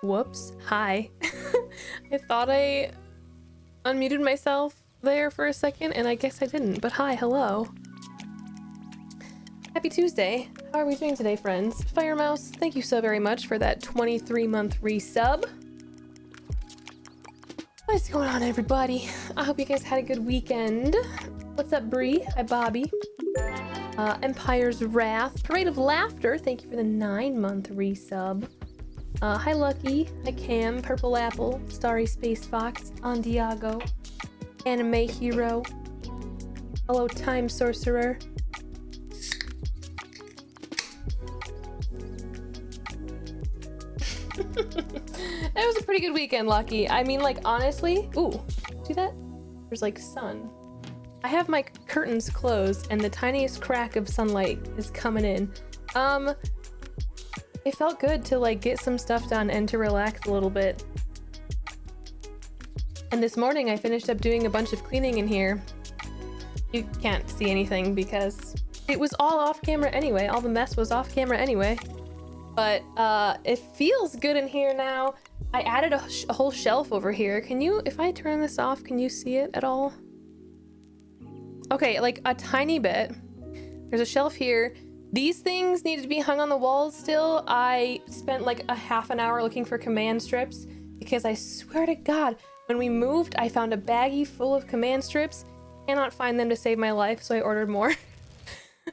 Whoops. Hi. I thought I unmuted myself there for a second, and I guess I didn't. But hi, hello. Happy Tuesday. How are we doing today, friends? Firemouse, thank you so very much for that 23-month resub. What's going on, everybody? I hope you guys had a good weekend. What's up, Bree? Hi, Bobby. Empire's Wrath. Parade of Laughter, thank you for the 9-month resub. Hi, Lucky. Hi, Cam. Purple Apple. Starry Space Fox. Andiago. Anime Hero. Hello, Time Sorcerer. It was a pretty good weekend, Lucky. I mean, like, honestly... Ooh, see that? There's, like, sun. I have my curtains closed, and the tiniest crack of sunlight is coming in. It felt good to, like, get some stuff done and to relax a little bit. And this morning, I finished up doing a bunch of cleaning in here. You can't see anything because it was all off camera anyway. All the mess was off camera anyway. But it feels good in here now. I added a whole shelf over here. Can you, if I turn this off, can you see it at all? Okay, like a tiny bit. There's a shelf here. These things needed to be hung on the walls still. I spent like a half an hour looking for command strips because I swear to God, when we moved, I found a baggie full of command strips. Cannot find them to save my life, so I ordered more.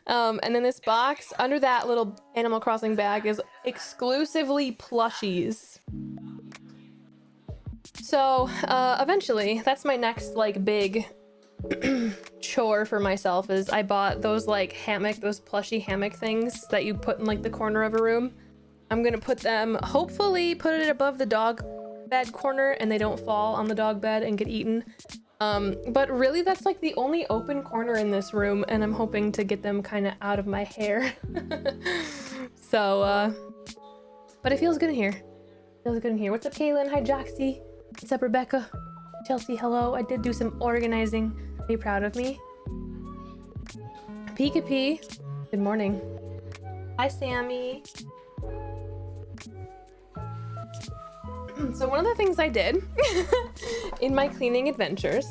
And then this box under that little Animal Crossing bag is exclusively plushies. So eventually, that's my next like big chore for myself is I bought those like hammock, those plushy hammock things that you put in like the corner of a room. I'm gonna put them, hopefully put it above the dog bed corner and they don't fall on the dog bed and get eaten. But really that's like the only open corner in this room and I'm hoping to get them kind of out of my hair. So, but it feels good in here. Feels good in here. What's up, Kaylin? Hi, Joxy. What's up, Rebecca? Chelsea, hello. I did do some organizing. Are you proud of me? Pika P. Good morning. Hi, Sammy. So one of the things I did in my cleaning adventures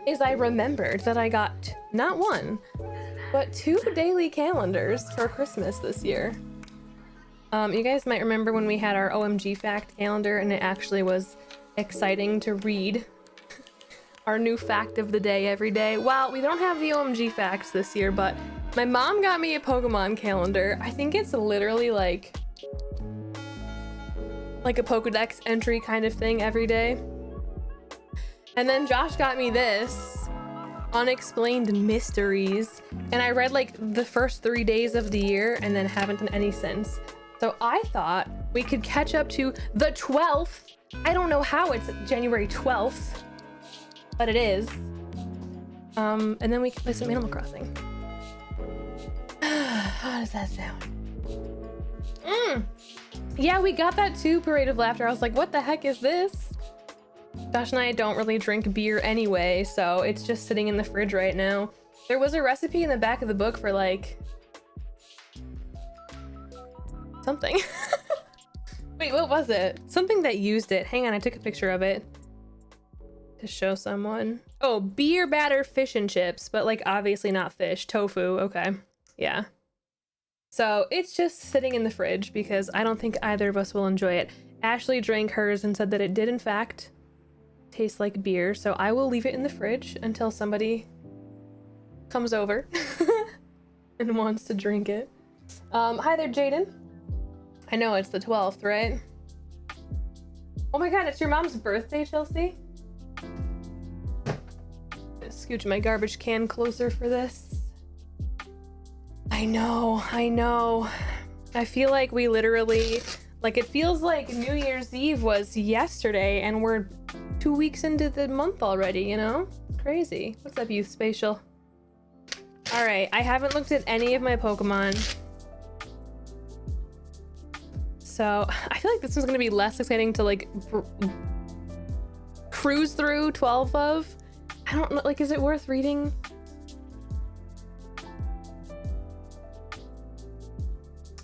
is I remembered that I got not one, but 2 daily calendars for Christmas this year. You guys might remember when we had our OMG fact calendar and it actually was exciting to read our new fact of the day every day. Well, we don't have the OMG facts this year, but my mom got me a Pokemon calendar. I think it's literally like a Pokedex entry kind of thing every day. And then Josh got me this Unexplained Mysteries, and I read like the first 3 days of the year and then haven't done any since. So I thought we could catch up to the 12th. I don't know how it's January 12th, but it is. And then we can play some Animal Crossing. How does that sound? Yeah, we got that too, Parade of Laughter. I was like, what the heck is this? Josh and I don't really drink beer anyway, so it's just sitting in the fridge right now. There was a recipe in the back of the book for like something. Wait, what was it? Something that used it. Hang on, I took a picture of it to show someone. Oh, beer batter fish and chips, but like obviously not fish. Tofu, okay. Yeah. So it's just sitting in the fridge because I don't think either of us will enjoy it. Ashley drank hers and said that it did in fact taste like beer, so I will leave it in the fridge until somebody comes over and wants to drink it. Hi there, Jaden. I know it's the 12th, right? Oh my god, it's your mom's birthday, Chelsea. Scooch my garbage can closer for this. I know. I feel like we literally, like it feels like New Year's Eve was yesterday and we're 2 weeks into the month already, you know? It's crazy. What's up, Youth Spatial? All right, I haven't looked at any of my Pokemon. So I feel like this one's gonna be less exciting to like cruise through 12 of. I don't know, like, is it worth reading?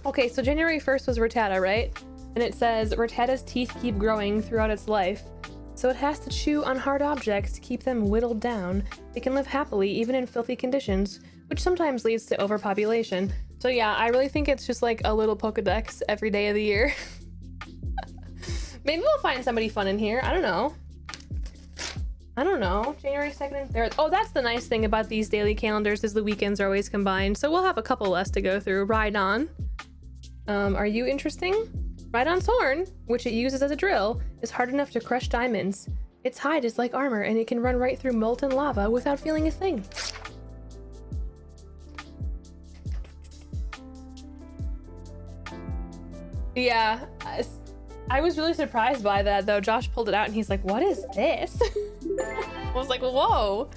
Okay, so January 1st was Rattata, right? And it says, Rattata's teeth keep growing throughout its life, so it has to chew on hard objects to keep them whittled down. It can live happily even in filthy conditions, which sometimes leads to overpopulation. So yeah, I really think it's just like a little Pokedex every day of the year. Maybe we'll find somebody fun in here. I don't know. January 2nd and 3rd. Oh, that's the nice thing about these daily calendars is the weekends are always combined. So we'll have a couple less to go through. Rhydon. Are you interesting? Rhydon's horn, which it uses as a drill, is hard enough to crush diamonds. Its hide is like armor and it can run right through molten lava without feeling a thing. Yeah, I was really surprised by that though. Josh pulled it out and he's like, what is this? I was like, whoa.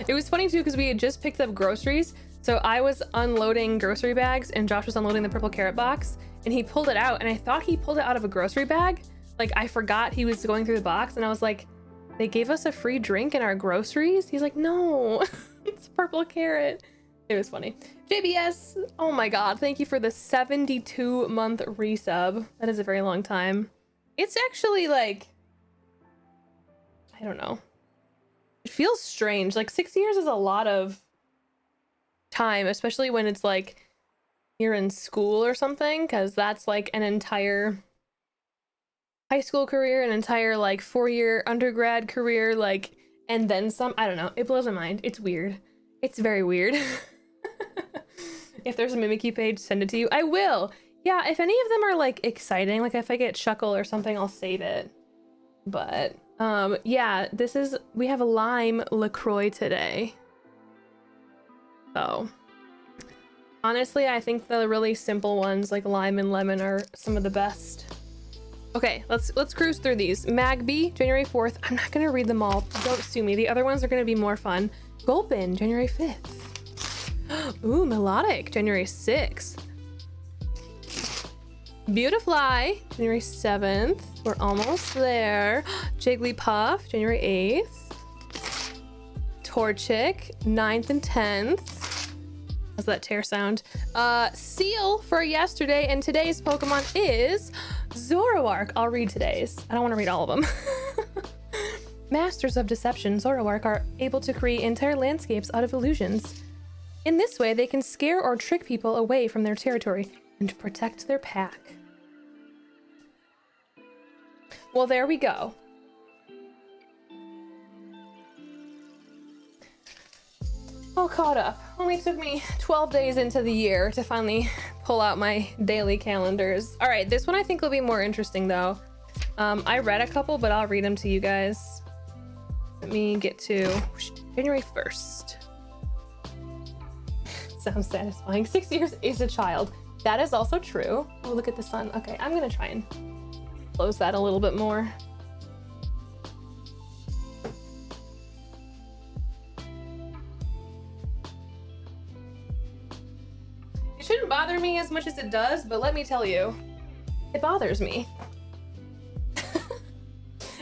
It was funny too because we had just picked up groceries. So I was unloading grocery bags and Josh was unloading the purple carrot box and he pulled it out and I thought he pulled it out of a grocery bag. Like I forgot he was going through the box and I was like, they gave us a free drink in our groceries? He's like, no, it's purple carrot. It was funny. JBS, oh my god, thank you for the 72-month resub. That is a very long time. It's actually like, I don't know. It feels strange. Like 6 years is a lot of time, especially when it's like you're in school or something, because that's like an entire high school career, an entire like 4-year undergrad career, like, and then some. I don't know. It blows my mind. It's weird. It's very weird. If there's a Mimikyu page, send it to you. I will. Yeah, if any of them are like exciting, like if I get Shuckle or something, I'll save it. But yeah, we have a lime LaCroix today. So honestly, I think the really simple ones like lime and lemon are some of the best. Okay, let's cruise through these. Magby, January 4th. I'm not gonna read them all. Don't sue me. The other ones are gonna be more fun. Gulpin, January 5th. Ooh, Melodic, January 6th. Beautifly, January 7th. We're almost there. Jigglypuff, January 8th. Torchic, 9th and 10th. How's that tear sound? Seal for yesterday, and today's Pokemon is Zoroark. I'll read today's. I don't want to read all of them. Masters of Deception, Zoroark are able to create entire landscapes out of illusions. In this way, they can scare or trick people away from their territory and protect their pack. Well, there we go. All caught up. Only took me 12 days into the year to finally pull out my daily calendars. All right, this one I think will be more interesting though. I read a couple, but I'll read them to you guys. Let me get to January 1st. Sounds satisfying. 6 years is a child. That is also true. Oh, look at the sun. Okay, I'm gonna try and close that a little bit more. It shouldn't bother me as much as it does, but let me tell you, it bothers me.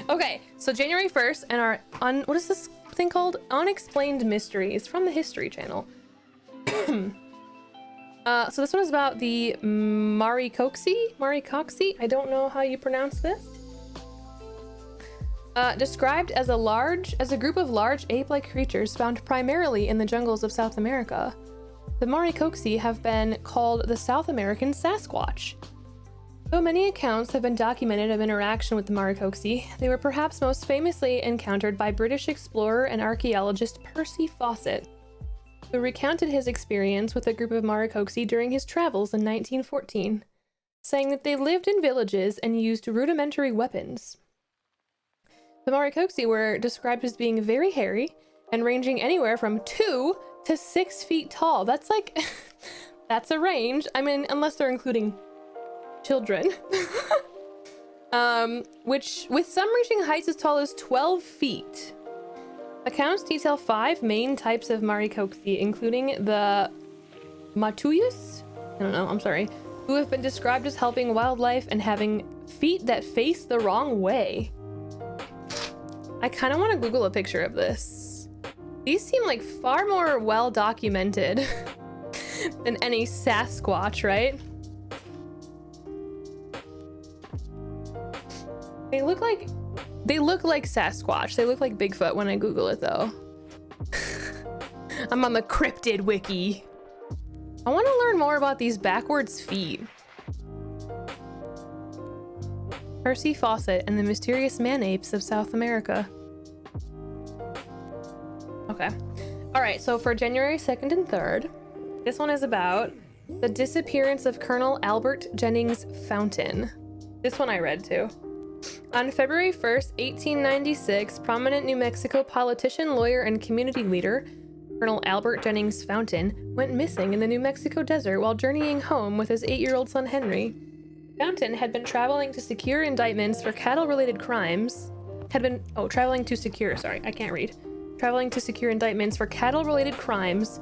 Okay, so January 1st and our what is this thing called? Unexplained Mysteries from the History Channel. So this one is about the Marikoxi? I don't know how you pronounce this. Described as a group of large ape-like creatures found primarily in the jungles of South America. The Marikoxi have been called the South American Sasquatch. Though many accounts have been documented of interaction with the Marikoxi, they were perhaps most famously encountered by British explorer and archaeologist Percy Fawcett, who recounted his experience with a group of Marikoxi during his travels in 1914, saying that they lived in villages and used rudimentary weapons. The Marikoxi were described as being very hairy and ranging anywhere from 2 to 6 feet tall. That's like, that's a range. I mean, unless they're including children. Which, with some reaching heights as tall as 12 feet. Accounts detail 5 main types of Marikoxi, including the Matuyus, who have been described as helping wildlife and having feet that face the wrong way. I kind of want to Google a picture of this. These seem like far more well documented than any Sasquatch, right? They look like Sasquatch. They look like Bigfoot when I Google it though. I'm on the cryptid wiki. I want to learn more about these backwards feet. Percy Fawcett and the mysterious man-apes of South America. Okay. All right, so for January 2nd and 3rd, this one is about the disappearance of Colonel Albert Jennings Fountain. This one I read too. On February 1st, 1896, prominent New Mexico politician, lawyer, and community leader, Colonel Albert Jennings Fountain, went missing in the New Mexico desert while journeying home with his 8-year-old son Henry. Fountain had been traveling to secure indictments for cattle-related crimes. Traveling to secure indictments for cattle-related crimes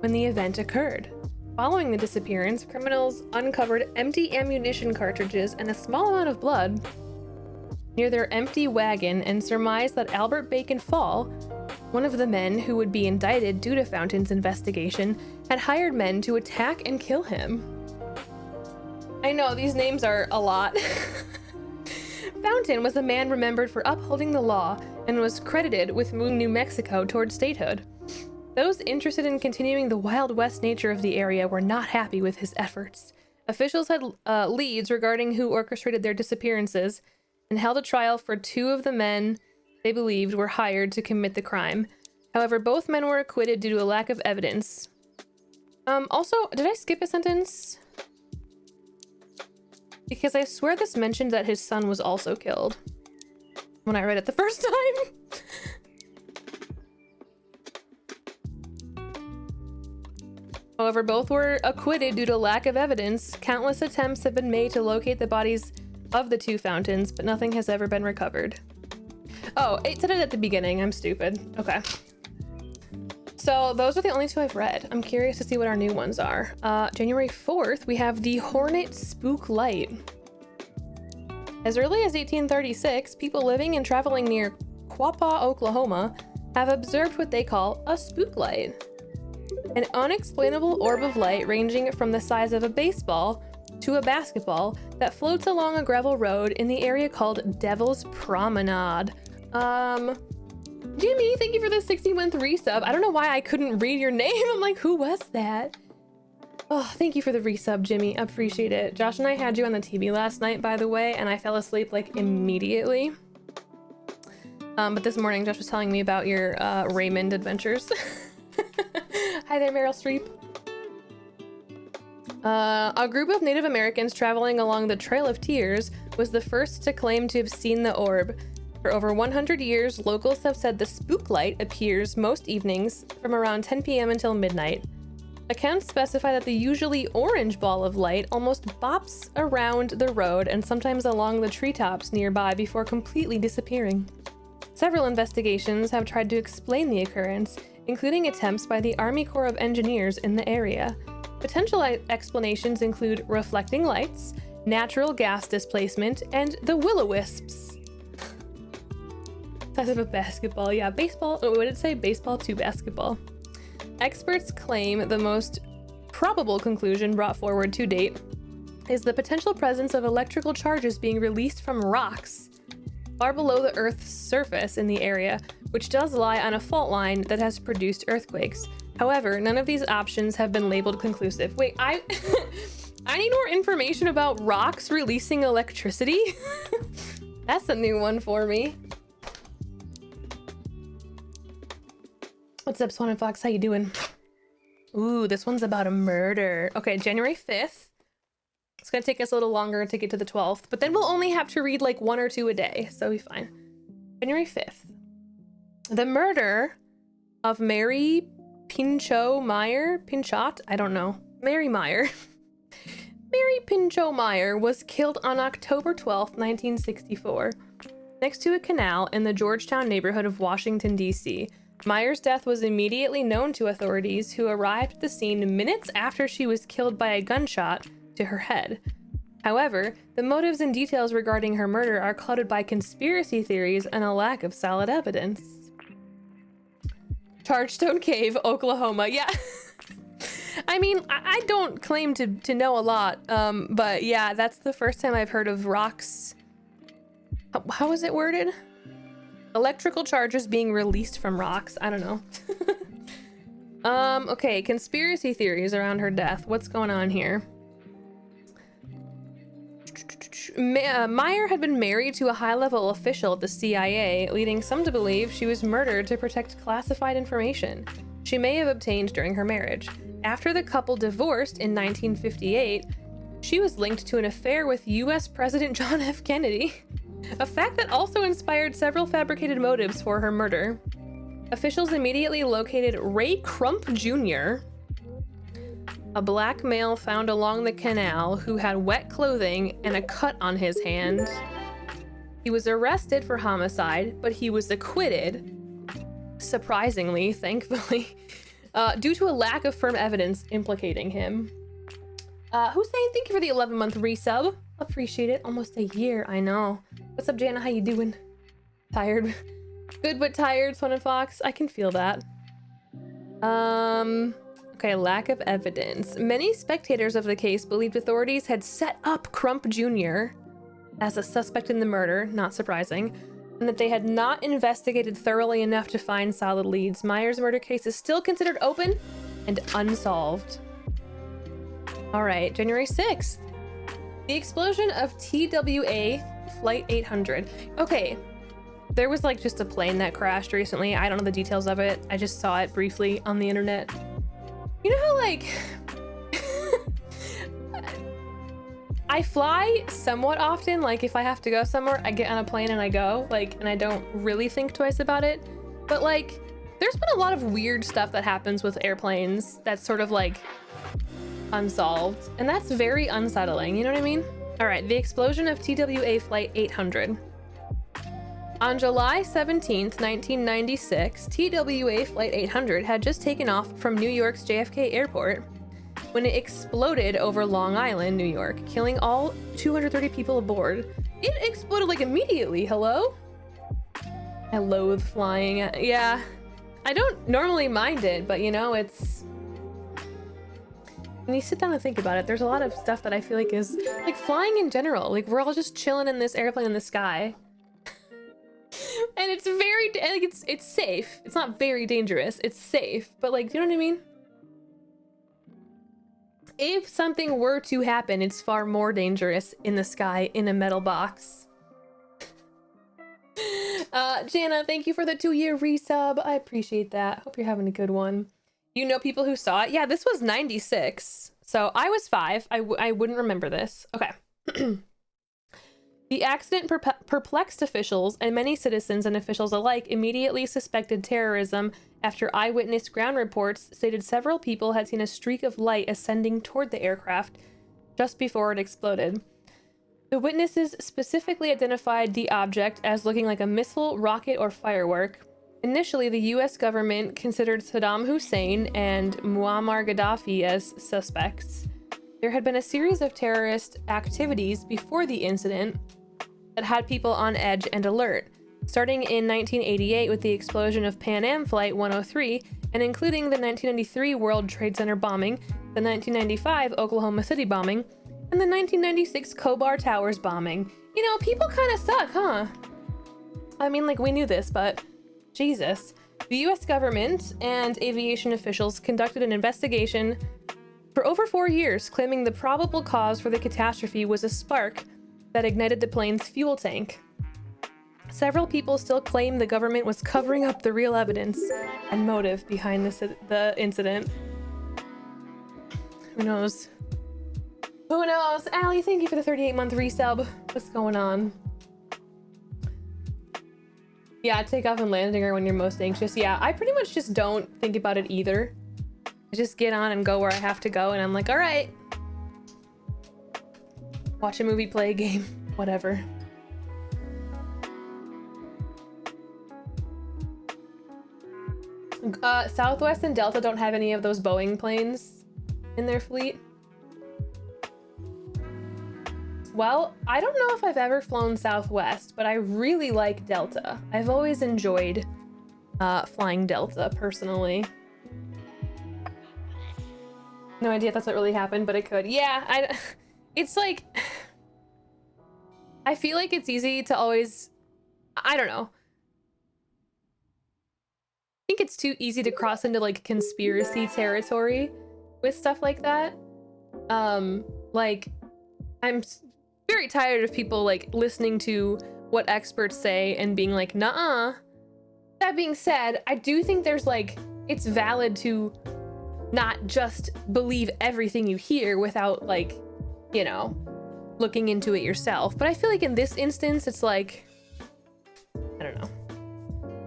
when the event occurred. Following the disappearance, criminals uncovered empty ammunition cartridges and a small amount of blood near their empty wagon and surmised that Albert Bacon Fall, one of the men who would be indicted due to Fountain's investigation, had hired men to attack and kill him. I know, these names are a lot. Fountain was a man remembered for upholding the law and was credited with moving New Mexico toward statehood. Those interested in continuing the Wild West nature of the area were not happy with his efforts. Officials had leads regarding who orchestrated their disappearances and held a trial for 2 of the men they believed were hired to commit the crime. However, both men were acquitted due to a lack of evidence. Also, did I skip a sentence? Because I swear this mentioned that his son was also killed when I read it the first time. However, both were acquitted due to lack of evidence. Countless attempts have been made to locate the bodies of the 2 Fountains, but nothing has ever been recovered. Oh, it said it at the beginning. I'm stupid. Okay. So those are the only 2 I've read. I'm curious to see what our new ones are. January 4th, we have the Hornet Spook Light. As early as 1836, people living and traveling near Quapaw, Oklahoma, have observed what they call a spook light. An unexplainable orb of light ranging from the size of a baseball to a basketball that floats along a gravel road in the area called Devil's Promenade. Jimmy, thank you for the 60-month resub. I don't know why I couldn't read your name. I'm like, who was that? Oh, thank you for the resub, Jimmy. I appreciate it. Josh and I had you on the TV last night, by the way, and I fell asleep like immediately. But this morning, Josh was telling me about your Raymond adventures. Hi there, Meryl Streep. A group of Native Americans traveling along the Trail of Tears was the first to claim to have seen the orb. For over 100 years, locals have said the spook light appears most evenings from around 10 p.m. until midnight. Accounts specify that the usually orange ball of light almost bops around the road and sometimes along the treetops nearby before completely disappearing. Several investigations have tried to explain the occurrence, including attempts by the Army Corps of Engineers in the area. Potential explanations include reflecting lights, natural gas displacement, and the will-o-wisps. Size of a basketball. Yeah, baseball. Oh, what did it say? Baseball to basketball. Experts claim the most probable conclusion brought forward to date is the potential presence of electrical charges being released from rocks far below the Earth's surface in the area, which does lie on a fault line that has produced earthquakes. However, none of these options have been labeled conclusive. Wait, I need more information about rocks releasing electricity. That's a new one for me. What's up, Swan and Fox? How you doing? Ooh, this one's about a murder. Okay, January 5th. It's gonna take us a little longer to get to the 12th, but then we'll only have to read like 1 or 2 a day, so we'll be fine. January 5th. The murder of Mary Pinchot Meyer? Pinchot? I don't know. Mary Meyer. Mary Pinchot Meyer was killed on October 12th, 1964, next to a canal in the Georgetown neighborhood of Washington, D.C. Meyer's death was immediately known to authorities, who arrived at the scene minutes after she was killed by a gunshot to her head. However, the motives and details regarding her murder are clouded by conspiracy theories and a lack of solid evidence. Chargestone Cave, Oklahoma. Yeah. I mean, I don't claim to know a lot, but yeah, that's the first time I've heard of rocks How is it worded? Electrical charges being released from rocks. I don't know. Okay, conspiracy theories around her death. What's going on here? Meyer had been married to a high-level official at the CIA, leading some to believe she was murdered to protect classified information she may have obtained during her marriage. After the couple divorced in 1958, she was linked to an affair with U.S. President John F. Kennedy, a fact that also inspired several fabricated motives for her murder. Officials immediately located Ray Crump Jr., a black male found along the canal who had wet clothing and a cut on his hand. He was arrested for homicide, but he was acquitted, surprisingly, thankfully, due to a lack of firm evidence implicating him. Hussein, thank you for the 11-month resub. Appreciate it. Almost a year, I know. What's up, Jana? How you doing? Tired? Good but tired, Swan and Fox. I can feel that. Okay, lack of evidence. Many spectators of the case believed authorities had set up Crump Jr. as a suspect in the murder, not surprising, and that they had not investigated thoroughly enough to find solid leads. Meyer's murder case is still considered open and unsolved. All right, January 6th. The explosion of TWA Flight 800. Okay, there was like just a plane that crashed recently. I don't know the details of it. I just saw it briefly on the internet. You know how like I fly somewhat often, like if I have to go somewhere, I get on a plane and I go, like, and I don't really think twice about it. But like, there's been a lot of weird stuff that happens with airplanes that's sort of like unsolved, and that's very unsettling, you know what I mean? All right, the explosion of TWA Flight 800. On July 17th, 1996, TWA Flight 800 had just taken off from New York's JFK Airport when it exploded over Long Island, New York, killing all 230 people aboard. It exploded like immediately, hello? I loathe flying. Yeah, I don't normally mind it, but you know, it's... When you sit down and think about it, there's a lot of stuff that I feel like is like flying in general. Like we're all just chilling in this airplane in the sky. And it's very, like it's safe. It's not very dangerous. It's safe, but like, you know what I mean? If something were to happen, it's far more dangerous in the sky in a metal box. Jana, thank you for the 2-year resub. I appreciate that. Hope you're having a good one. You know people who saw it? Yeah, this was 96. So I was 5. I wouldn't remember this. Okay. The accident perplexed officials, and many citizens and officials alike immediately suspected terrorism after eyewitness ground reports stated several people had seen a streak of light ascending toward the aircraft just before it exploded. The witnesses specifically identified the object as looking like a missile, rocket, or firework. Initially, the US government considered Saddam Hussein and Muammar Gaddafi as suspects. There had been a series of terrorist activities before the incident that had people on edge and alert, starting in 1988 with the explosion of Pan Am Flight 103 and including the 1993 World Trade Center bombing, the 1995 Oklahoma City bombing, and the 1996 Khobar Towers bombing. You know, people kind of suck, huh? I mean, like, we knew this, but Jesus. The US government and aviation officials conducted an investigation for over 4 years, claiming the probable cause for the catastrophe was a spark that ignited the plane's fuel tank. Several people still claim the government was covering up the real evidence and motive behind the incident. Who knows? Who knows? Allie, thank you for the 38-month resub. What's going on? Yeah, takeoff and landing are when you're most anxious. Yeah, I pretty much just don't think about it either. I just get on and go where I have to go, and I'm like, all right. Watch a movie, play a game, whatever. Southwest and Delta don't have any of those Boeing planes in their fleet. Well, I don't know if I've ever flown Southwest, but I really like Delta. I've always enjoyed flying Delta, personally. No idea if that's what really happened, but it could. Yeah, it's like... I feel like it's easy to always, I don't know. I think it's too easy to cross into like conspiracy territory with stuff like that. Like I'm very tired of people like listening to what experts say and being like, nah. That being said, I do think there's like, it's valid to not just believe everything you hear without like, you know, looking into it yourself. But I feel like in this instance, it's like, I don't know.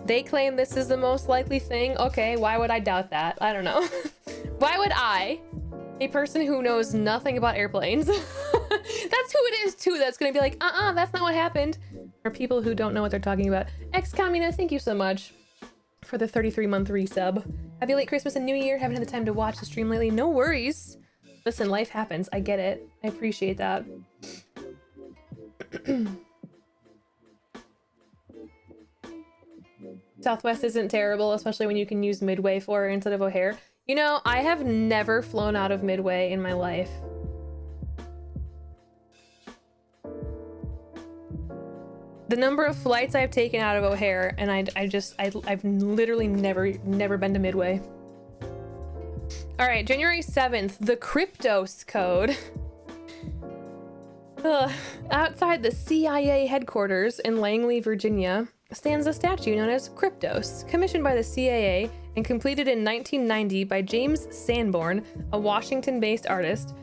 They claim this is the most likely thing. Okay, why would I doubt that? I don't know. Why would I, a person who knows nothing about airplanes, that's who it is too, that's gonna be like, that's not what happened. Or people who don't know what they're talking about. Ex-Communa, thank you so much for the 33-month resub. Happy late Christmas and New Year. Haven't had the time to watch the stream lately. No worries. Listen, life happens. I get it. I appreciate that. Southwest isn't terrible, especially when you can use Midway for it instead of O'Hare. You know, I have never flown out of Midway in my life. The number of flights I've taken out of O'Hare, and I've literally never been to Midway. All right, January 7th, the Kryptos code. Outside the CIA headquarters in Langley, Virginia, stands a statue known as Kryptos, commissioned by the CIA and completed in 1990 by James Sanborn, a Washington-based artist.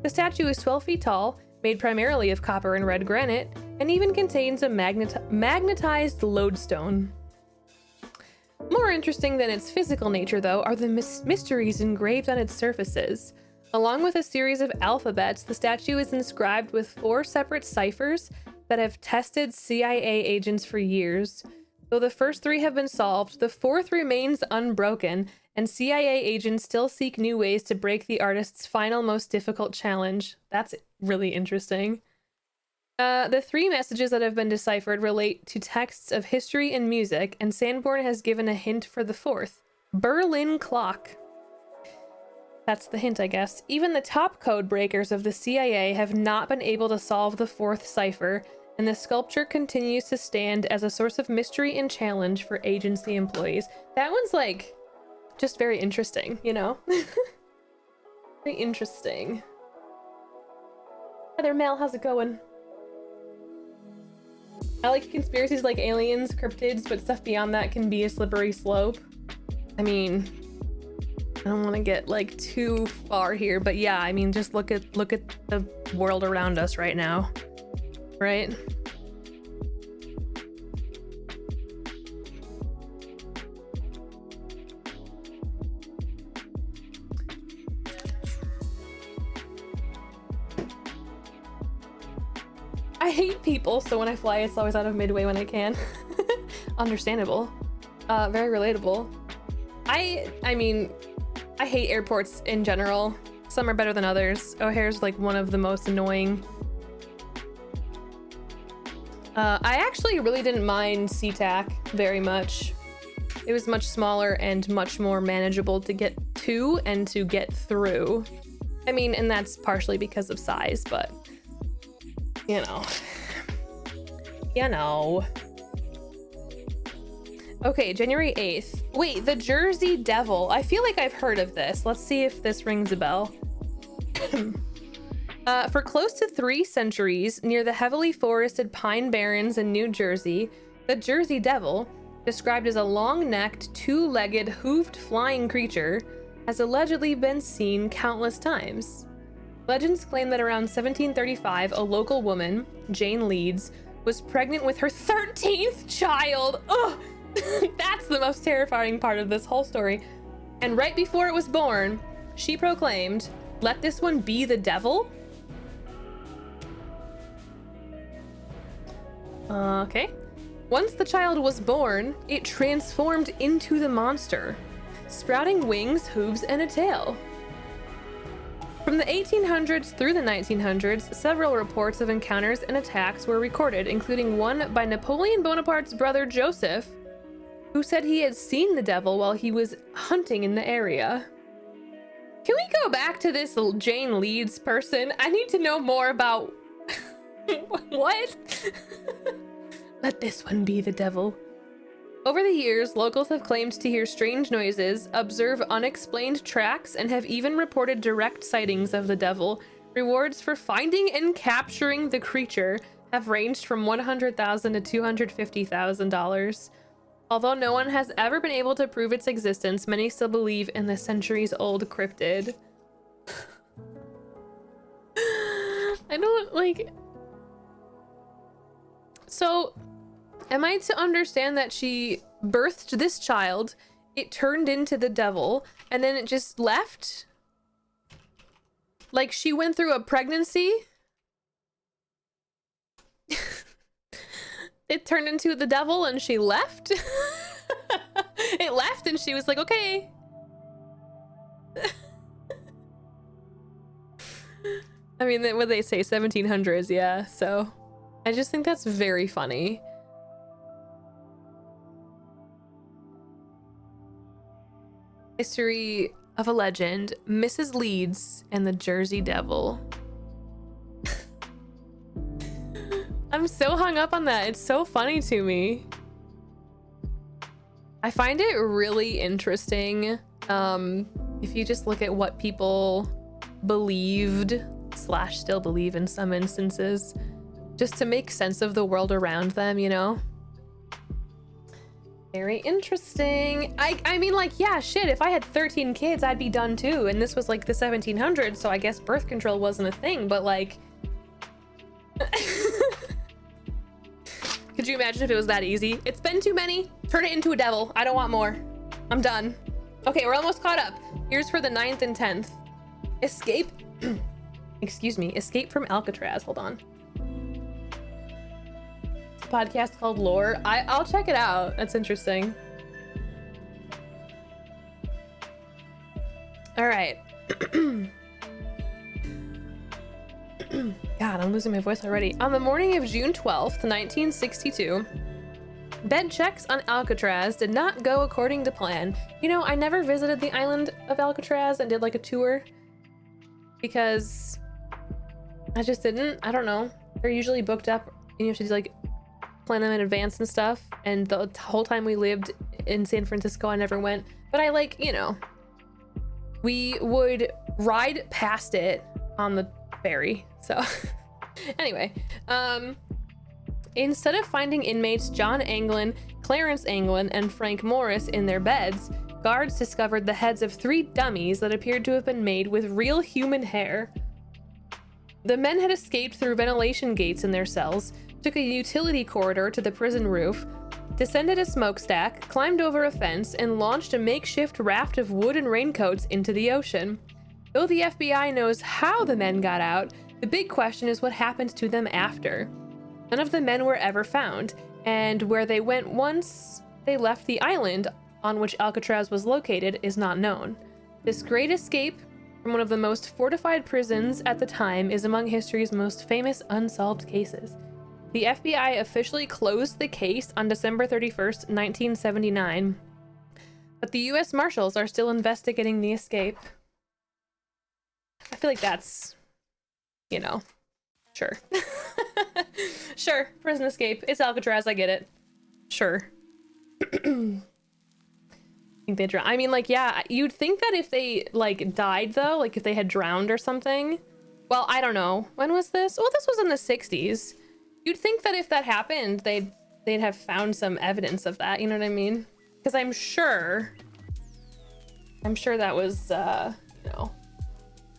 The statue is 12 feet tall, made primarily of copper and red granite, and even contains a magnetized lodestone. More interesting than its physical nature, though, are the mysteries engraved on its surfaces. Along with a series of alphabets, the statue is inscribed with 4 separate ciphers that have tested CIA agents for years. Though the first 3 have been solved, the 4th remains unbroken, and CIA agents still seek new ways to break the artist's final, most difficult challenge. That's really interesting. The 3 messages that have been deciphered relate to texts of history and music, and Sanborn has given a hint for the 4th. Berlin clock. That's the hint, I guess. Even the top code breakers of the CIA have not been able to solve the 4th cipher, and the sculpture continues to stand as a source of mystery and challenge for agency employees. That one's like, just very interesting, you know? Very interesting. Hi there, Mel, how's it going? I like conspiracies like aliens, cryptids, but stuff beyond that can be a slippery slope. I mean, I don't want to get like too far here, but yeah, I mean, just look at the world around us right now, right? I hate people, so when I fly, it's always out of Midway when I can. Understandable. Very relatable. I mean, I hate airports in general. Some are better than others. O'Hare's like one of the most annoying. I actually really didn't mind SeaTac very much. It was much smaller and much more manageable to get to and to get through. I mean, and that's partially because of size, but you know. You know. Okay, January 8th. Wait, the Jersey Devil. I feel like I've heard of this. Let's see if this rings a bell. For close to 3 centuries, near the heavily forested Pine Barrens in New Jersey, the Jersey Devil, described as a long-necked, 2-legged, hooved flying creature, has allegedly been seen countless times. Legends claim that around 1735, a local woman, Jane Leeds, was pregnant with her 13th child. Ugh! That's the most terrifying part of this whole story. And right before it was born, she proclaimed, "Let this one be the devil." Okay. Once the child was born, it transformed into the monster, sprouting wings, hooves, and a tail. From the 1800s through the 1900s, several reports of encounters and attacks were recorded, including one by Napoleon Bonaparte's brother Joseph, who said he had seen the devil while he was hunting in the area. Can we go back to this Jane Leeds person? I need to know more about What? Let this one be the devil. Over the years, locals have claimed to hear strange noises, observe unexplained tracks, and have even reported direct sightings of the devil. Rewards for finding and capturing the creature have ranged from $100,000 to $250,000. Although no one has ever been able to prove its existence, many still believe in the centuries-old cryptid. I don't like... So, am I to understand that she birthed this child, it turned into the devil, and then it just left? Like she went through a pregnancy? It turned into the devil and she left? It left and she was like, okay. I mean, what they say, 1700s, yeah, so I just think that's very funny. History of a legend, Mrs. Leeds and the Jersey Devil. I'm so hung up on that. It's so funny to me. I find it really interesting. If you just look at what people believed / still believe in some instances, just to make sense of the world around them, you know? Very interesting. I mean, like, yeah, shit, if I had 13 kids, I'd be done too. And this was like the 1700s, so I guess birth control wasn't a thing, but like... Could you imagine if it was that easy? It's been too many. Turn it into a devil. I don't want more. I'm done. Okay, we're almost caught up. Here's for the 9th and 10th. Escape. Excuse me. Escape from Alcatraz. Hold on. Podcast called Lore. I'll check it out. That's interesting. All right. God, I'm losing my voice already. On the morning of June 12th, 1962, bed checks on Alcatraz did not go according to plan. You know, I never visited the island of Alcatraz and did like a tour because I just didn't. I don't know. They're usually booked up and you have to like plan them in advance and stuff. And the whole time we lived in San Francisco, I never went. But I like, you know, we would ride past it on the ferry. So anyway, instead of finding inmates John Anglin, Clarence Anglin, and Frank Morris in their beds, guards discovered the heads of 3 dummies that appeared to have been made with real human hair. The men had escaped through ventilation gates in their cells, took a utility corridor to the prison roof, descended a smokestack, climbed over a fence, and launched a makeshift raft of wood and raincoats into the ocean. Though the FBI knows how the men got out, the big question is what happened to them after. None of the men were ever found, and where they went once they left the island on which Alcatraz was located is not known. This great escape from one of the most fortified prisons at the time is among history's most famous unsolved cases. The FBI officially closed the case on December 31st, 1979, but the U.S. Marshals are still investigating the escape. I feel like that's, you know, sure. Sure, prison escape. It's Alcatraz, I get it. Sure. I think they drowned. I mean, like, yeah, you'd think that if they, like, died, though, like, if they had drowned or something. Well, I don't know. When was this? Well, this was in the 60s. You'd think that if that happened, they'd have found some evidence of that, you know what I mean? Because I'm sure that was, you know,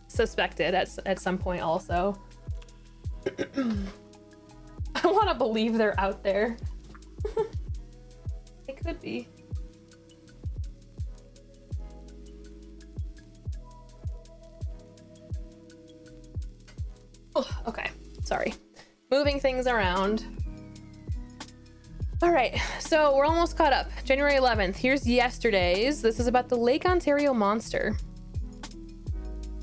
suspected at some point also. I want to believe they're out there. It could be. Oh, okay, sorry. Moving things around. All right, so we're almost caught up. January 11th, here's yesterday's. This is about the Lake Ontario monster.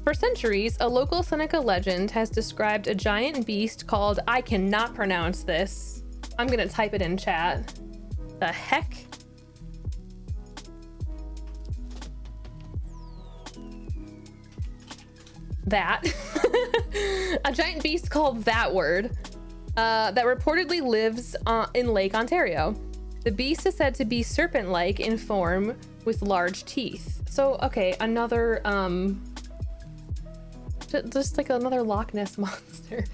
For centuries, a local Seneca legend has described a giant beast called, I cannot pronounce this. I'm gonna type it in chat. The heck? That. A giant beast called that word that reportedly lives in Lake Ontario. The beast is said to be serpent-like in form with large teeth. So, okay, another, just like another Loch Ness monster.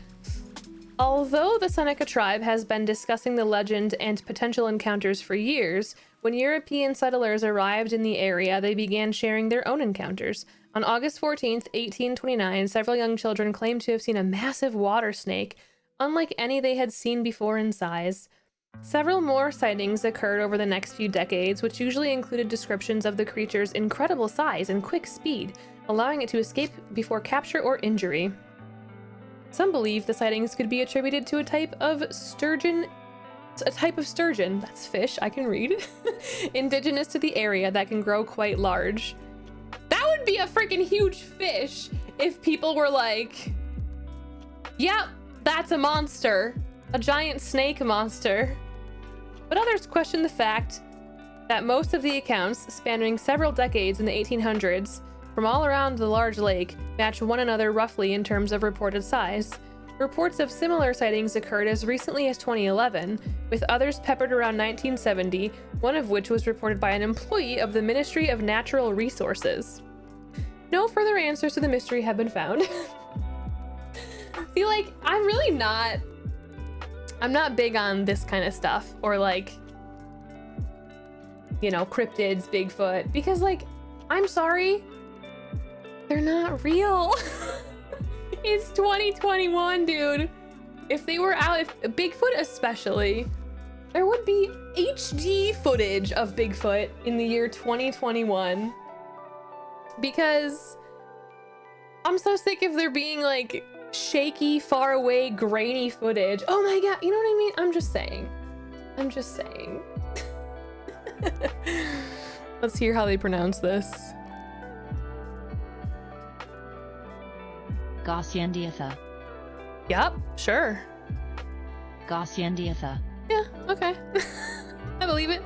Although the Seneca tribe has been discussing the legend and potential encounters for years, when European settlers arrived in the area, they began sharing their own encounters. On August 14th, 1829, several young children claimed to have seen a massive water snake, unlike any they had seen before in size. Several more sightings occurred over the next few decades, which usually included descriptions of the creature's incredible size and quick speed, allowing it to escape before capture or injury. Some believe the sightings could be attributed to a type of sturgeon, that's fish, I can read, indigenous to the area that can grow quite large. That would be a freaking huge fish if people were like, yep, that's a monster, a giant snake monster. But others question the fact that most of the accounts, spanning several decades in the 1800s, from all around the large lake, match one another roughly in terms of reported size. Reports of similar sightings occurred as recently as 2011, with others peppered around 1970, one of which was reported by an employee of the Ministry of Natural Resources. No further answers to the mystery have been found. See, like, I'm not big on this kind of stuff, or like, you know, cryptids, Bigfoot, because like, I'm sorry, they're not real. It's 2021, dude. If they were out, if Bigfoot especially, there would be HD footage of Bigfoot in the year 2021. Because I'm so sick of there being like shaky, far away, grainy footage. Oh my god, you know what I mean? I'm just saying. Let's hear how they pronounce this. Gaussiandiatha. Yep, sure. Gaussiandiatha. Yeah, okay. I believe it.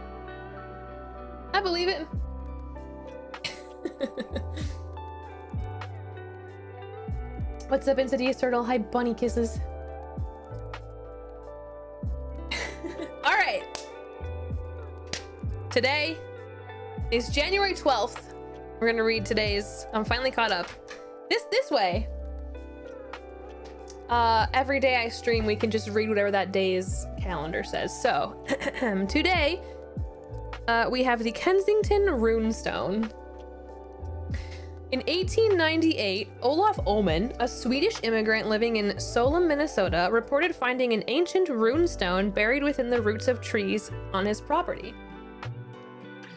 What's up, Insidious Turtle? Hi, bunny kisses. All right. Today is January 12th. We're gonna read today's. I'm finally caught up. This way. Every day I stream, we can just read whatever that day's calendar says. So, today, we have the Kensington Runestone. In 1898, Olof Oman, a Swedish immigrant living in Solem, Minnesota, reported finding an ancient runestone buried within the roots of trees on his property.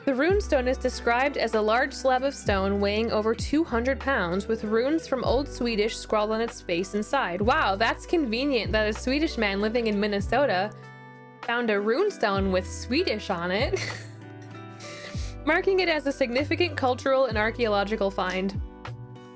The runestone is described as a large slab of stone weighing over 200 pounds with runes from Old Swedish scrawled on its face inside. Wow, that's convenient that a Swedish man living in Minnesota found a runestone with Swedish on it, marking it as a significant cultural and archaeological find.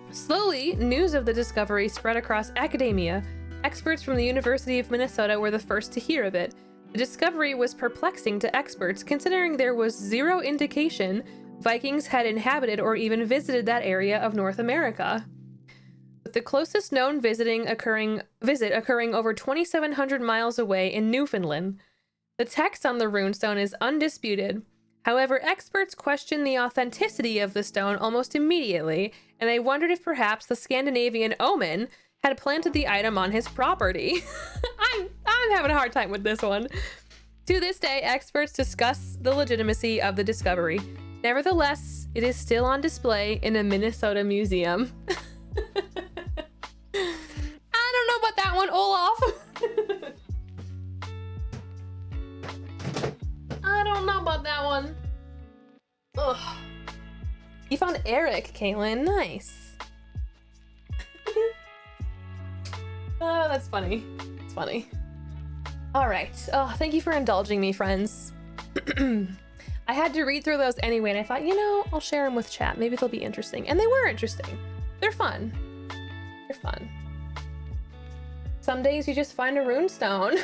Slowly, news of the discovery spread across academia. Experts from the University of Minnesota were the first to hear of it. The discovery was perplexing to experts, considering there was zero indication Vikings had inhabited or even visited that area of North America. With the closest known visit occurring over 2,700 miles away in Newfoundland. The text on the runestone is undisputed. However, experts questioned the authenticity of the stone almost immediately, and they wondered if perhaps the Scandinavian Oman had planted the item on his property. I'm having a hard time with this one. To this day, experts discuss the legitimacy of the discovery. Nevertheless, it is still on display in a Minnesota museum. I don't know about that one, Olaf. I don't know about that one. Ugh. You found Eric, Caitlin. Nice. Oh, that's funny. It's funny. All right. Oh, thank you for indulging me, friends. I had to read through those anyway, and I thought, you know, I'll share them with chat. Maybe they'll be interesting. And they were interesting. They're fun. They're fun. Some days you just find a runestone.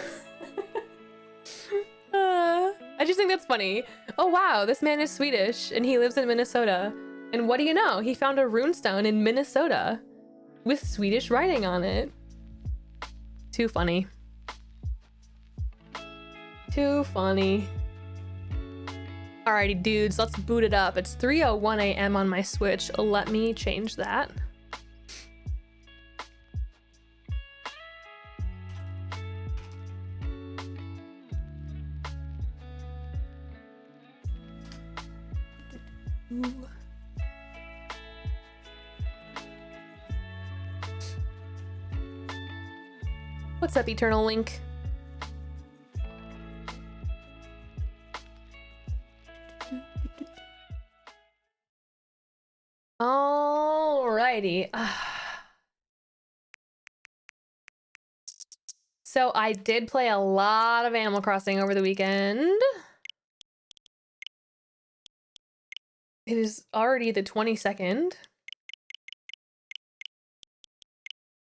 I just think that's funny. Oh, wow. This man is Swedish, and he lives in Minnesota. And what do you know? He found a runestone in Minnesota with Swedish writing on it. Too funny. Too funny. Alrighty, dudes, let's boot it up. It's 3:01 a.m. on my Switch. Let me change that. Ooh. What's up, Eternal Link? Alrighty. So I did play a lot of Animal Crossing over the weekend. It is already the 22nd.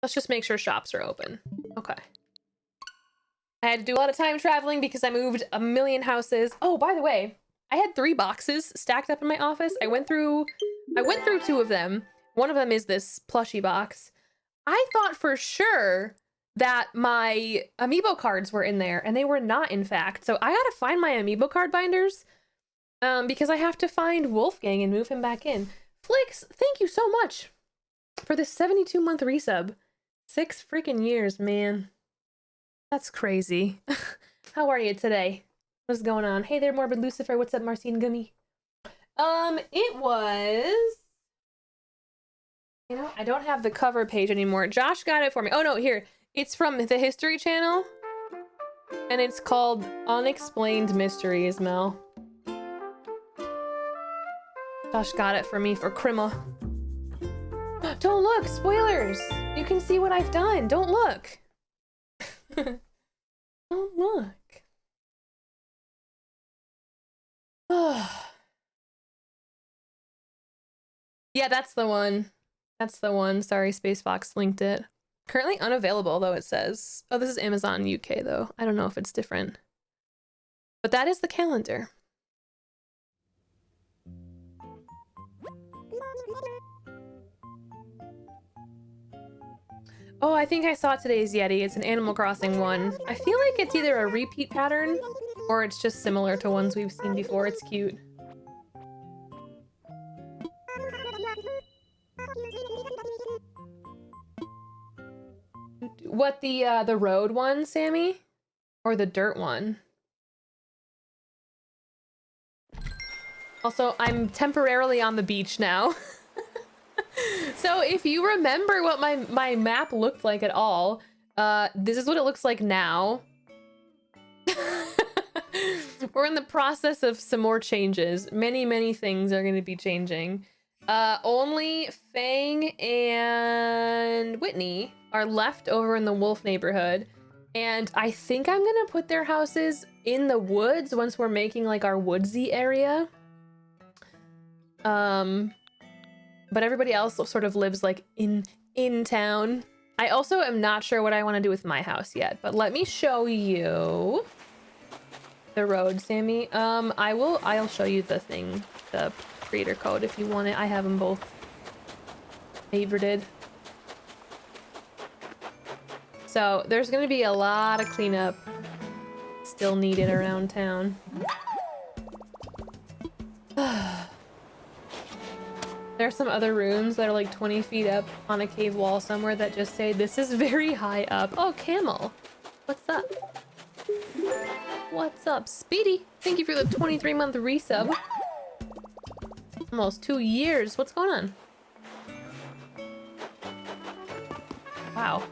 Let's just make sure shops are open. Okay. I had to do a lot of time traveling because I moved a million houses. Oh, by the way, I had 3 boxes stacked up in my office. I went through 2 of them. One of them is this plushie box. I thought for sure that my amiibo cards were in there, and they were not, in fact. So I gotta find my amiibo card binders because I have to find Wolfgang and move him back in. Flix, thank you so much for this 72-month resub. 6 freaking years, man. That's crazy. How are you today? What's going on? Hey there, Morbid Lucifer. What's up, Marcine Gummy? It was... You know, I don't have the cover page anymore. Josh got it for me. Oh, no, here. It's from the History Channel. And it's called Unexplained Mysteries, Mel. Josh got it for me for Krima. Don't look! Spoilers! You can see what I've done. Don't look. Don't look. Yeah, that's the one. That's the one. Sorry, Space Fox linked it. Currently unavailable, though, it says. Oh, this is Amazon UK, though. I don't know if it's different. But that is the calendar. Oh, I think I saw today's Yeti. It's an Animal Crossing one. I feel like it's either a repeat pattern or it's just similar to ones we've seen before. It's cute. What, the road one, Sammy? Or the dirt one? Also, I'm temporarily on the beach now. So if you remember what my map looked like at all, this is what it looks like now. We're in the process of some more changes. Many things are going to be changing. Only Fang and Whitney are left over in the Wolf neighborhood. And I think I'm going to put their houses in the woods once we're making like our woodsy area. But everybody else sort of lives like in town. I also am not sure what I want to do with my house yet, but let me show you the road, Sammy. I'll show you the thing, the creator code if you want it. I have them both favorited. So there's gonna be a lot of cleanup still needed around town. There are some other runes that are like 20 feet up on a cave wall somewhere that just say, this is very high up. Oh, Camel. What's up? What's up, Speedy? Thank you for the 23-month resub. Almost 2 years. What's going on? Wow.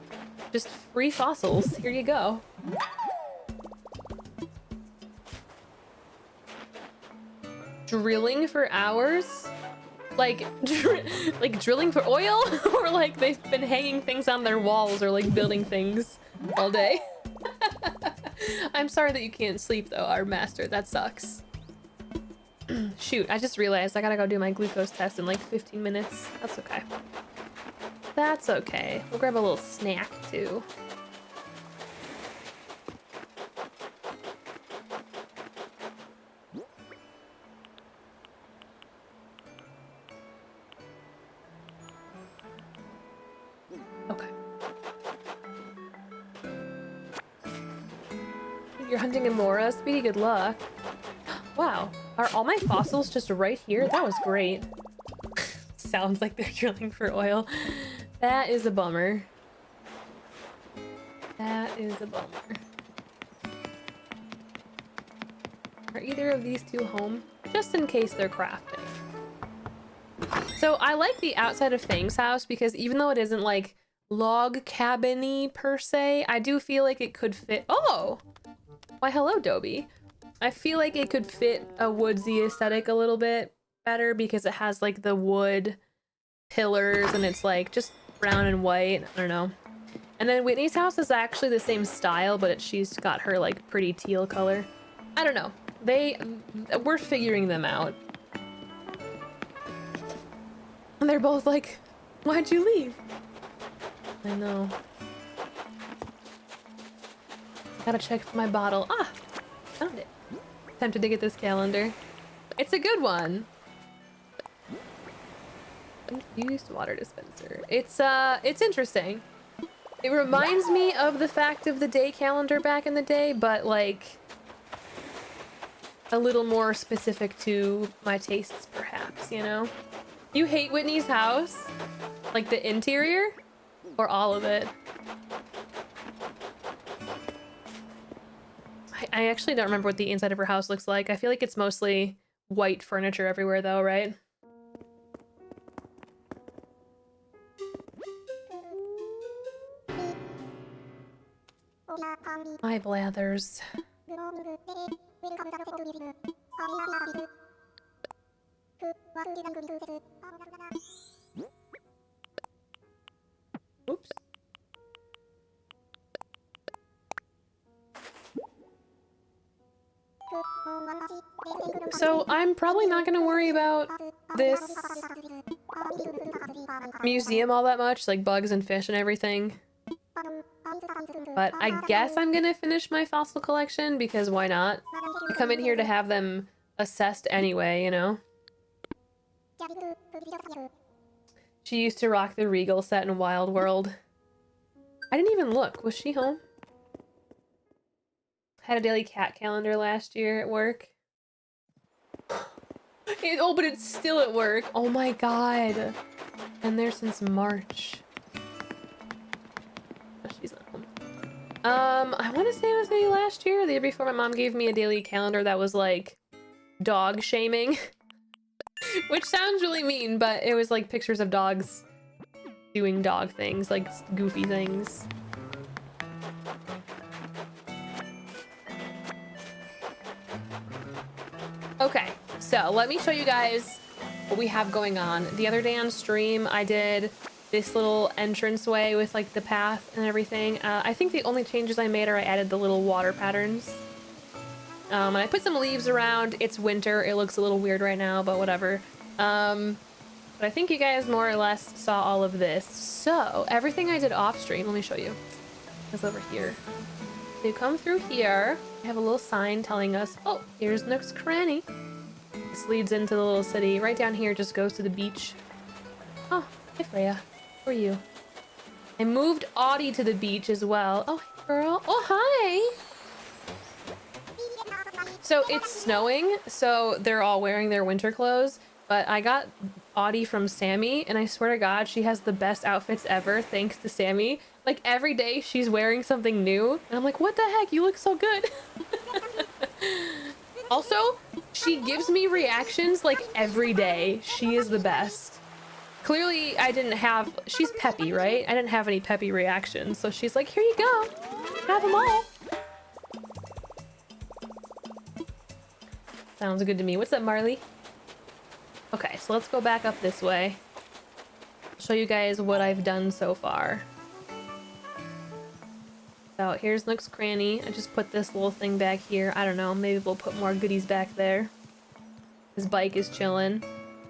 Just free fossils. Here you go. Drilling for hours? Like drilling for oil? Or like they've been hanging things on their walls or like building things all day? I'm sorry that you can't sleep though, our master. That sucks. Shoot, I just realized I gotta go do my glucose test in like 15 minutes. That's okay. That's okay. We'll grab a little snack too. You're hunting a Mora, Speedy, good luck. Wow, are all my fossils just right here? That was great. Sounds like they're drilling for oil. That is a bummer. That is a bummer. Are either of these two home? Just in case they're crafting. So I like the outside of Fang's house because even though it isn't like log cabin-y per se, I do feel like it could fit. Oh! Why, hello, Dobie. I feel like it could fit a woodsy aesthetic a little bit better because it has like the wood pillars and it's like just brown and white. I don't know. And then Whitney's house is actually the same style, but she's got her like pretty teal color. I don't know. We're figuring them out. And they're both like, why'd you leave? I know. Gotta check for my bottle. Ah, found it. Tempted to get this calendar. It's a good one. Infused water dispenser. It's interesting. It reminds me of the fact of the day calendar back in the day, but like a little more specific to my tastes, perhaps, you know? You hate Whitney's house? Like the interior? Or all of it? I actually don't remember what the inside of her house looks like. I feel like it's mostly white furniture everywhere though, right? My blathers. Oops. So I'm probably not gonna worry about this museum all that much, like bugs and fish and everything. But I guess I'm gonna finish my fossil collection because why not? I come in here to have them assessed anyway, you know? She used to rock the Regal set in Wild World. I didn't even look. Was she home? Had a daily cat calendar last year at work. Oh, but it's still at work. Oh my god. Been there since March. Oh, she's not home. I want to say it was maybe last year or the year before my mom gave me a daily calendar that was like dog shaming. Which sounds really mean, but it was like pictures of dogs doing dog things, like goofy things. Okay, so let me show you guys what we have going on. The other day on stream, I did this little entranceway with like the path and everything. I think the only changes I made are I added the little water patterns. And I put some leaves around. It's winter. It looks a little weird right now, but whatever. But I think you guys more or less saw all of this. So everything I did off stream, let me show you. It's over here. So you come through here. I have a little sign telling us, oh, here's Nook's Cranny. This leads into the little city. Right down here just goes to the beach. Oh, hey Freya. How are you? I moved Audie to the beach as well. Oh, hey girl. Oh, hi. So it's snowing, so they're all wearing their winter clothes, but I got Audie from Sammy, and I swear to God, she has the best outfits ever, thanks to Sammy. Like, every day she's wearing something new, and I'm like, what the heck? You look so good. Also, she gives me reactions, like, every day. She is the best. Clearly, she's peppy, right? I didn't have any peppy reactions, so she's like, here you go. Have them all. Sounds good to me. What's up, Marley? Okay, so let's go back up this way. Show you guys what I've done so far. So here's Nook's Cranny. I just put this little thing back here. I don't know, maybe we'll put more goodies back there. His bike is chilling.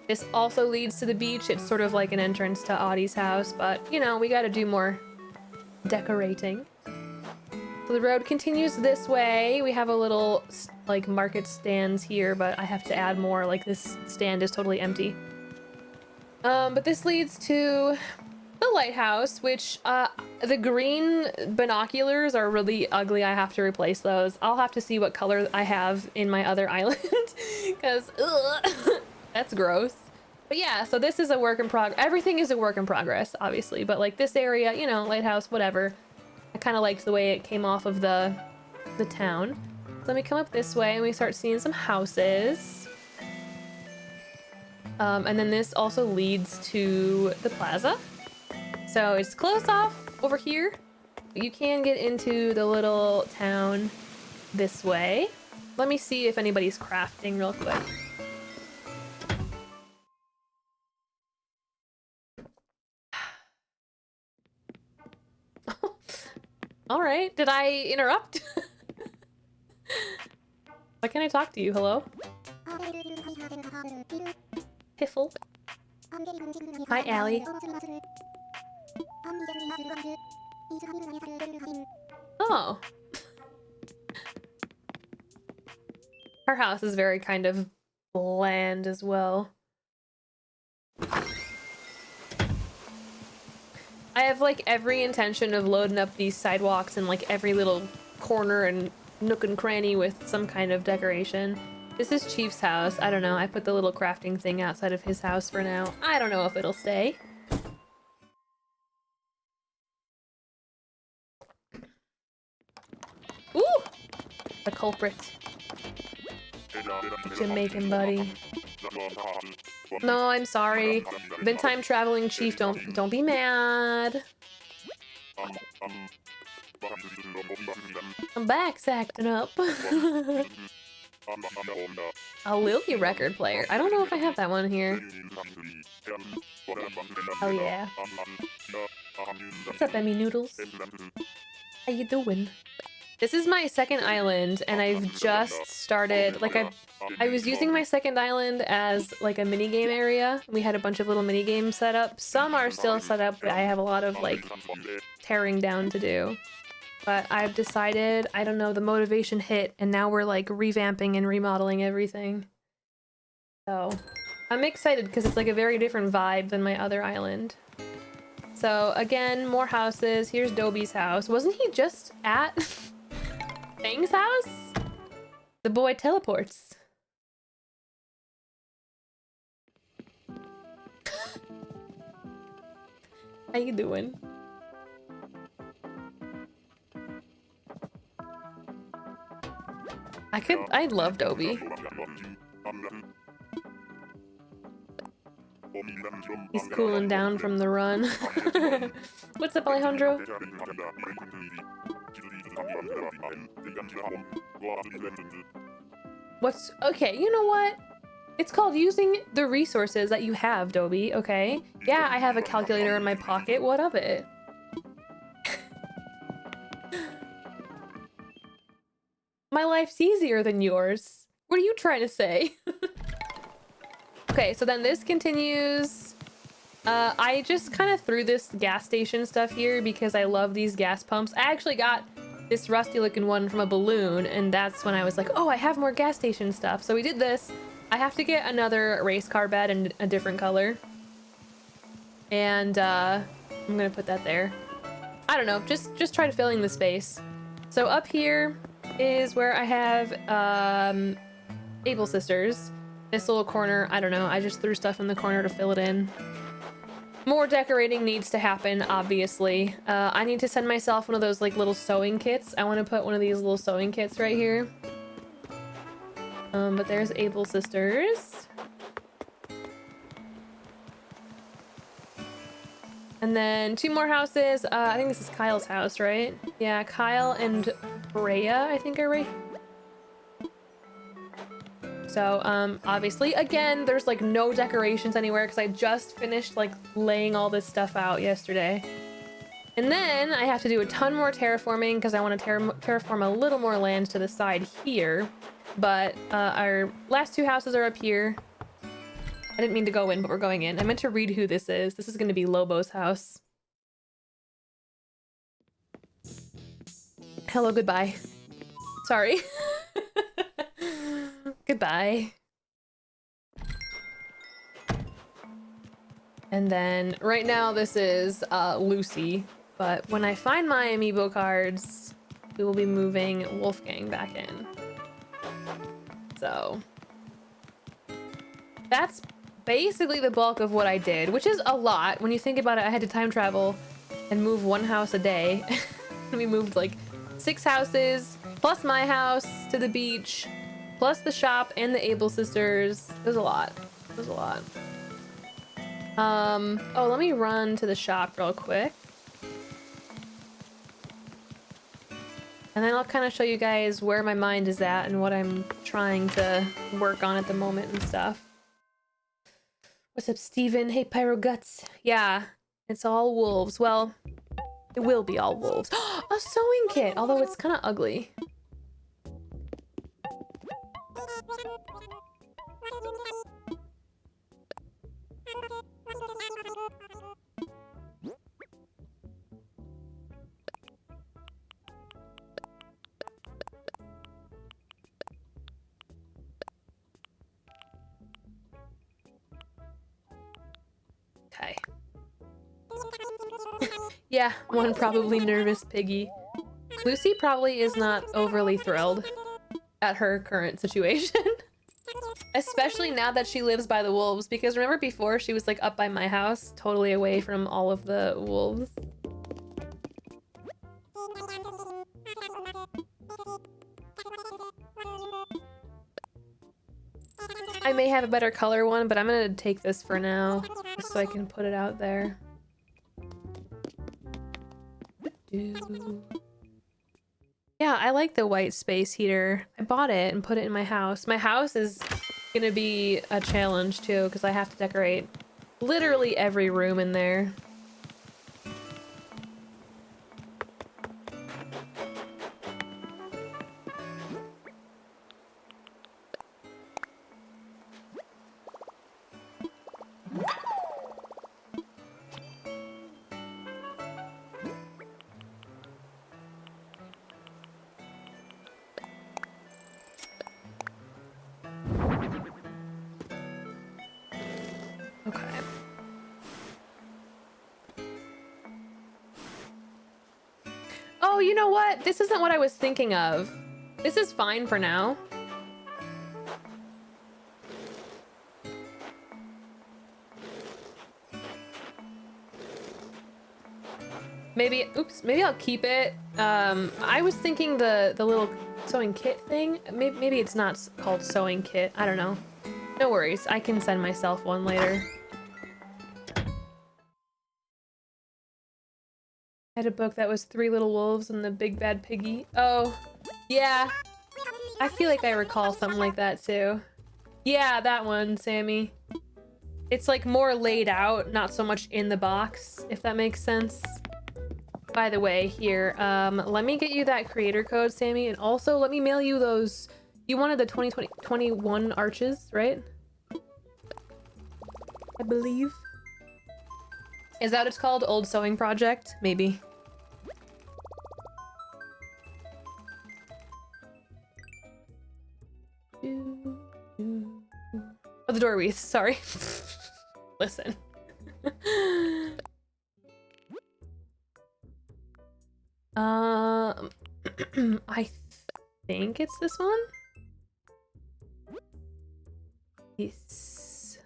This also leads to the beach. It's sort of like an entrance to Audie's house, but you know, we gotta do more decorating. So the road continues this way. We have a little like market stands here, but I have to add more. Like this stand is totally empty. But this leads to the lighthouse, which the green binoculars are really ugly. I have to replace those. I'll have to see what color I have in my other island because that's gross. But yeah, so this is a work in progress. Everything is a work in progress, obviously, but like this area, you know, lighthouse, whatever. I kind of liked the way it came off of the town. So let me come up this way and we start seeing some houses. And then this also leads to the plaza. So it's closed off over here. But you can get into the little town this way. Let me see if anybody's crafting real quick. All right, did I interrupt? Why can't I talk to you? Hello? Piffle. Hi, Allie. Oh. Her house is very kind of bland as well. I have like every intention of loading up these sidewalks in like every little corner and nook and cranny with some kind of decoration. This is Chief's house. I don't know. I put the little crafting thing outside of his house for now. I don't know if it'll stay. Ooh! The culprit. Jamaican buddy. No, I'm sorry. Been time traveling chief, don't be mad. I'm back's acting up. A Lily record player. I don't know if I have that one here. Oh yeah. What's up, Emmy Noodles? How you doing? This is my second island, and I've just started, like, I was using my second island as, like, a minigame area. We had a bunch of little minigames set up. Some are still set up, but I have a lot of, like, tearing down to do. But I've decided, I don't know, the motivation hit, and now we're, like, revamping and remodeling everything. So, I'm excited, because it's, like, a very different vibe than my other island. So, again, more houses. Here's Dobie's house. Wasn't he just at... Thing's house? The boy teleports. How you doing? I love Dobie. He's cooling down from the run. What's up, Alejandro? What's okay, you know what? It's called using the resources that you have, Dobie, okay? Yeah, I have a calculator in my pocket. What of it? My life's easier than yours. What are you trying to say? Okay, so then this continues. I just kind of threw this gas station stuff here because I love these gas pumps. I actually got this rusty looking one from a balloon, and that's when I was like, oh, I have more gas station stuff. So we did this. I have to get another race car bed in a different color. And I'm gonna put that there. I don't know, just try to fill in the space. So up here is where I have Able Sisters. This little corner, I don't know, I just threw stuff in the corner to fill it in. More decorating needs to happen, obviously. I need to send myself one of those like little sewing kits. I want to put one of these little sewing kits right here. But there's Able Sisters. And then 2 more houses. I think this is Kyle's house, right? Yeah, Kyle and Rhea, I think are right. So, obviously, again, there's like no decorations anywhere because I just finished like laying all this stuff out yesterday. And then I have to do a ton more terraforming because I want to terraform a little more land to the side here. But our last 2 houses are up here. I didn't mean to go in, but we're going in. I meant to read who this is. This is going to be Lobo's house. Hello, goodbye. Sorry. Goodbye. And then right now this is Lucy, but when I find my amiibo cards, we will be moving Wolfgang back in. So that's basically the bulk of what I did, which is a lot. When you think about it, I had to time travel and move one house a day. We moved like 6 houses, plus my house to the beach, plus the shop and the Able sisters. It was a lot. It was a lot. Oh, let me run to the shop real quick. And then I'll kind of show you guys where my mind is at and what I'm trying to work on at the moment and stuff. What's up, Steven? Hey, Pyro Guts. Yeah, it's all wolves. Well, it will be all wolves. A sewing kit, although it's kind of ugly. Okay. Yeah, one probably nervous piggy. Lucy probably is not overly thrilled at her current situation. Especially now that she lives by the wolves, because remember before she was like up by my house, totally away from all of the wolves. I may have a better color one, but I'm gonna take this for now, just so I can put it out there. Yeah, I like the white space heater. I bought it and put it in my house. My house is gonna be a challenge too, because I have to decorate literally every room in there. Okay. Oh, you know what? This isn't what I was thinking of. This is fine for now. Maybe, oops, maybe I'll keep it. I was thinking the little sewing kit thing. Maybe it's not called sewing kit. I don't know. No worries. I can send myself one later. I had a book that was 3 Little Wolves and the Big Bad Piggy. Oh, yeah. I feel like I recall something like that too. Yeah, that one, Sammy. It's like more laid out, not so much in the box, if that makes sense. By the way, here, let me get you that creator code, Sammy, and also let me mail you those. You wanted the 2021 arches, right? I believe. Is that what it's called? Old Sewing Project? Maybe. Oh, the door wreath, sorry. Listen. I think it's this one. Yes.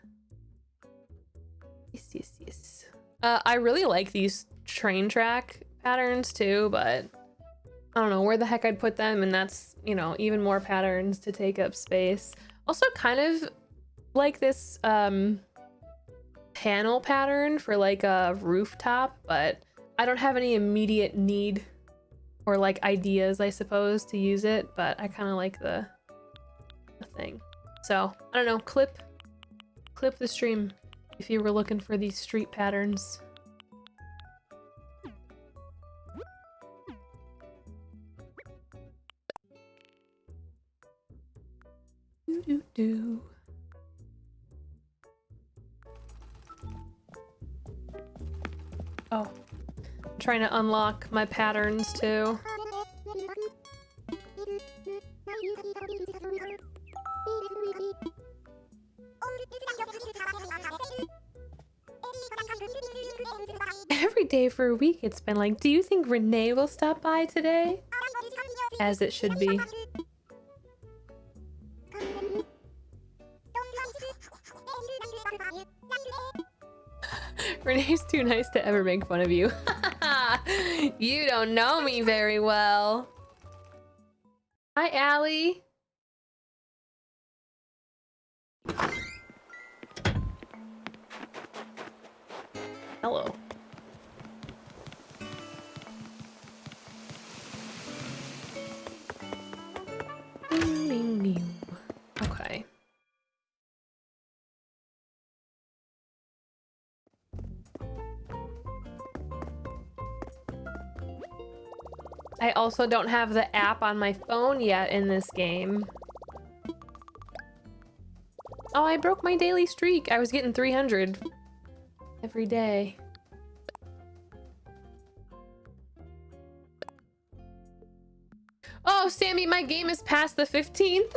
Yes. I really like these train track patterns too, but I don't know where the heck I'd put them, and that's, you know, even more patterns to take up space. Also kind of like this panel pattern for like a rooftop, but I don't have any immediate need or like ideas, I suppose, to use it, but I kind of like the thing. So I don't know, clip the stream if you were looking for these street patterns. Do. Oh, I'm trying to unlock my patterns too. Renee for a week. It's been like, do you think Renee will stop by today? As it should be. Renee's too nice to ever make fun of you. You don't know me very well. Hi, Allie. Hello. Okay. I also don't have the app on my phone yet in this game. Oh, I broke my daily streak. I was getting 300 every day. Oh, Sammy, my game is past the 15th.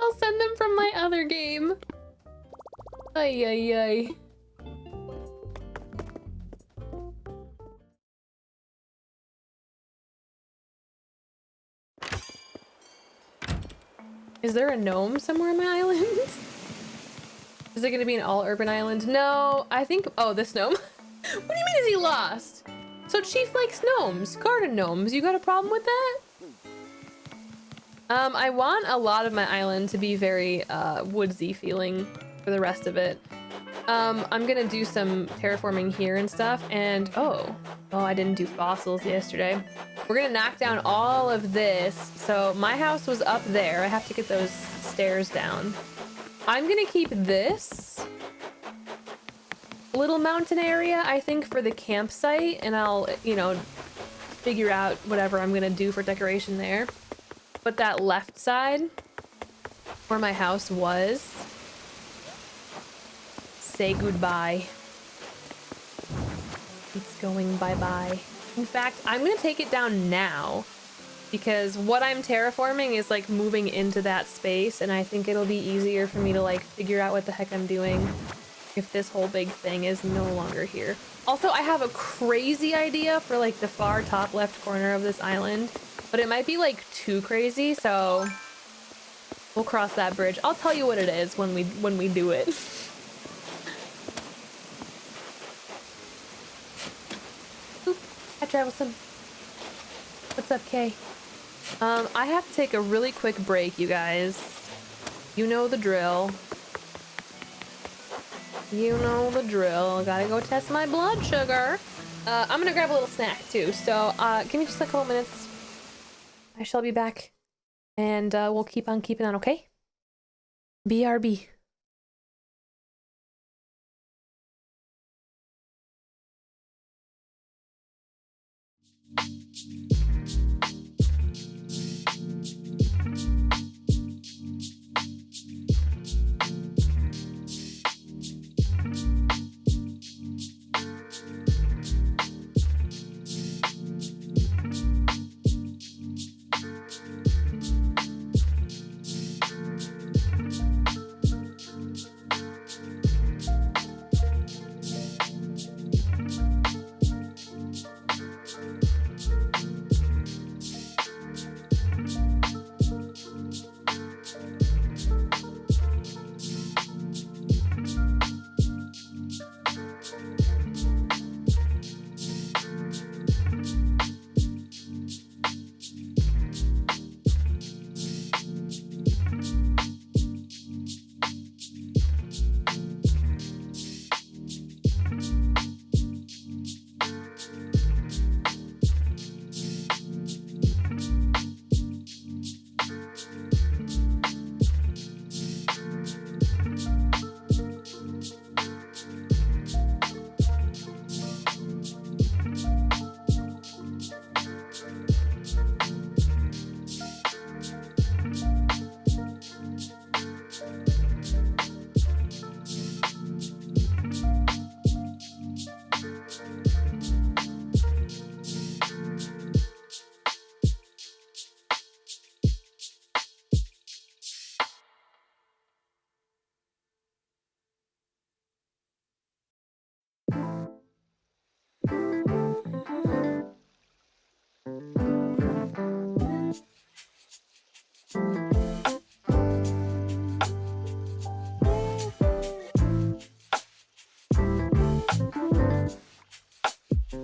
I'll send them from my other game. Ay, ay, ay. Is there a gnome somewhere on my island? Is it gonna be an all urban island? No, I think, oh, this gnome. What do you mean is he lost? So Chief likes gnomes, garden gnomes. You got a problem with that? I want a lot of my island to be very woodsy feeling for the rest of it. I'm gonna do some terraforming here and stuff, and oh, I didn't do fossils yesterday. We're gonna knock down all of this. So my house was up there. I have to get those stairs down. I'm gonna keep this little mountain area, I think, for the campsite, and I'll, you know, figure out whatever I'm gonna do for decoration there. But that left side, where my house was, say goodbye. It's going bye-bye. In fact, I'm gonna take it down now, because what I'm terraforming is like moving into that space, and I think it'll be easier for me to like figure out what the heck I'm doing if this whole big thing is no longer here. Also, I have a crazy idea for like the far top left corner of this island, but it might be like too crazy, so we'll cross that bridge. I'll tell you what it is when we do it. Oop, hi Travelson. What's up, Kay? I have to take a really quick break, you guys. You know the drill. You know the drill. Gotta go test my blood sugar. I'm gonna grab a little snack too, so give me just a couple minutes. I shall be back, and we'll keep on keeping on, okay? BRB. You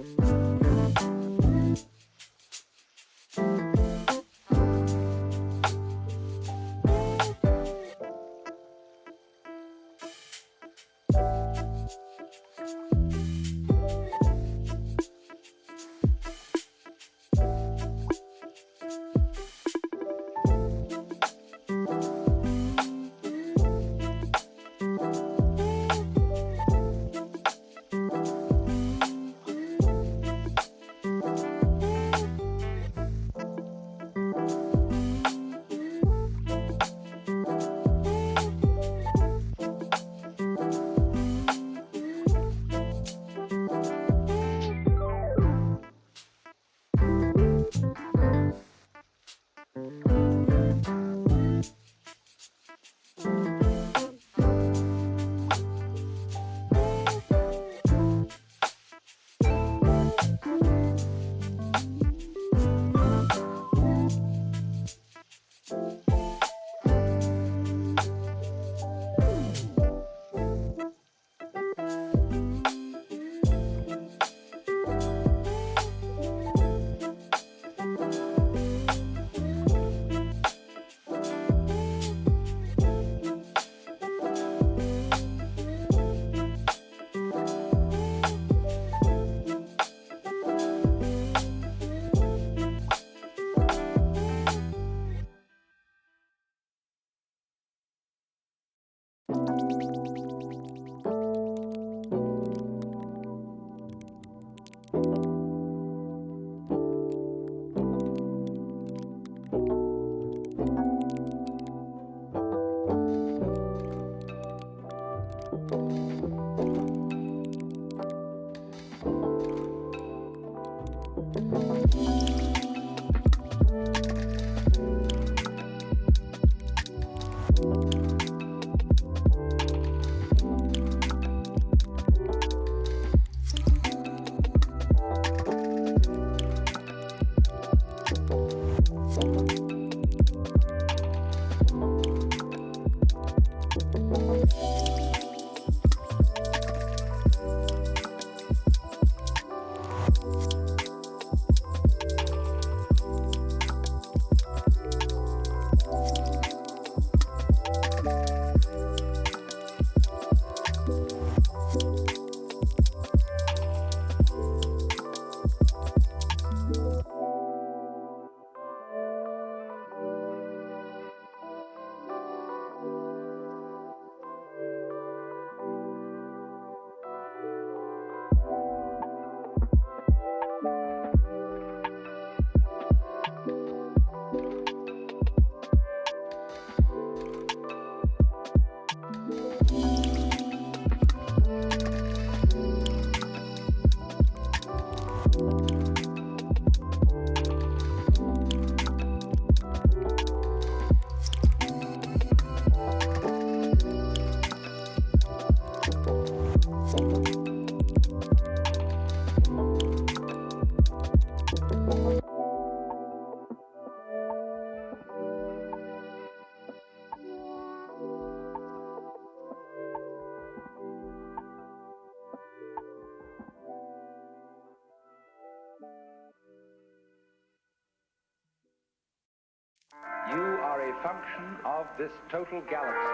are a function of this total galaxy.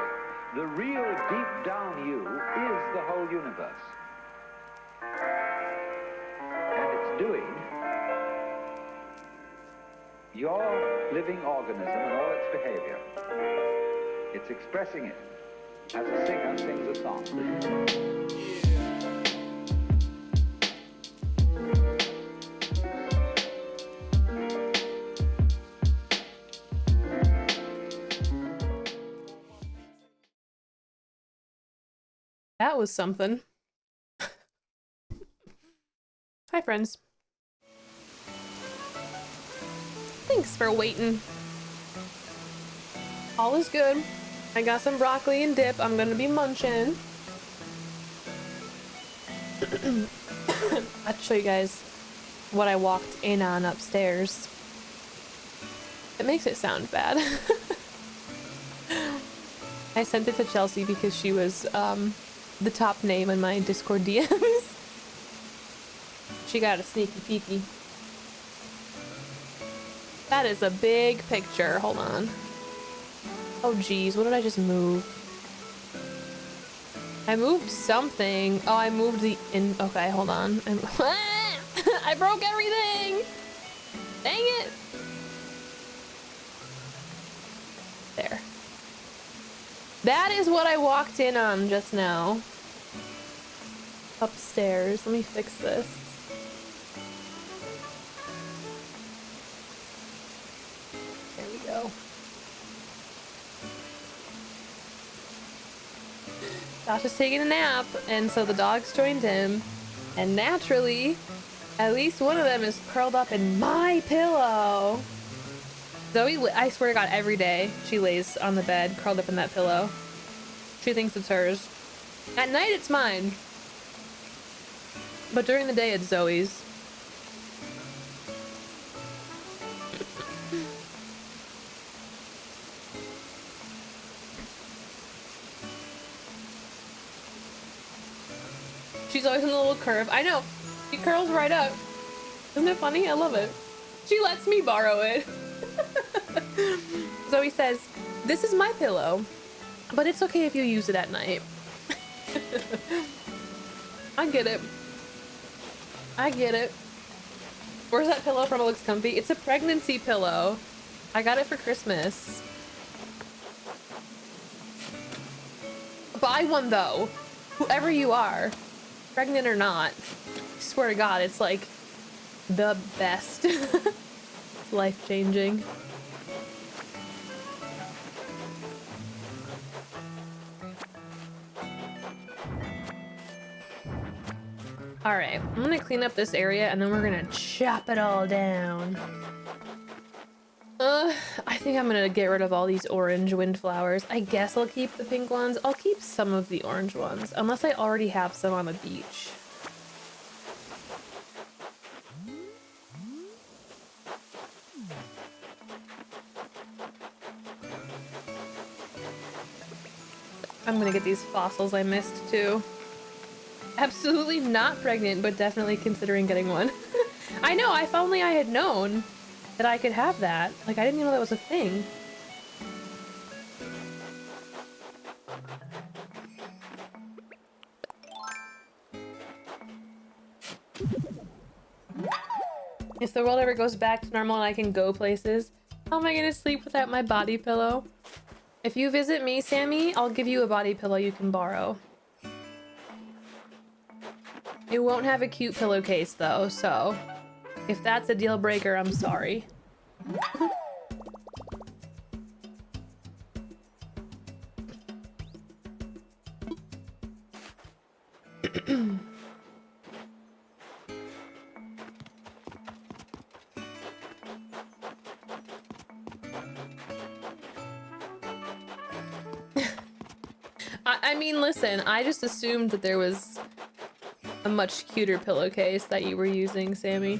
The real deep down you is the whole universe. And it's doing your living organism and all its behavior. It's expressing it as a singer sings a song. That was something. Hi, friends. Thanks for waiting. All is good. I got some broccoli and dip I'm gonna be munching. I have to show you guys what I walked in on upstairs. It makes it sound bad. I sent it to Chelsea because she was the top name in my Discord DMs. She got a sneaky peeky. That is a big picture. Hold on. Oh geez, what did I just move? I moved something. Oh, I moved the in. Okay, hold on. I broke everything. Dang it. There. That is what I walked in on just now. Upstairs. Let me fix this. There we go. Josh is taking a nap, and so the dogs joined him. And naturally, at least one of them is curled up in my pillow. Zoe, I swear to God, every day she lays on the bed, curled up in that pillow. She thinks it's hers. At night, it's mine. But during the day, it's Zoe's. She's always in a little curve. I know. She curls right up. Isn't it funny? I love it. She lets me borrow it. Zoe says, "This is my pillow, but it's okay if you use it at night." I get it. I get it. Where's that pillow from? It looks comfy. It's a pregnancy pillow. I got it for Christmas. Buy one though. Whoever you are, pregnant or not. I swear to God, it's like the best. It's life-changing. All right, I'm gonna clean up this area and then we're gonna chop it all down. I think I'm gonna get rid of all these orange windflowers. I guess I'll keep the pink ones. I'll keep some of the orange ones, unless I already have some on the beach. I'm gonna get these fossils I missed too. Absolutely not pregnant, but definitely considering getting one. I know, if only I had known that I could have that. Like, I didn't even know that was a thing. If the world ever goes back to normal and I can go places, how am I gonna sleep without my body pillow? If you visit me, Sammy, I'll give you a body pillow you can borrow. It won't have a cute pillowcase though, so if that's a deal breaker, I'm sorry. I mean, listen, I just assumed that there was a much cuter pillowcase that you were using, Sammy.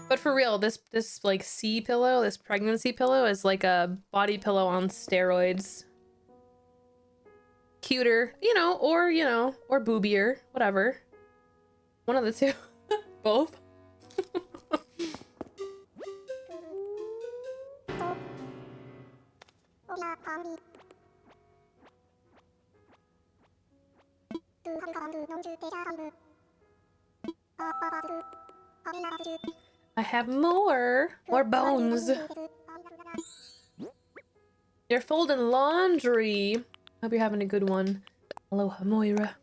But for real, this like C pillow, this pregnancy pillow is like a body pillow on steroids. Cuter, or boobier, whatever. One of the two. Both. I have more bones. You're folding laundry. Hope you're having a good one. Aloha, Moira.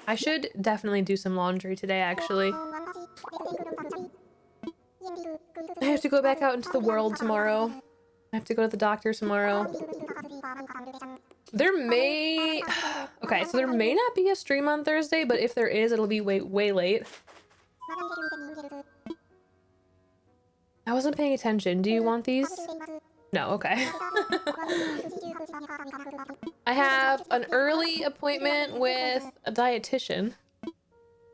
I should definitely do some laundry today, actually. I have to go back out into the world tomorrow. I have to go to the doctor tomorrow. There may... Okay, so there may not be a stream on Thursday, but if there is, it'll be way late. I wasn't paying attention. Do you want these? No, okay. I have an early appointment with a dietitian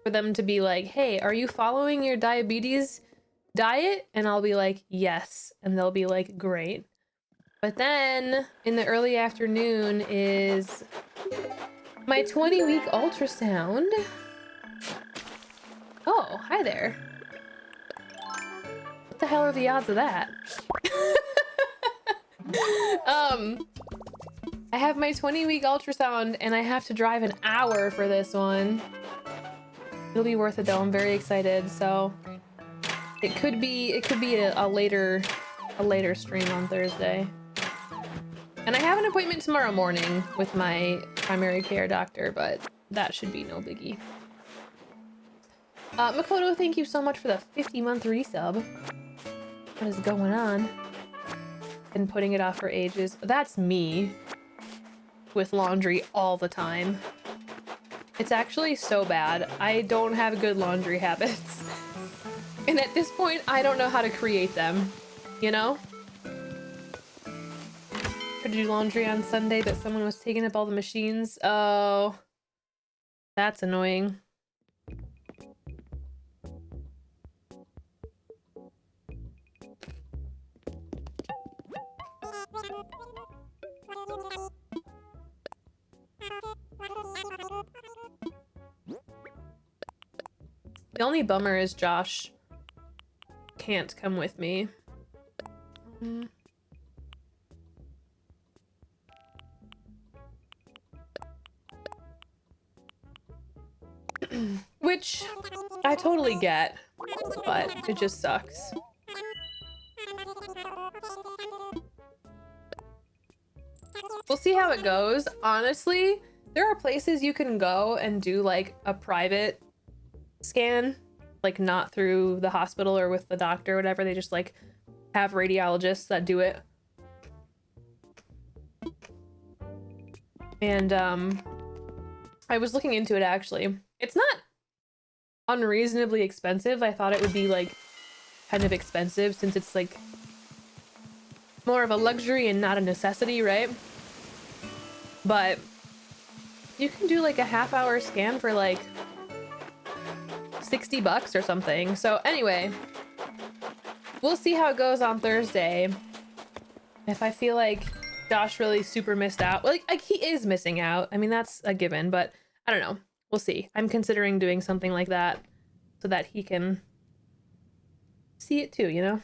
for them to be like, hey, are you following your diabetes diet? And I'll be like, yes. And they'll be like, great. But then in the early afternoon is my 20-week ultrasound. Hi there. What the hell are the odds of that? I have my 20-week ultrasound and I have to drive an hour for this one. It'll be worth it though. I'm very excited. So it could be a later stream on Thursday. And I have an appointment tomorrow morning with my primary care doctor, but that should be no biggie. Makoto, thank you so much for the 50-month resub. What is going on? Been putting it off for ages. That's me with laundry all the time. It's actually so bad. I don't have good laundry habits. And at this point, I don't know how to create them, you know? Tried to do laundry on Sunday, but someone was taking up all the machines. Oh, that's annoying. The only bummer is Josh can't come with me. Which I totally get, but it just sucks. We'll see how it goes. Honestly, there are places you can go and do like a private scan, like not through the hospital or with the doctor or whatever. They just like have radiologists that do it. And I was looking into it actually. It's not unreasonably expensive. I thought it would be like kind of expensive since it's like more of a luxury and not a necessity, right? But you can do like a half-hour scan for like $60 or something. So anyway, we'll see how it goes on Thursday. If I feel like Josh really super missed out, like he is missing out. I mean, that's a given, but I don't know. We'll see. I'm considering doing something like that so that he can see it too, you know?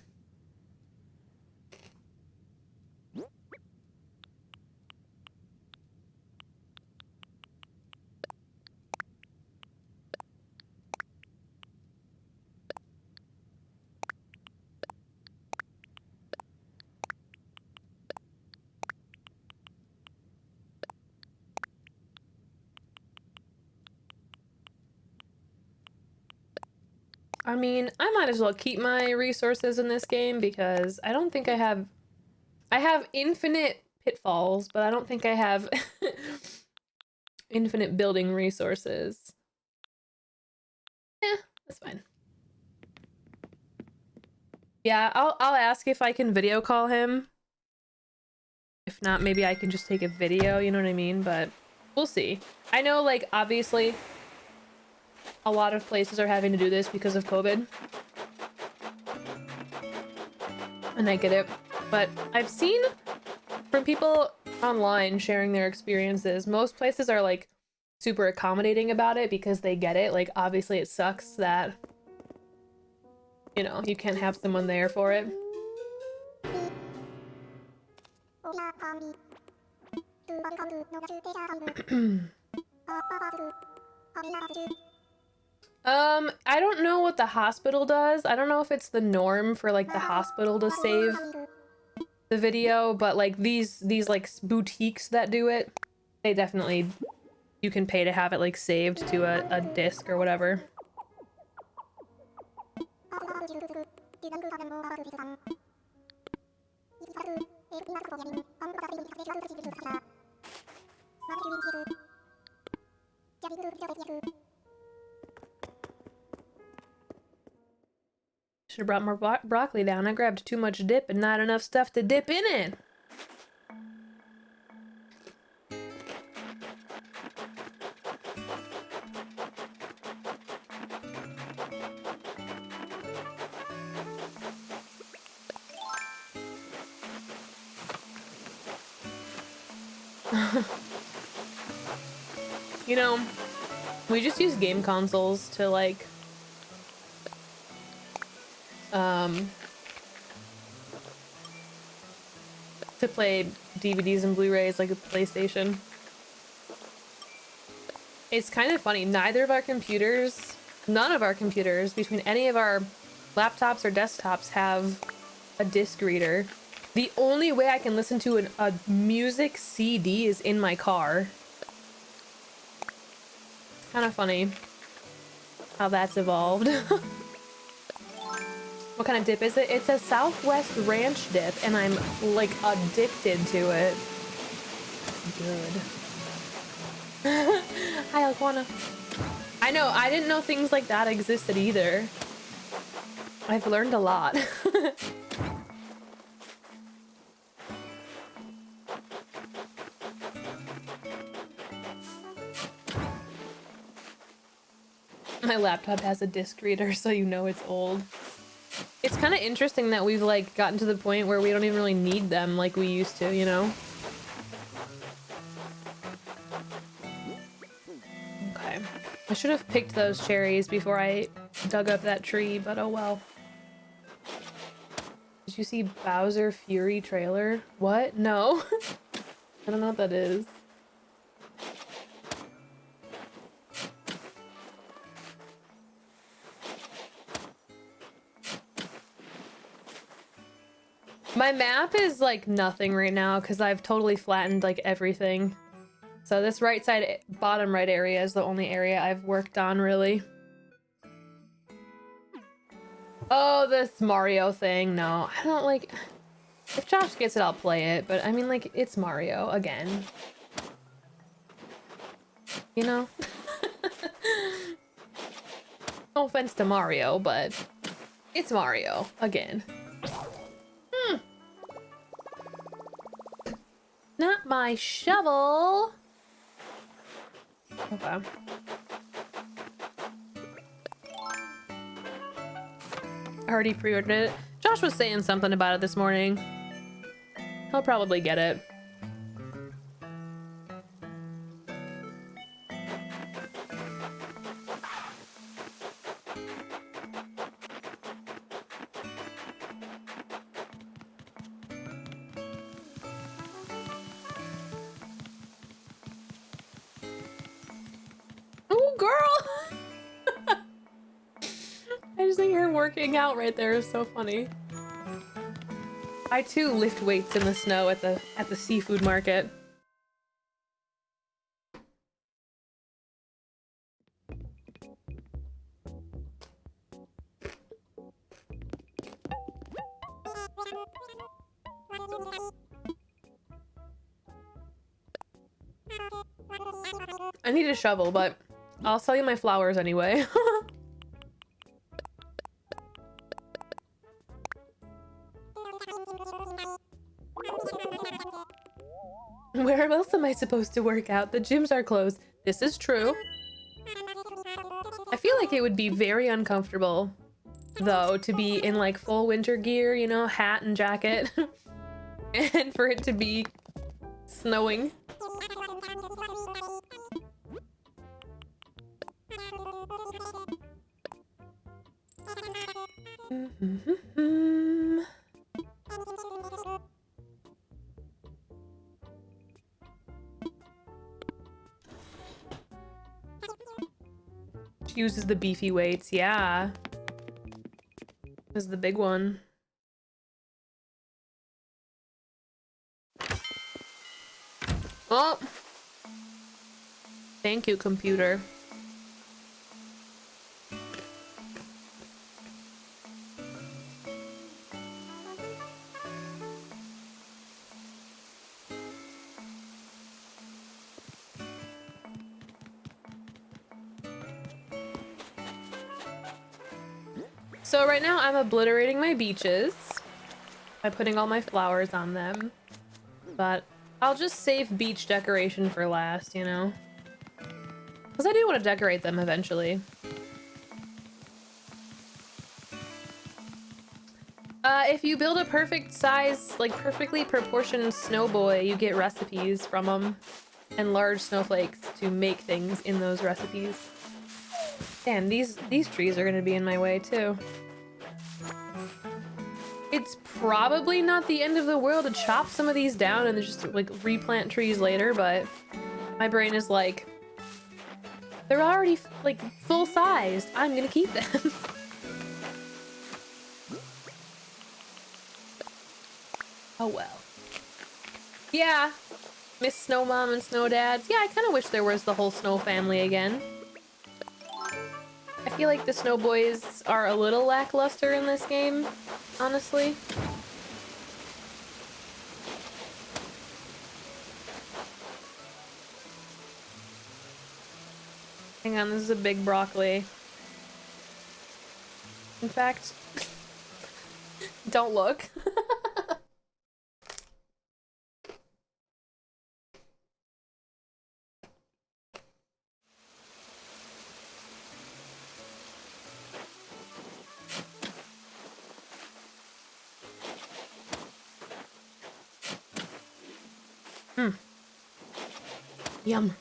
I mean, I might as well keep my resources in this game because I don't think I have infinite pitfalls, but I don't think I have infinite building resources. Yeah, that's fine. Yeah, I'll ask if I can video call him. If not, maybe I can just take a video, you know what I mean? But we'll see. I know, like, obviously a lot of places are having to do this because of COVID. And I get it. But I've seen from people online sharing their experiences, most places are like super accommodating about it because they get it. Like, obviously it sucks that, you know, you can't have someone there for it. I don't know what the hospital does. I don't know if it's the norm for like the hospital to save the video, but like these like boutiques that do it, they definitely, you can pay to have it like saved to a disc or whatever. Should have brought more broccoli down. I grabbed too much dip and not enough stuff to dip in it. You know, we just use game consoles to like um, to play DVDs and Blu-rays like a PlayStation. It's kind of funny. None of our computers, between any of our laptops or desktops have a disc reader. The only way I can listen to a music CD is in my car. It's kind of funny how that's evolved. What kind of dip is it? It's a Southwest Ranch dip, and I'm like addicted to it. It's good. Hi, Alquana. I know, I didn't know things like that existed either. I've learned a lot. My laptop has a disc reader, so you know it's old. It's kind of interesting that we've like gotten to the point where we don't even really need them like we used to, you know? Okay. I should have picked those cherries before I dug up that tree, but oh well. Did you see Bowser Fury trailer? What? No. I don't know what that is. My map is like nothing right now because I've totally flattened like everything. So this right side, bottom right area is the only area I've worked on really. Oh, this Mario thing. No, I don't like... If Josh gets it, I'll play it. But I mean, like, it's Mario again. You know? No offense to Mario, but it's Mario again. Not my shovel. Okay. I already pre-ordered it. Josh was saying something about it this morning. He'll probably get it. Oh, girl! I just think her working out right there is so funny. I too lift weights in the snow at the seafood market. I need a shovel, but I'll sell you my flowers anyway. Where else am I supposed to work out? The gyms are closed. This is true. I feel like it would be very uncomfortable, though, to be in like full winter gear, you know, hat and jacket, and for it to be snowing. She uses the beefy weights, yeah. This is the big one. Oh! Thank you, computer. So right now I'm obliterating my beaches by putting all my flowers on them, but I'll just save beach decoration for last, you know? Because I do want to decorate them eventually. If you build a perfect size, like perfectly proportioned snow boy, you get recipes from them and large snowflakes to make things in those recipes. Damn, these trees are gonna be in my way too. it's probably not the end of the world to chop some of these down and just like replant trees later, but my brain is like, they're already like full sized. I'm gonna keep them. Oh well. Yeah, Miss Snow Mom and Snow Dads. Yeah, I kind of wish there was the whole Snow family again. I feel like the Snow Boys are a little lackluster in this game, honestly. Hang on, this is a big broccoli. In fact, don't look. Yum.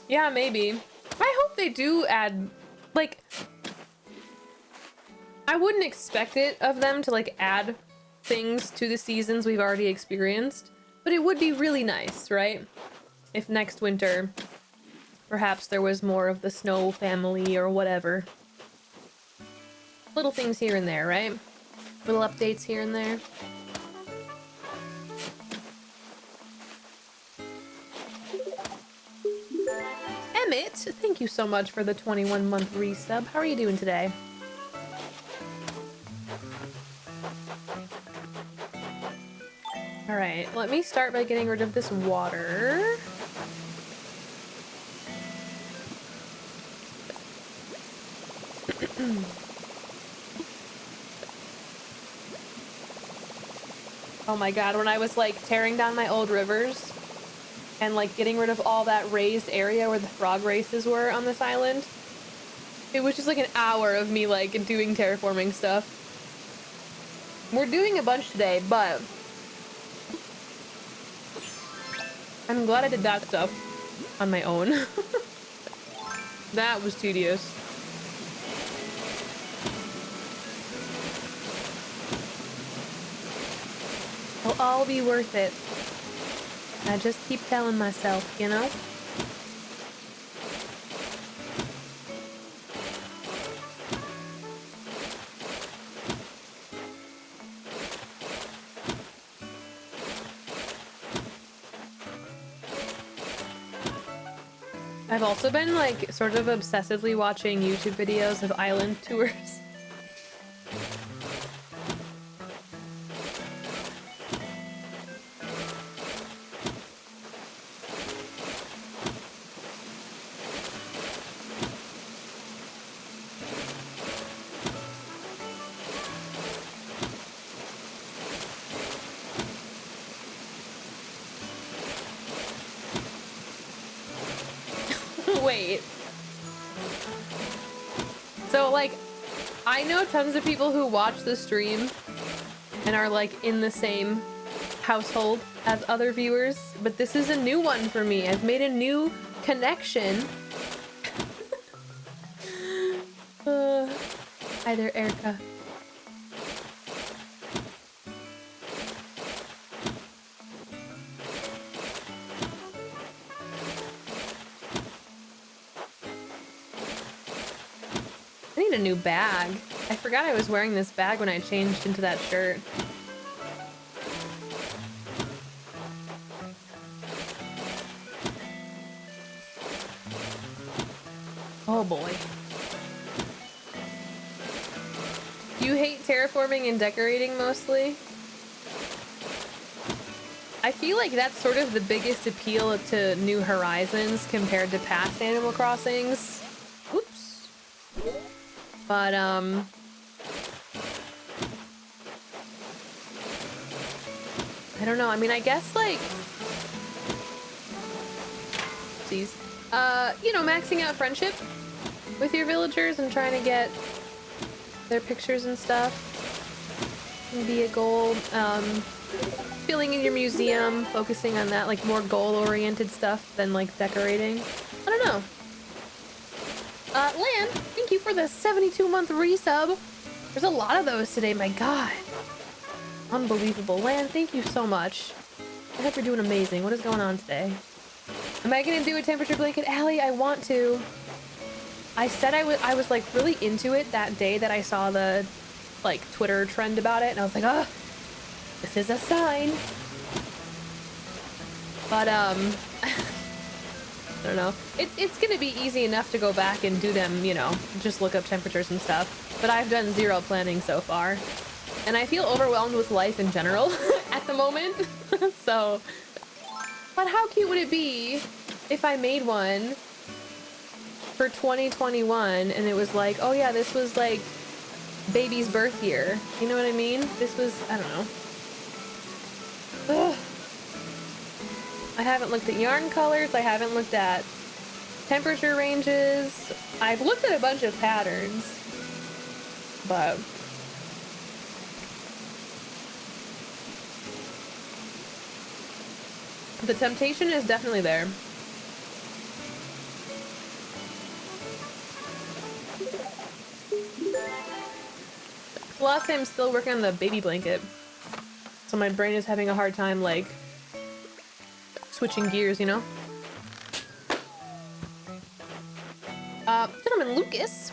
Yeah, maybe. I hope they do add, like, I wouldn't expect it of them to, like, add things to the seasons we've already experienced, but it would be really nice, right? If next winter, perhaps there was more of the Snow family or whatever. Little things here and there, right? Little updates here and there. Emmett, thank you so much for the 21-month resub. How are you doing today? All right, let me start by getting rid of this water. Oh my god, when I was like tearing down my old rivers and like getting rid of all that raised area where the frog races were on this island, it was just like an hour of me like doing terraforming stuff. We're doing a bunch today, but I'm glad I did that stuff on my own. That was tedious. It'll all be worth it. I just keep telling myself, you know? I've also been like sort of obsessively watching YouTube videos of island tours. Wait. So, like, I know tons of people who watch the stream and are, like, in the same household as other viewers, but this is a new one for me. I've made a new connection. Hi there, Erica. A new bag. I forgot I was wearing this bag when I changed into that shirt. Oh boy. You hate terraforming and decorating mostly? I feel like that's sort of the biggest appeal to New Horizons compared to past Animal Crossings. Oops. But, I don't know. I mean, I guess, like, geez, you know, maxing out friendship with your villagers and trying to get their pictures and stuff can be a goal. Filling in your museum, focusing on that, like, more goal-oriented stuff than, like, decorating. I don't know. Lan, thank you for the 72-month resub. There's a lot of those today, my god. Unbelievable. Lan, thank you so much. I hope you're doing amazing. What is going on today? Am I gonna do a temperature blanket? Allie, I want to. I said I was like really into it that day that I saw the like Twitter trend about it, and I was like, oh, this is a sign. But I don't know. It's gonna be easy enough to go back and do them, you know, just look up temperatures and stuff. But I've done zero planning so far. And I feel overwhelmed with life in general at the moment. So, but how cute would it be if I made one for 2021 and it was like, oh yeah, this was like baby's birth year. You know what I mean? This was, I don't know. Ugh. I haven't looked at yarn colors. I haven't looked at temperature ranges. I've looked at a bunch of patterns, but the temptation is definitely there. Plus, I'm still working on the baby blanket, so my brain is having a hard time, like, switching gears, you know? Gentleman Lucas,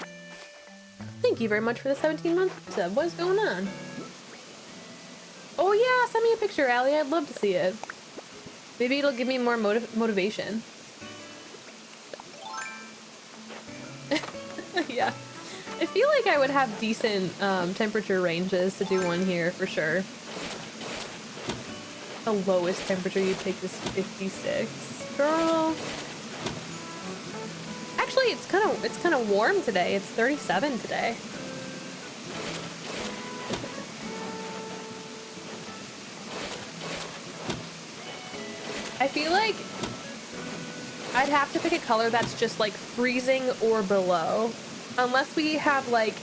thank you very much for the 17-month sub. What's going on? Oh yeah, send me a picture, Allie. I'd love to see it. Maybe it'll give me more motivation. Yeah. I feel like I would have decent temperature ranges to do one here for sure. The lowest temperature you picked is 56. Girl. Actually, it's kind of warm today. It's 37 today. I feel like I'd have to pick a color that's just like freezing or below. Unless we have like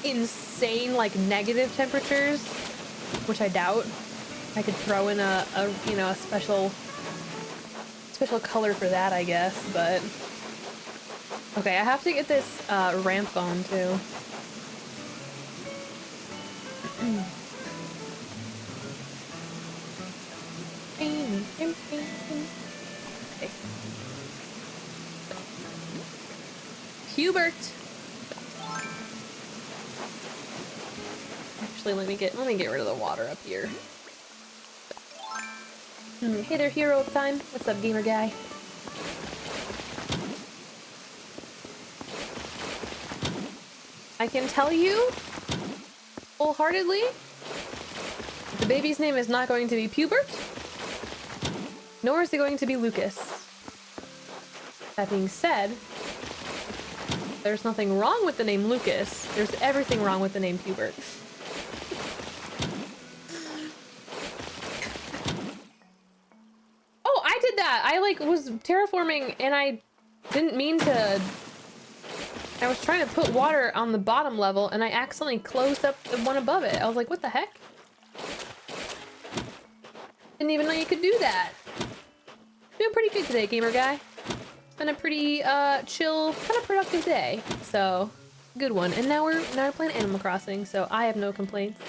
insane like negative temperatures, which I doubt. I could throw in a you know, a special color for that, I guess, but okay, I have to get this ramp on too. Okay. Hubert. Actually, let me get rid of the water up here. Hey there, hero time. What's up, gamer guy? I can tell you wholeheartedly, the baby's name is not going to be Pubert, nor is it going to be Lucas. That being said, there's nothing wrong with the name Lucas. There's everything wrong with the name Pubert. Oh, I did that! I like was terraforming and I didn't mean to. I was trying to put water on the bottom level and I accidentally closed up the one above it. I was like, what the heck? Didn't even know you could do that. Doing pretty good today, gamer guy. It's been a pretty chill, kind of productive day. So, good one. And now we're playing Animal Crossing, so I have no complaints.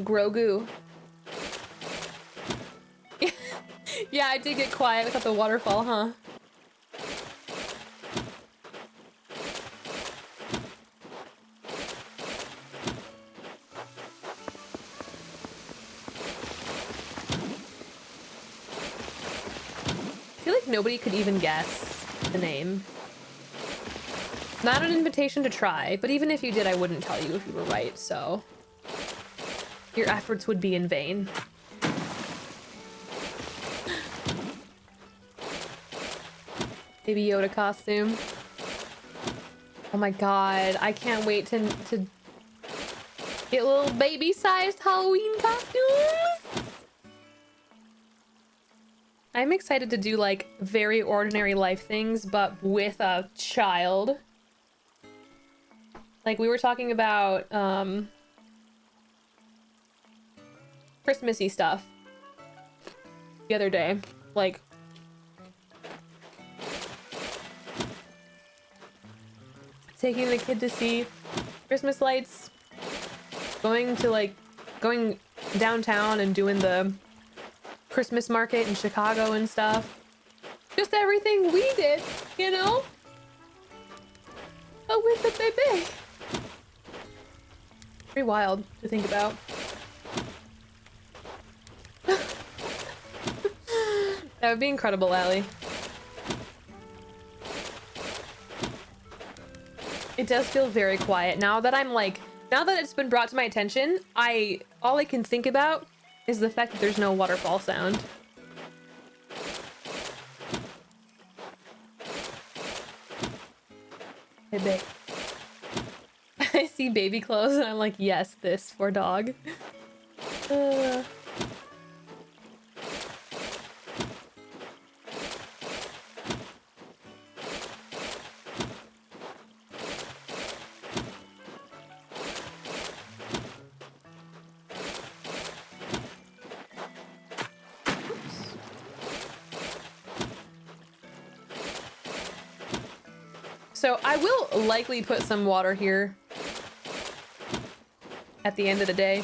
Grogu. Yeah, I did get quiet without the waterfall, huh? I feel like nobody could even guess the name. Not an invitation to try, but even if you did, I wouldn't tell you if you were right, so your efforts would be in vain. Baby Yoda costume. Oh my god, I can't wait to get little baby-sized Halloween costumes. I'm excited to do like very ordinary life things, but with a child. Like we were talking about Christmassy stuff the other day. Like taking the kid to see Christmas lights going downtown and doing the Christmas market in Chicago and stuff. Just everything we did, you know? But with a baby. Pretty wild to think about. That would be incredible, Allie. It does feel very quiet now that now that it's been brought to my attention, all I can think about is the fact that there's no waterfall sound. Hey, babe. I see baby clothes and I'm like, yes, this for dog. So I will likely put some water here at the end of the day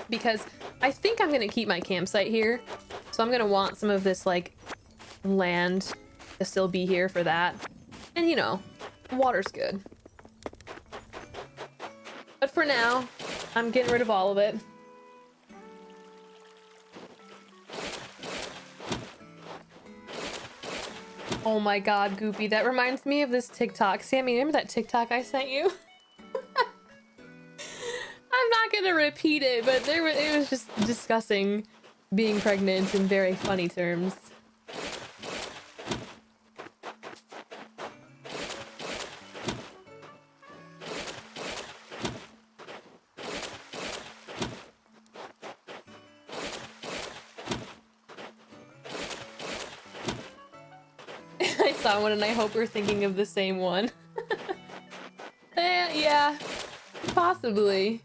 because I think I'm gonna keep my campsite here. So I'm gonna want some of this like land to still be here for that. And you know, water's good. But for now, I'm getting rid of all of it. Oh my god, Goopy, that reminds me of this TikTok. Sammy, remember that TikTok I sent you? I'm not gonna repeat it, but it was just discussing being pregnant in very funny terms. I saw one and I hope we're thinking of the same one. Yeah, possibly.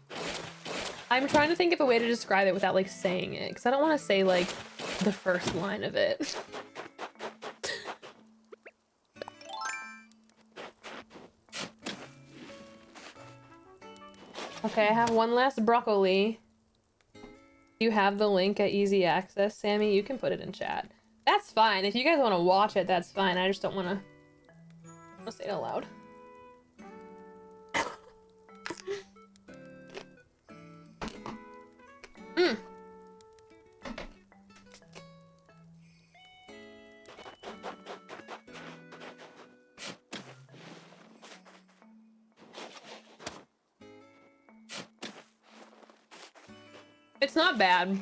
I'm trying to think of a way to describe it without like saying it, because I don't want to say like the first line of it. Okay, I have one last broccoli. You have the link at easy access, Sammy. You can put it in chat. That's fine. If you guys want to watch it, that's fine. I just don't want to say it out loud. It's not bad.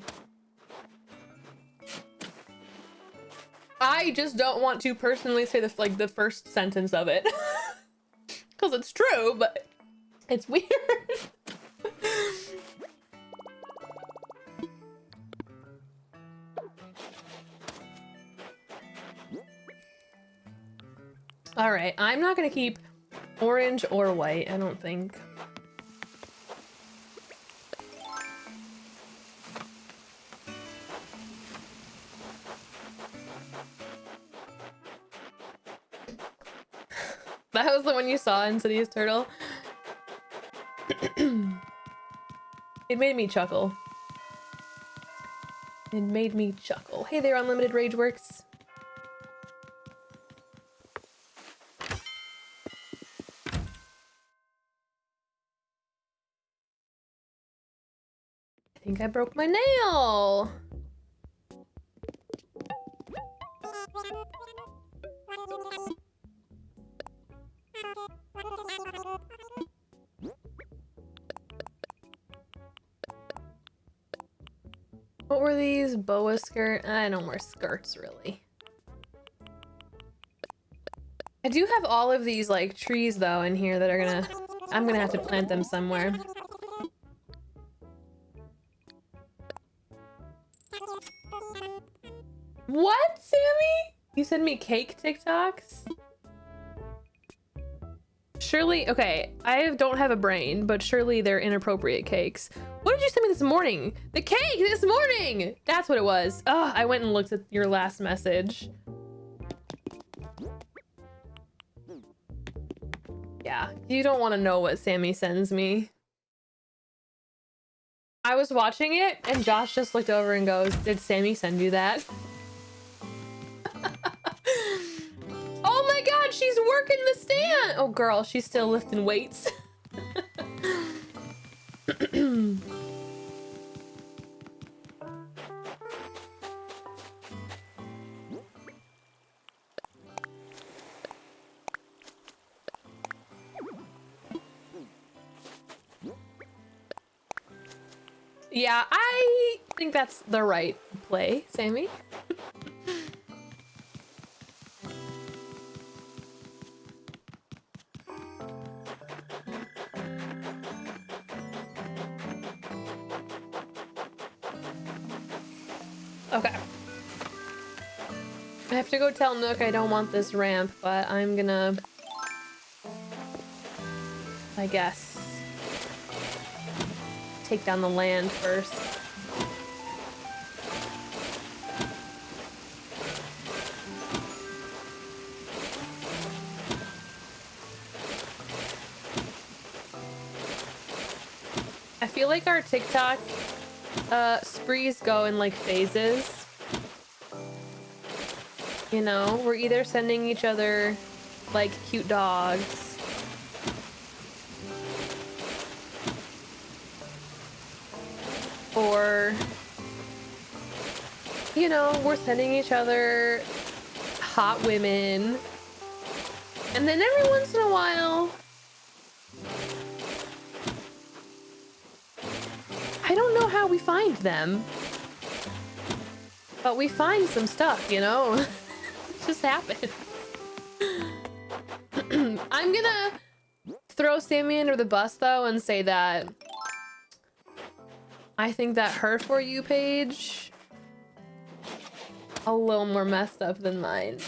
I just don't want to personally say the first sentence of it. Because it's true, but it's weird. All right, I'm not gonna keep orange or white, I don't think. That was the one you saw in City's Turtle. It made me chuckle. It made me chuckle. Hey there, Unlimited Rageworks. I think I broke my nail. What were these? Boa skirt? I don't wear skirts, really. I do have all of these, like, trees, though, in here that are I'm gonna have to plant them somewhere. What, Sammy? You send me cake TikToks? Surely, okay, I don't have a brain, but surely they're inappropriate cakes. What did you send me this morning? The cake this morning! That's what it was. Ugh, I went and looked at your last message. Yeah, you don't want to know what Sammy sends me. I was watching it and Josh just looked over and goes, "Did Sammy send you that?" Oh my god, she's working the stand! Oh girl, she's still lifting weights. Yeah, I think that's the right play, Sammy. Okay. I have to go tell Nook I don't want this ramp, but I'm gonna, I guess, take down the land first. I feel like our TikTok sprees go in like phases. You know, we're either sending each other like cute dogs, or, you know, we're sending each other hot women. And then every once in a while, I don't know how we find them, but we find some stuff, you know? It just happens. I'm gonna throw Sammy under the bus though and say that I think that her For You page a little more messed up than mine.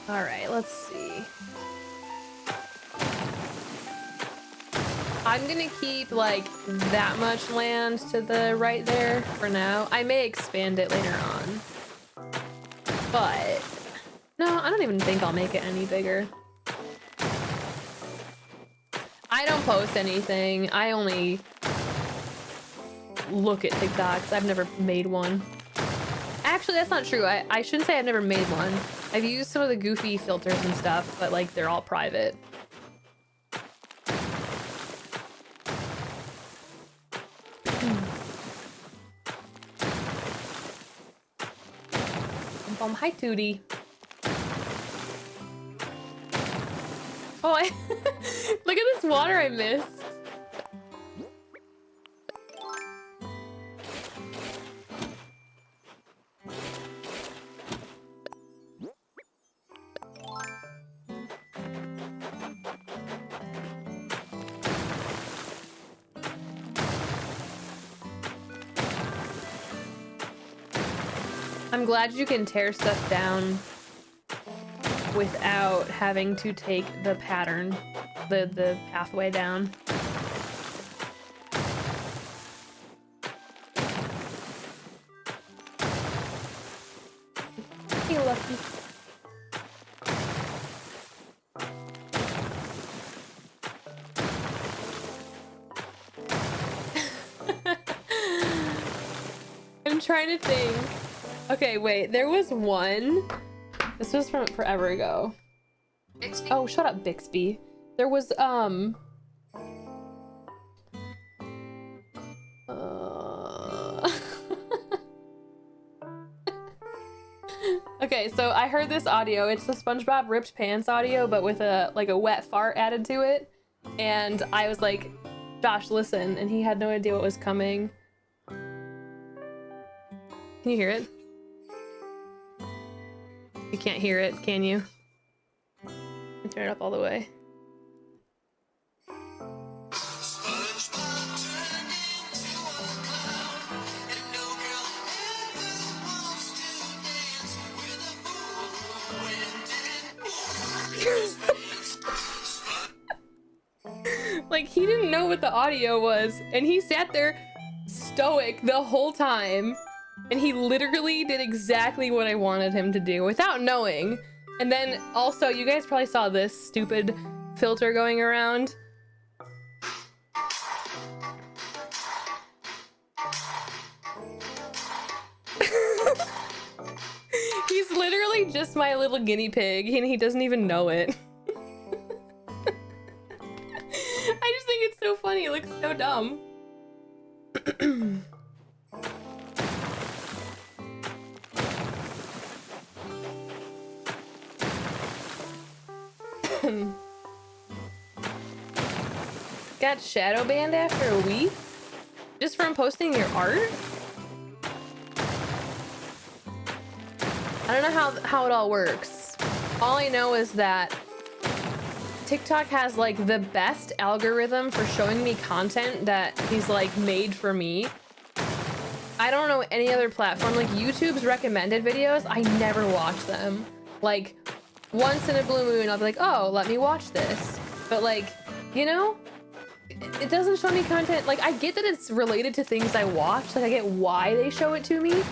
All right, let's see. I'm gonna keep like that much land to the right there for now. I may expand it later on, but no, I don't even think I'll make it any bigger. I don't post anything. I only look at TikToks. I've never made one. Actually, that's not true. I shouldn't say I've never made one. I've used some of the goofy filters and stuff, but like they're all private. Hi, Tootie. Oh, look at this water I missed. I'm glad you can tear stuff down without having to take the pattern, the pathway down. Hey, Lucky. I'm trying to think. Okay, wait, there was one. This was from forever ago. Bixby? Oh, shut up, Bixby. There was, Okay, so I heard this audio. It's the SpongeBob ripped pants audio, but with a wet fart added to it. And I was like, Josh, listen. And he had no idea what was coming. Can you hear it? You can't hear it, can you? Let me turn it up all the way. Like, he didn't know what the audio was, and he sat there stoic the whole time. And he literally did exactly what I wanted him to do without knowing. And then also, you guys probably saw this stupid filter going around. He's literally just my little guinea pig and he doesn't even know it. I just think it's so funny. It looks so dumb. Got shadow banned after a week? Just from posting your art? I don't know how it all works. All I know is that TikTok has like the best algorithm for showing me content that he's like made for me. I don't know any other platform. Like YouTube's recommended videos, I never watch them. Like once in a blue moon, I'll be like, oh, let me watch this. But like, you know, it doesn't show me content. Like I get that it's related to things I watch. Like I get why they show it to me.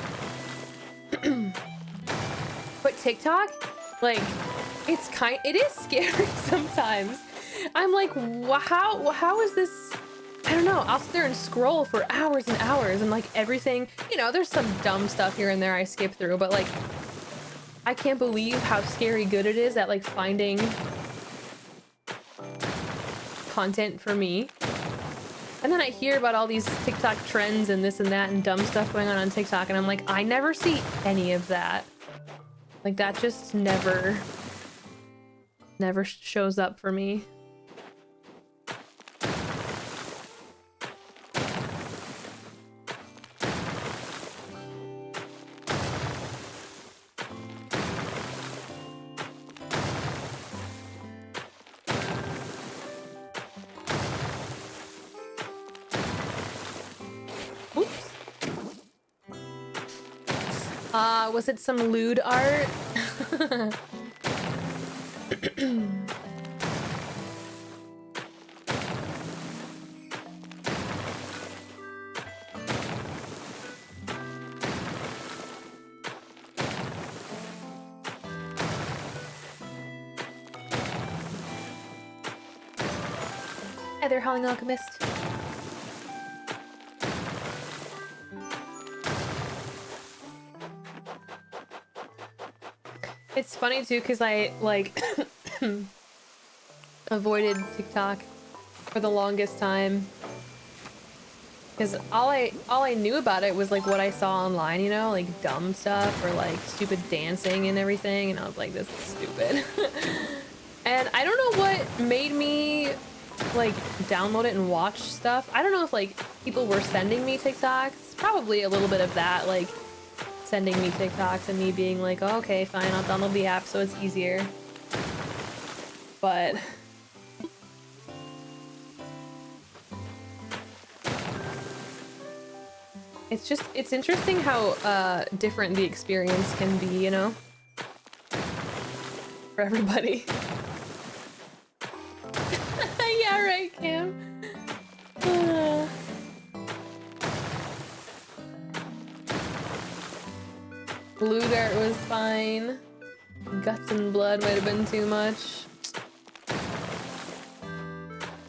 But TikTok, like, it is scary sometimes. I'm like, how is this? I don't know. I'll sit there and scroll for hours and hours and like everything, you know, there's some dumb stuff here and there I skip through, but like, I can't believe how scary good it is at like finding content for me. And then I hear about all these TikTok trends and this and that and dumb stuff going on TikTok. And I'm like, I never see any of that. Like that just never shows up for me. Oops. Was it some lewd art? Hi there, Howling Alchemist. It's funny too, because I like avoided TikTok for the longest time. Because all I knew about it was like what I saw online, you know, like dumb stuff or like stupid dancing and everything, and I was like, this is stupid. And I don't know what made me like download it and watch stuff. I don't know if like people were sending me TikToks. Probably a little bit of that, like sending me TikToks and me being like, oh, okay, fine, I'll download the app so it's easier. But it's interesting how different the experience can be, you know, for everybody. Yeah, right, Cam. Blue Dart was fine. Guts and Blood might have been too much.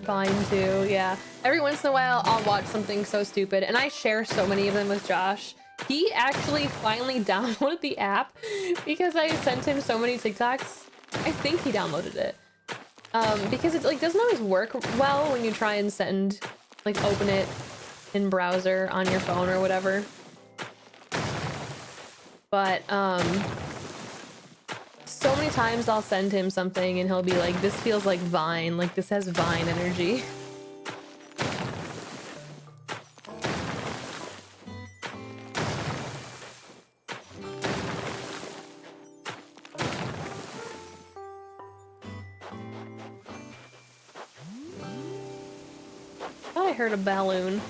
Fine too, yeah. Every once in a while, I'll watch something so stupid, and I share so many of them with Josh. He actually finally downloaded the app because I sent him so many TikToks. I think he downloaded it. Because it like doesn't always work well when you try and send, like open it in browser on your phone or whatever. But, so many times I'll send him something and he'll be like, this feels like Vine, like this has Vine energy. Thought I heard a balloon.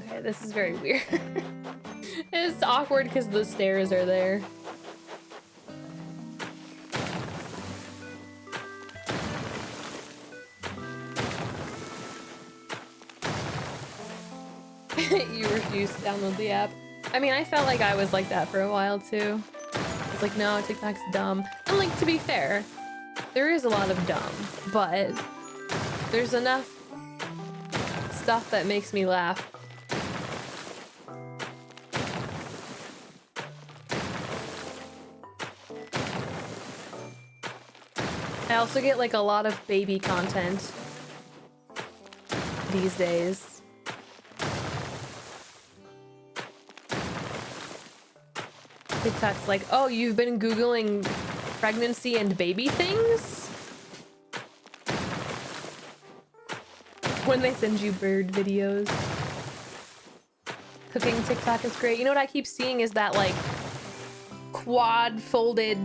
Okay, this is very weird. It's awkward because the stairs are there. You refuse to download the app. I mean, I felt like I was like that for a while too. I was like, no, TikTok's dumb. And like, to be fair, there is a lot of dumb, but there's enough stuff that makes me laugh. I also get like a lot of baby content these days. TikTok's like, oh, you've been Googling pregnancy and baby things? When they send you bird videos. Cooking TikTok is great. You know what I keep seeing is that like quad folded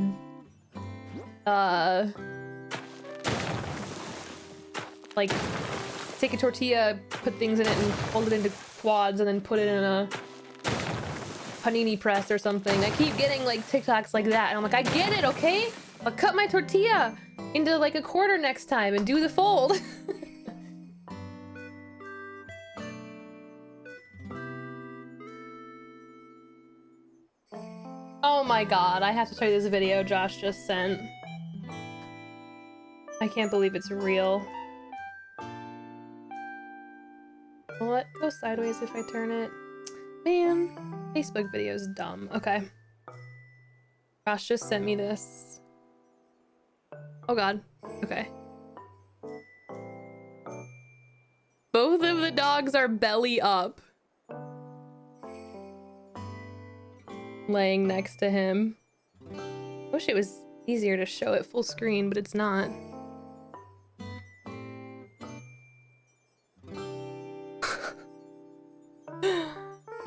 like take a tortilla, put things in it and fold it into quads and then put it in a panini press or something. I keep getting like TikToks like that and I'm like, I get it, okay? I'll cut my tortilla into like a quarter next time and do the fold. Oh my god, I have to show you this video Josh just sent. I can't believe it's real. Will it go sideways if I turn it? Man, Facebook video is dumb. Okay. Josh just sent me this. Oh god. Okay. Both of the dogs are belly up. Laying next to him. Wish it was easier to show it full screen, but it's not.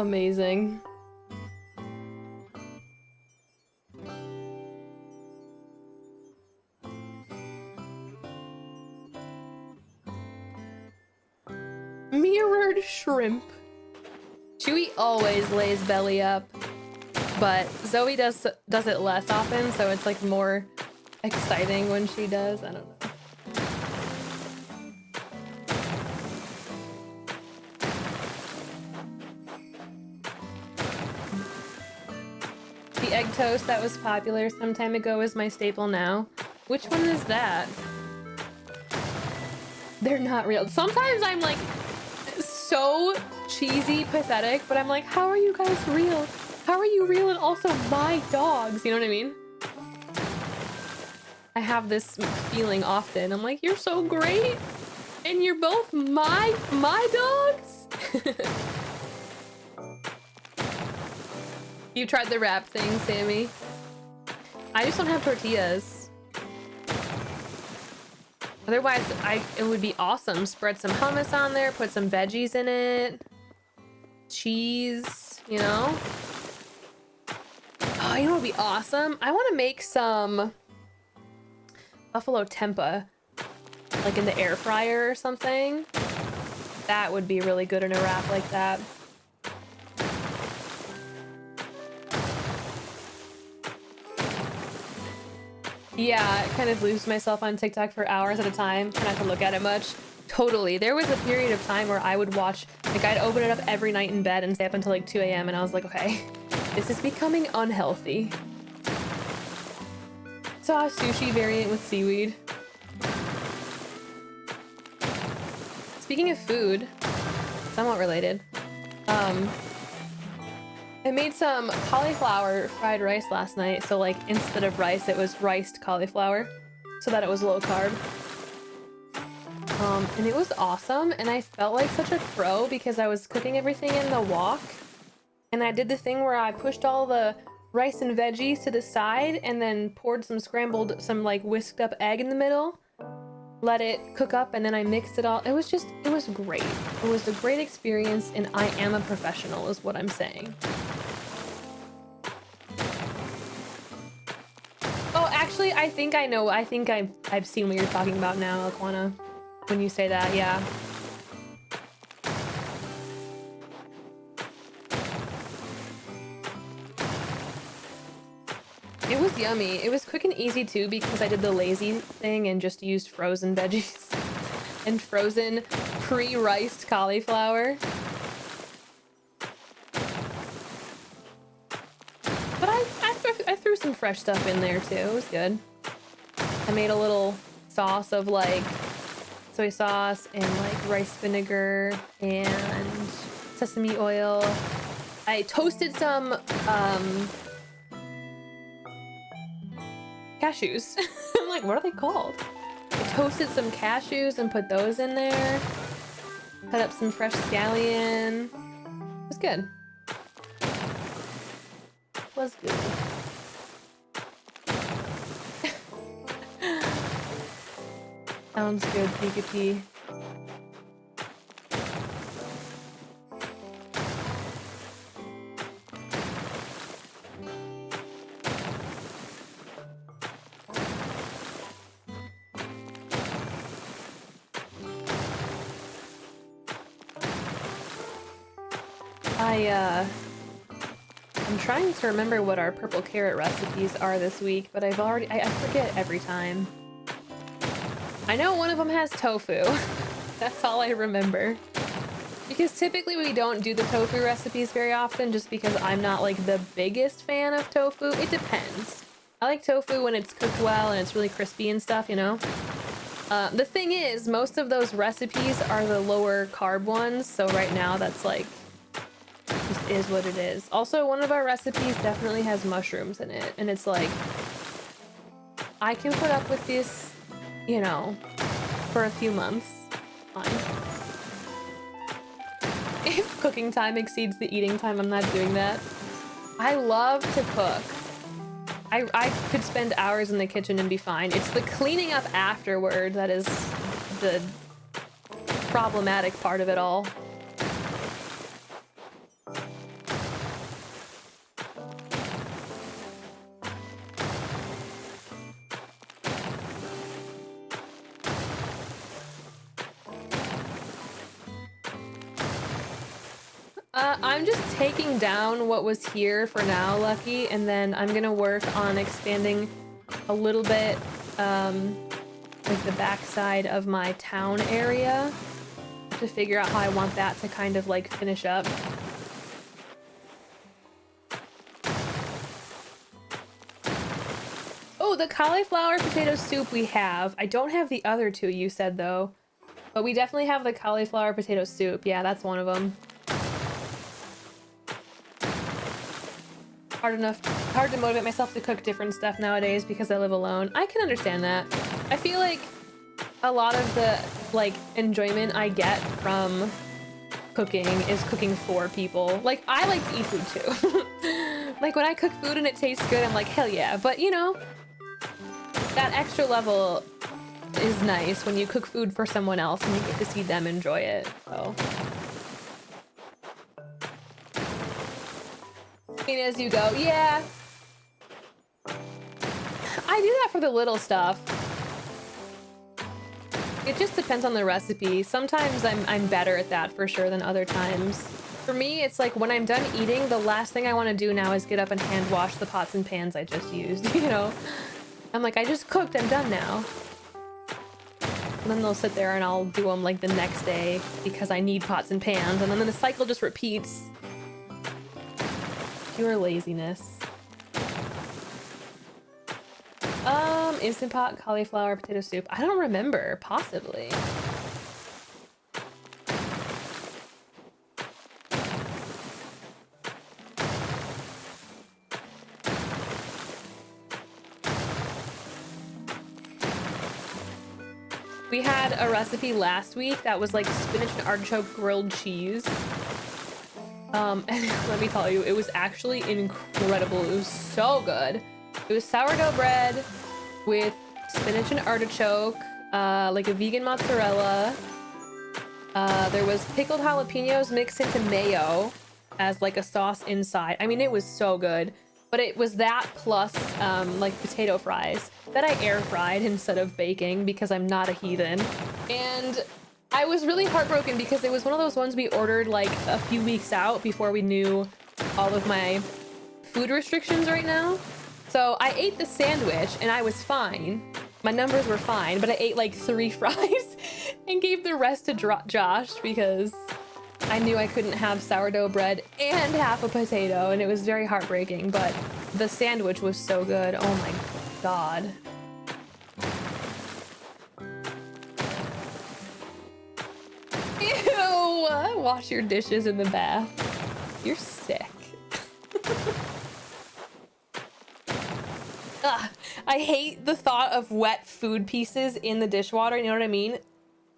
Amazing. Mirrored shrimp. Chewy always lays belly up, but Zoe does it less often, so it's like more exciting when she does. I don't know. The egg toast that was popular some time ago is my staple now. Which one is that? They're not real. Sometimes I'm like so cheesy, pathetic, but I'm like, how are you guys real? How are you real and also my dogs? You know what I mean? I have this feeling often. I'm like, you're so great and you're both my dogs? You tried the wrap thing, Sammy. I just don't have tortillas. Otherwise, it would be awesome. Spread some hummus on there, put some veggies in it. Cheese, you know? Oh, you know what would be awesome? I want to make some buffalo tempeh, like in the air fryer or something. That would be really good in a wrap like that. Yeah, I kind of lose myself on TikTok for hours at a time. Try not to look at it much. Totally. There was a period of time where I would watch, like I'd open it up every night in bed and stay up until like 2 a.m. and I was like, okay, this is becoming unhealthy. Saw a sushi variant with seaweed. Speaking of food, somewhat related, I made some cauliflower fried rice last night. So like instead of rice, it was riced cauliflower so that it was low carb. And it was awesome. And I felt like such a pro because I was cooking everything in the wok. And I did the thing where I pushed all the rice and veggies to the side and then poured some like whisked up egg in the middle. Let it cook up and then I mixed it all. It was great. It was a great experience and I am a professional is what I'm saying. Oh, actually, I think I know. I think I've seen what you're talking about now, Aquana. When you say that, yeah. It was yummy. It was quick and easy too because I did the lazy thing and just used frozen veggies and frozen pre-riced cauliflower. But I threw some fresh stuff in there too. It was good. I made a little sauce of like soy sauce and like rice vinegar and sesame oil. I toasted some cashews. I'm like, what are they called? I toasted some cashews and put those in there. Cut up some fresh scallion. It was good. It was good. Sounds good, Pikachu. I'm trying to remember what our purple carrot recipes are this week, but I forget every time. I know one of them has tofu. That's all I remember. Because typically we don't do the tofu recipes very often just because I'm not like the biggest fan of tofu. It depends. I like tofu when it's cooked well and it's really crispy and stuff, you know? The thing is, most of those recipes are the lower carb ones, so right now that's like, just is what it is. Also, one of our recipes definitely has mushrooms in it, and it's like, I can put up with this, you know, for a few months. Fine. If cooking time exceeds the eating time, I'm not doing that. I love to cook. I could spend hours in the kitchen and be fine. It's the cleaning up afterward that is the problematic part of it all. I'm just taking down what was here for now, Lucky, and then I'm gonna work on expanding a little bit, like the backside of my town area to figure out how I want that to kind of like finish up. Oh, the cauliflower potato soup we have. I don't have the other two you said though, but we definitely have the cauliflower potato soup. Yeah, that's one of them. Hard to motivate myself to cook different stuff nowadays because I live alone. I can understand that. I feel like a lot of the like enjoyment I get from cooking is cooking for people. Like, I like to eat food too. Like when I cook food and it tastes good, I'm like, hell yeah. But you know, that extra level is nice when you cook food for someone else and you get to see them enjoy it. So as you go, yeah. I do that for the little stuff. It just depends on the recipe. Sometimes I'm better at that for sure than other times. For me, it's like when I'm done eating, the last thing I want to do now is get up and hand wash the pots and pans I just used, you know? I'm like, I just cooked, I'm done now. And then they'll sit there and I'll do them like the next day because I need pots and pans, and then the cycle just repeats. Pure laziness. Instant Pot cauliflower potato soup. I don't remember. Possibly. We had a recipe last week that was like spinach and artichoke grilled cheese. And let me tell you, it was actually incredible. It was so good. It was sourdough bread with spinach and artichoke, like a vegan mozzarella. There was pickled jalapenos mixed into mayo as like a sauce inside. I mean, it was so good. But it was that plus like potato fries that I air fried instead of baking because I'm not a heathen. And I was really heartbroken because it was one of those ones we ordered like a few weeks out before we knew all of my food restrictions right now. So I ate the sandwich and I was fine. My numbers were fine, but I ate like 3 fries and gave the rest to Josh because I knew I couldn't have sourdough bread and half a potato, and it was very heartbreaking, but the sandwich was so good. Oh my God. Ew! Wash your dishes in the bath. You're sick. Ugh, I hate the thought of wet food pieces in the dishwater, you know what I mean?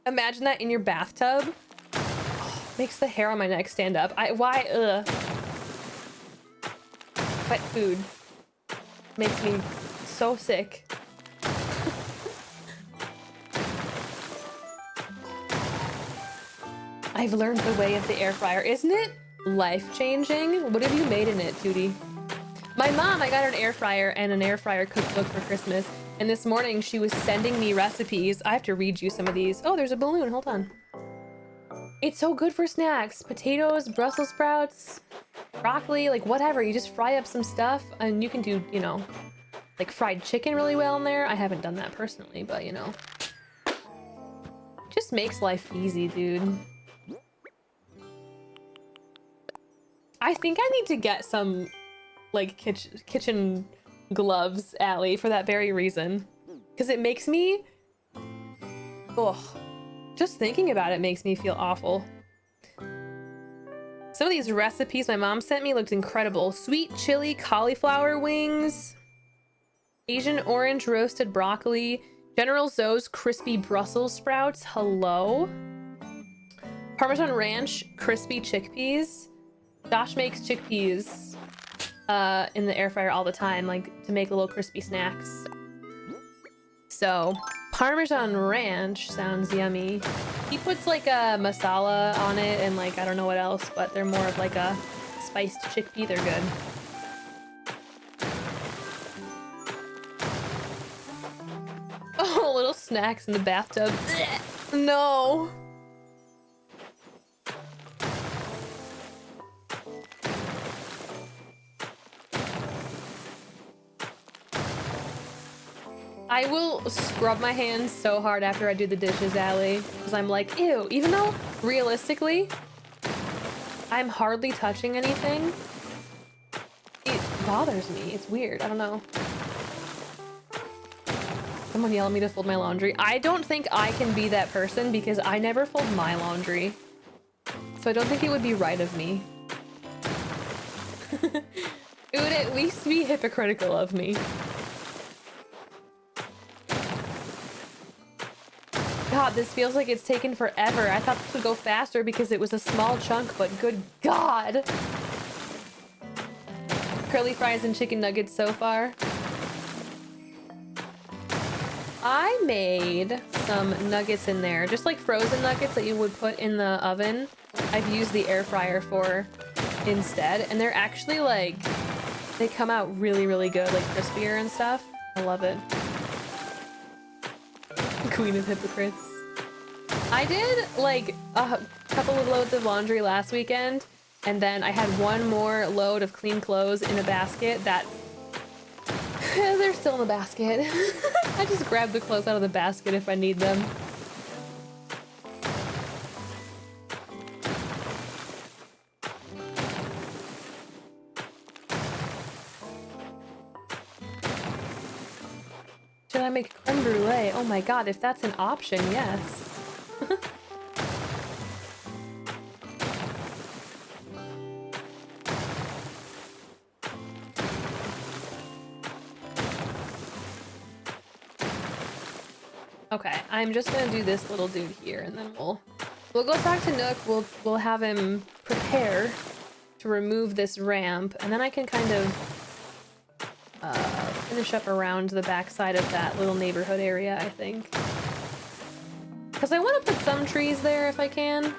Imagine that in your bathtub. Makes the hair on my neck stand up. Why? Ugh. Wet food makes me so sick. I've learned the way of the air fryer. Isn't it life-changing? What have you made in it, Tootie? My mom, I got her an air fryer and an air fryer cookbook for Christmas. And this morning she was sending me recipes. I have to read you some of these. Oh, there's a balloon. Hold on. It's so good for snacks. Potatoes, Brussels sprouts, broccoli, like whatever. You just fry up some stuff and you can do, you know, like fried chicken really well in there. I haven't done that personally, but you know. Just makes life easy, dude. I think I need to get some like kitchen gloves, Allie, for that very reason. Because it makes me... Ugh. Just thinking about it makes me feel awful. Some of these recipes my mom sent me looked incredible. Sweet chili cauliflower wings. Asian orange roasted broccoli. General Tso's crispy Brussels sprouts. Hello. Parmesan ranch crispy chickpeas. Josh makes chickpeas in the air fryer all the time, like to make little crispy snacks. So, Parmesan ranch sounds yummy. He puts like a masala on it and like, I don't know what else, but they're more of like a spiced chickpea. They're good. Oh, little snacks in the bathtub. No. I will scrub my hands so hard after I do the dishes, Allie, because I'm like, ew, even though realistically, I'm hardly touching anything, it bothers me. It's weird. I don't know. Someone yell at me to fold my laundry. I don't think I can be that person because I never fold my laundry. So I don't think it would be right of me. It would at least be hypocritical of me. God, this feels like it's taken forever. I thought this would go faster because it was a small chunk, but good God. Curly fries and chicken nuggets so far. I made some nuggets in there, just like frozen nuggets that you would put in the oven. I've used the air fryer for instead, and they're actually like, they come out really, really good, like crispier and stuff. I love it. Queen of hypocrites. I did like a couple of loads of laundry last weekend, and then I had one more load of clean clothes in a basket that they're still in the basket. I just grab the clothes out of the basket if I need them. Should I make creme brulee? Oh my God, if that's an option, yes. Okay, I'm just gonna do this little dude here, and then we'll go talk to Nook. We'll have him prepare to remove this ramp, and then I can kind of finish up around the backside of that little neighborhood area, I think. Because I want to put some trees there if I can.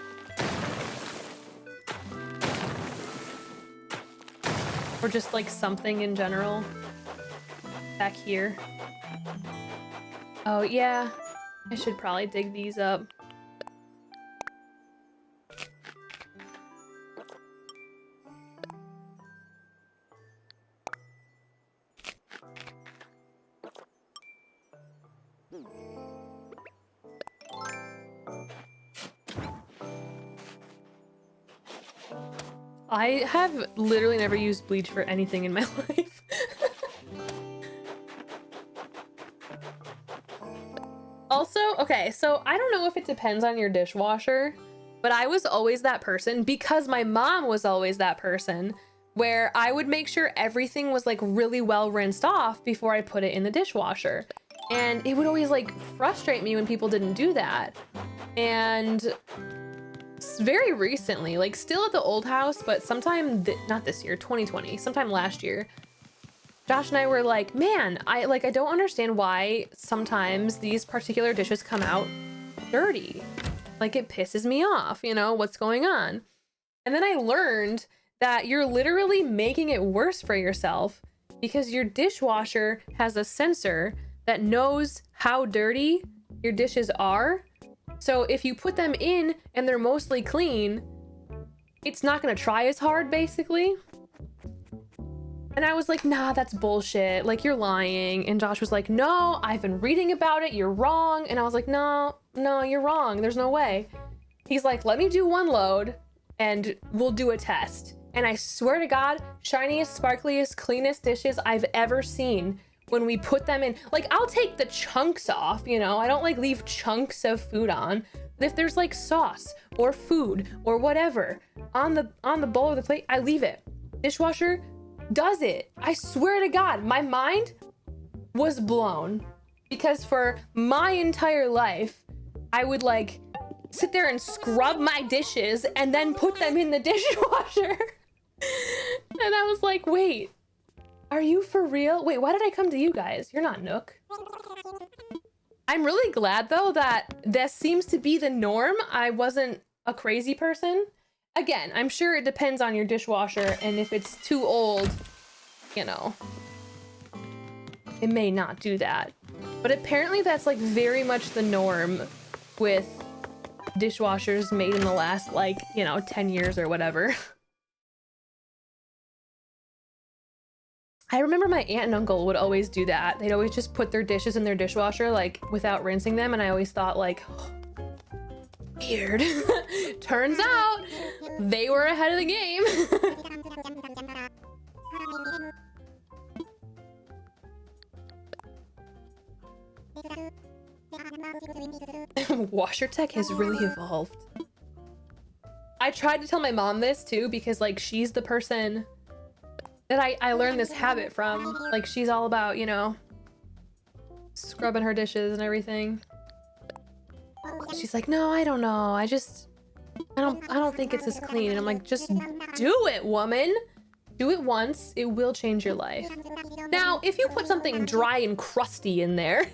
Or just like something in general. Back here. Oh yeah, I should probably dig these up. I have literally never used bleach for anything in my life. Also, okay, so I don't know if it depends on your dishwasher, but I was always that person because my mom was always that person where I would make sure everything was like really well rinsed off before I put it in the dishwasher. And it would always like frustrate me when people didn't do that. And very recently, like still at the old house, but sometime, not this year, 2020, sometime last year, Josh and I were like, man, I don't understand why sometimes these particular dishes come out dirty. Like it pisses me off, you know, what's going on? And then I learned that you're literally making it worse for yourself because your dishwasher has a sensor that knows how dirty your dishes are. So if you put them in and they're mostly clean, it's not gonna try as hard, basically. And I was like, nah, that's bullshit. Like, you're lying. And Josh was like, no, I've been reading about it. You're wrong. And I was like, no, you're wrong. There's no way. He's like, let me do one load and we'll do a test. And I swear to God, shiniest, sparkliest, cleanest dishes I've ever seen when we put them in. Like, I'll take the chunks off, you know? I don't like leave chunks of food on. But if there's like sauce or food or whatever on the bowl or the plate, I leave it. Dishwasher does it. I swear to God, my mind was blown because for my entire life, I would like sit there and scrub my dishes and then put them in the dishwasher. And I was like, wait, are you for real? Wait, why did I come to you guys? You're not Nook. I'm really glad though that this seems to be the norm. I wasn't a crazy person. Again, I'm sure it depends on your dishwasher, and if it's too old, you know, it may not do that. But apparently that's like very much the norm with dishwashers made in the last like, you know, 10 years or whatever. I remember my aunt and uncle would always do that. They'd always just put their dishes in their dishwasher like without rinsing them, and I always thought like, weird. Turns out they were ahead of the game. Washer tech has really evolved. I tried to tell my mom this too because like she's the person that I learned this habit from. Like she's all about, you know, scrubbing her dishes and everything. She's like, no, I don't know. I don't think it's as clean. And I'm like, just do it, woman. Do it once. It will change your life. Now, if you put something dry and crusty in there,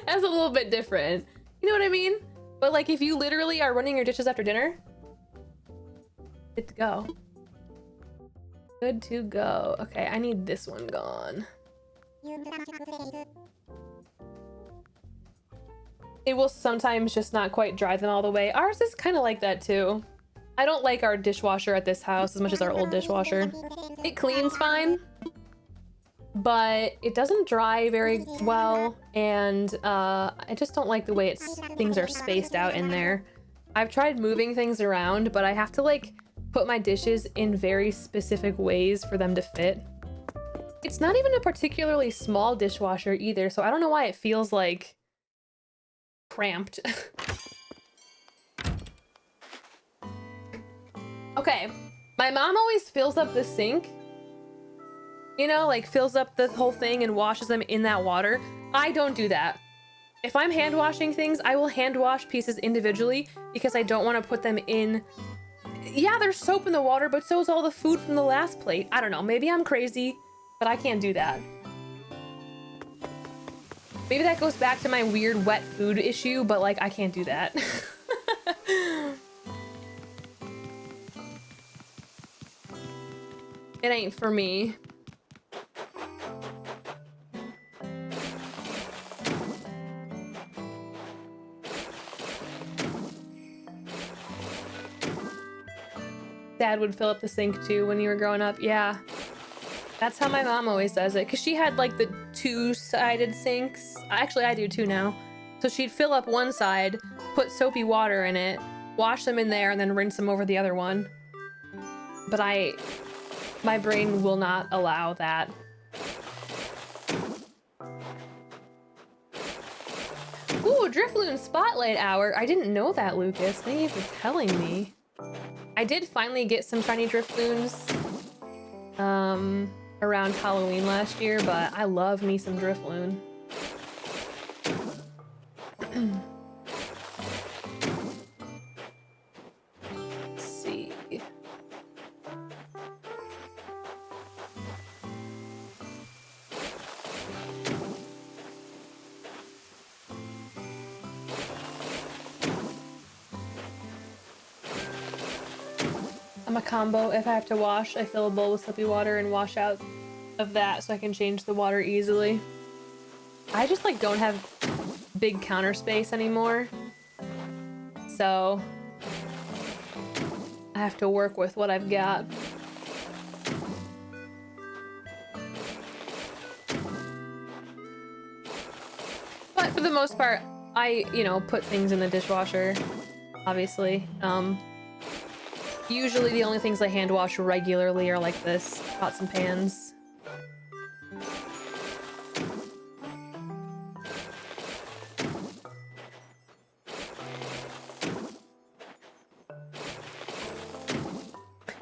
that's a little bit different. You know what I mean? But like, if you literally are running your dishes after dinner, good to go. Good to go. Okay, I need this one gone. It will sometimes just not quite dry them all the way. Ours is kind of like that too. I don't like our dishwasher at this house as much as our old dishwasher. It cleans fine, but it doesn't dry very well, and I just don't like the way things are spaced out in there. I've tried moving things around, but I have to like put my dishes in very specific ways for them to fit. It's not even a particularly small dishwasher either, so I don't know why it feels like cramped. Okay, my mom always fills up the sink, you know, like fills up the whole thing and washes them in that water. I don't do that. If I'm hand washing things, I will hand wash pieces individually because I don't want to put them in. Yeah, there's soap in the water, but so is all the food from the last plate. I don't know, maybe I'm crazy, but I can't do that. Maybe that goes back to my weird wet food issue, but like, I can't do that. It ain't for me. Dad would fill up the sink too when you were growing up. Yeah. That's how my mom always does it. Cause she had like the two-sided sinks. Actually, I do too now. So she'd fill up one side, put soapy water in it, wash them in there, and then rinse them over the other one. but my brain will not allow that. Ooh, Drifloon Spotlight Hour. I didn't know that, Lucas. Thank you for telling me. I did finally get some shiny Drifloons around Halloween last year, but I love me some Drifloon. Let's see. I'm a combo. If I have to wash, I fill a bowl with soapy water and wash out of that so I can change the water easily. I just like don't have big counter space anymore. So I have to work with what I've got. But for the most part, I, you know, put things in the dishwasher, obviously. Usually the only things I hand wash regularly are like this, pots and pans.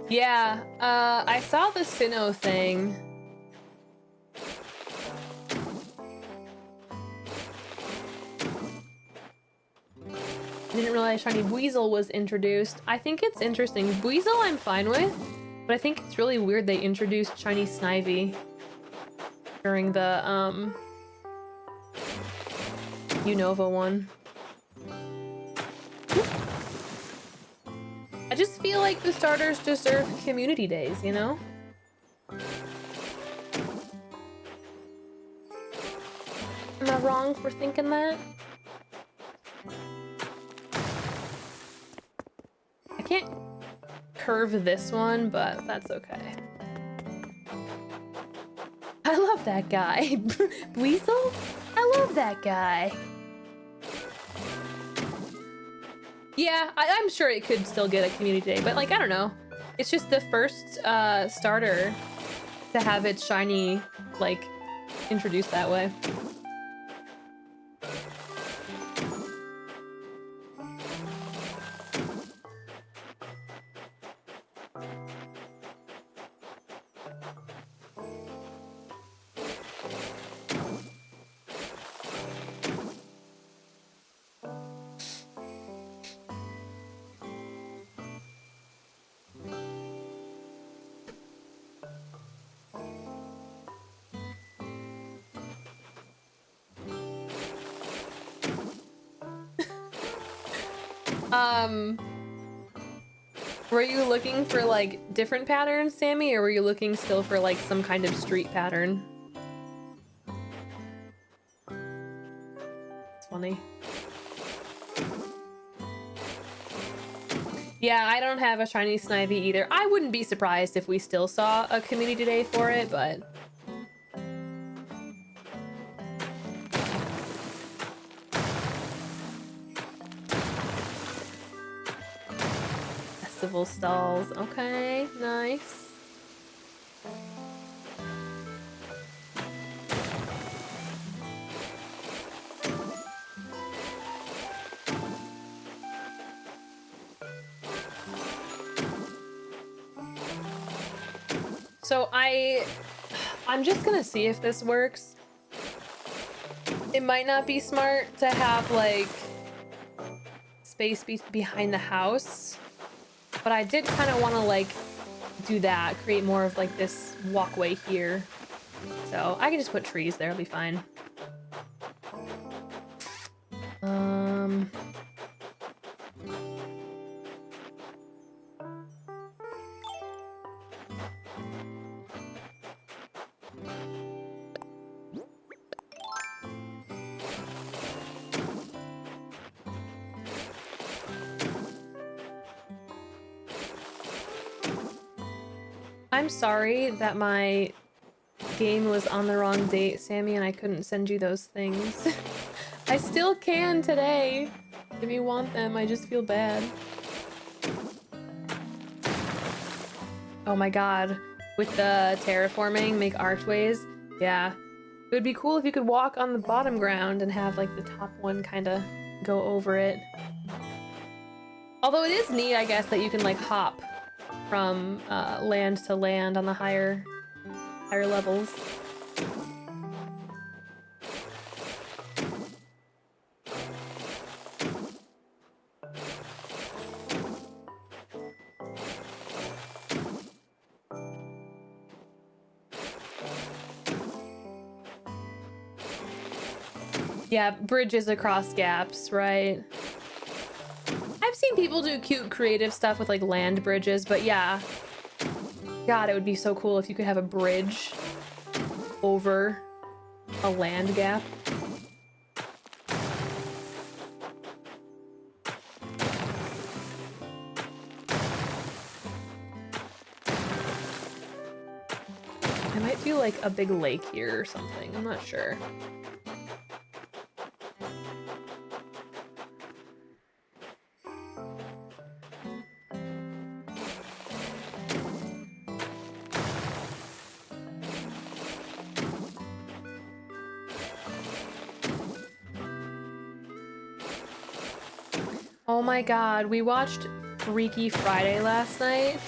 Yeah, I saw the Sinnoh thing. Didn't realize shiny Weasel was introduced. I think it's interesting. Weasel I'm fine with, but I think it's really weird they introduced shiny Snivy during the Unova one. I just feel like the starters deserve community days, you know? Am I wrong for thinking that? I can't curve this one, but that's okay. I love that guy. Weasel? I love that guy. Yeah, I'm sure it could still get a community day, but like, I don't know. It's just the first starter to have its shiny, like, introduced that way. Were you looking for like different patterns, Sammy, or were you looking still for like some kind of street pattern? It's funny. Yeah, I don't have a shiny Snivy either. I wouldn't be surprised if we still saw a community day for it, but festival stalls. Okay, nice. So I'm just gonna see if this works. It might not be smart to have like space behind the house, but I did kind of want to like do that, create more of like this walkway here. So I can just put trees there, it'll be fine. I'm sorry that my game was on the wrong date, Sammy, and I couldn't send you those things. I still can today. If you want them, I just feel bad. Oh my god. With the terraforming, make archways. Yeah. It would be cool if you could walk on the bottom ground and have like the top one kind of go over it. Although it is neat, I guess, that you can like hop from land to land on the higher levels. Yeah, bridges across gaps, right? I've seen people do cute creative stuff with like land bridges, but yeah. God, it would be so cool if you could have a bridge over a land gap. I might do like a big lake here or something, I'm not sure. Oh my god, we watched Freaky Friday last night.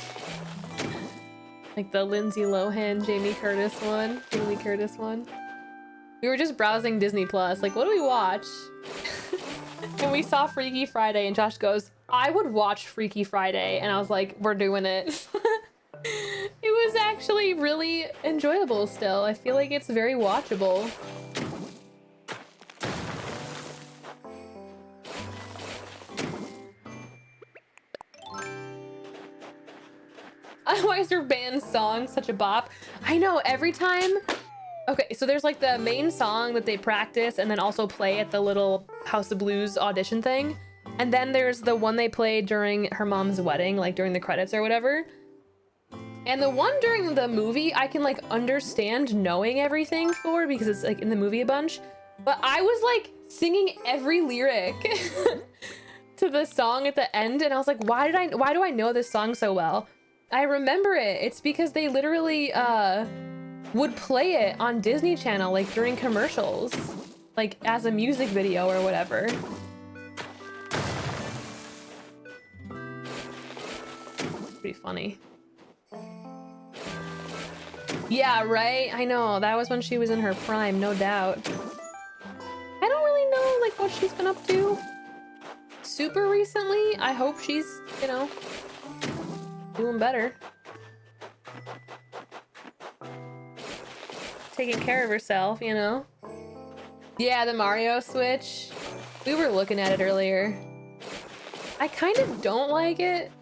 Like the Lindsay Lohan, Jamie Curtis one. We were just browsing Disney Plus, like what do we watch? And we saw Freaky Friday and Josh goes, I would watch Freaky Friday. And I was like, we're doing it. It was actually really enjoyable still. I feel like it's very watchable. Why is your band's song such a bop? I know, every time. Okay, so there's like the main song that they practice and then also play at the little House of Blues audition thing. And then there's the one they played during her mom's wedding, like during the credits or whatever. And the one during the movie, I can like understand knowing everything for because it's like in the movie a bunch. But I was like singing every lyric to the song at the end. And I was like, why do I know this song so well? I remember it. It's because they literally would play it on Disney Channel like during commercials, like as a music video or whatever. Pretty funny. Yeah, right? I know. That was when she was in her prime, no doubt. I don't really know like what she's been up to super recently. I hope she's, you know, doing better. Taking care of herself, you know? Yeah, the Mario Switch. We were looking at it earlier. I kind of don't like it,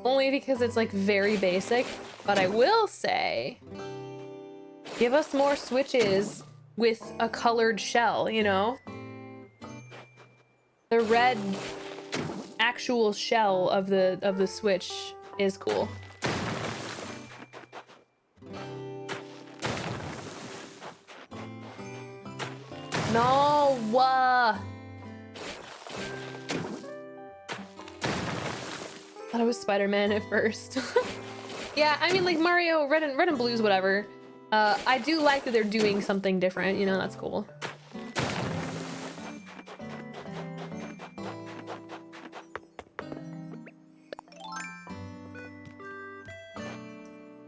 only because it's like very basic, but I will say, give us more Switches with a colored shell, you know? The red actual shell of the Switch is cool. No, thought it was Spider-Man at first. Yeah, I mean like Mario, Red and Blues, whatever. I do like that they're doing something different, you know, that's cool.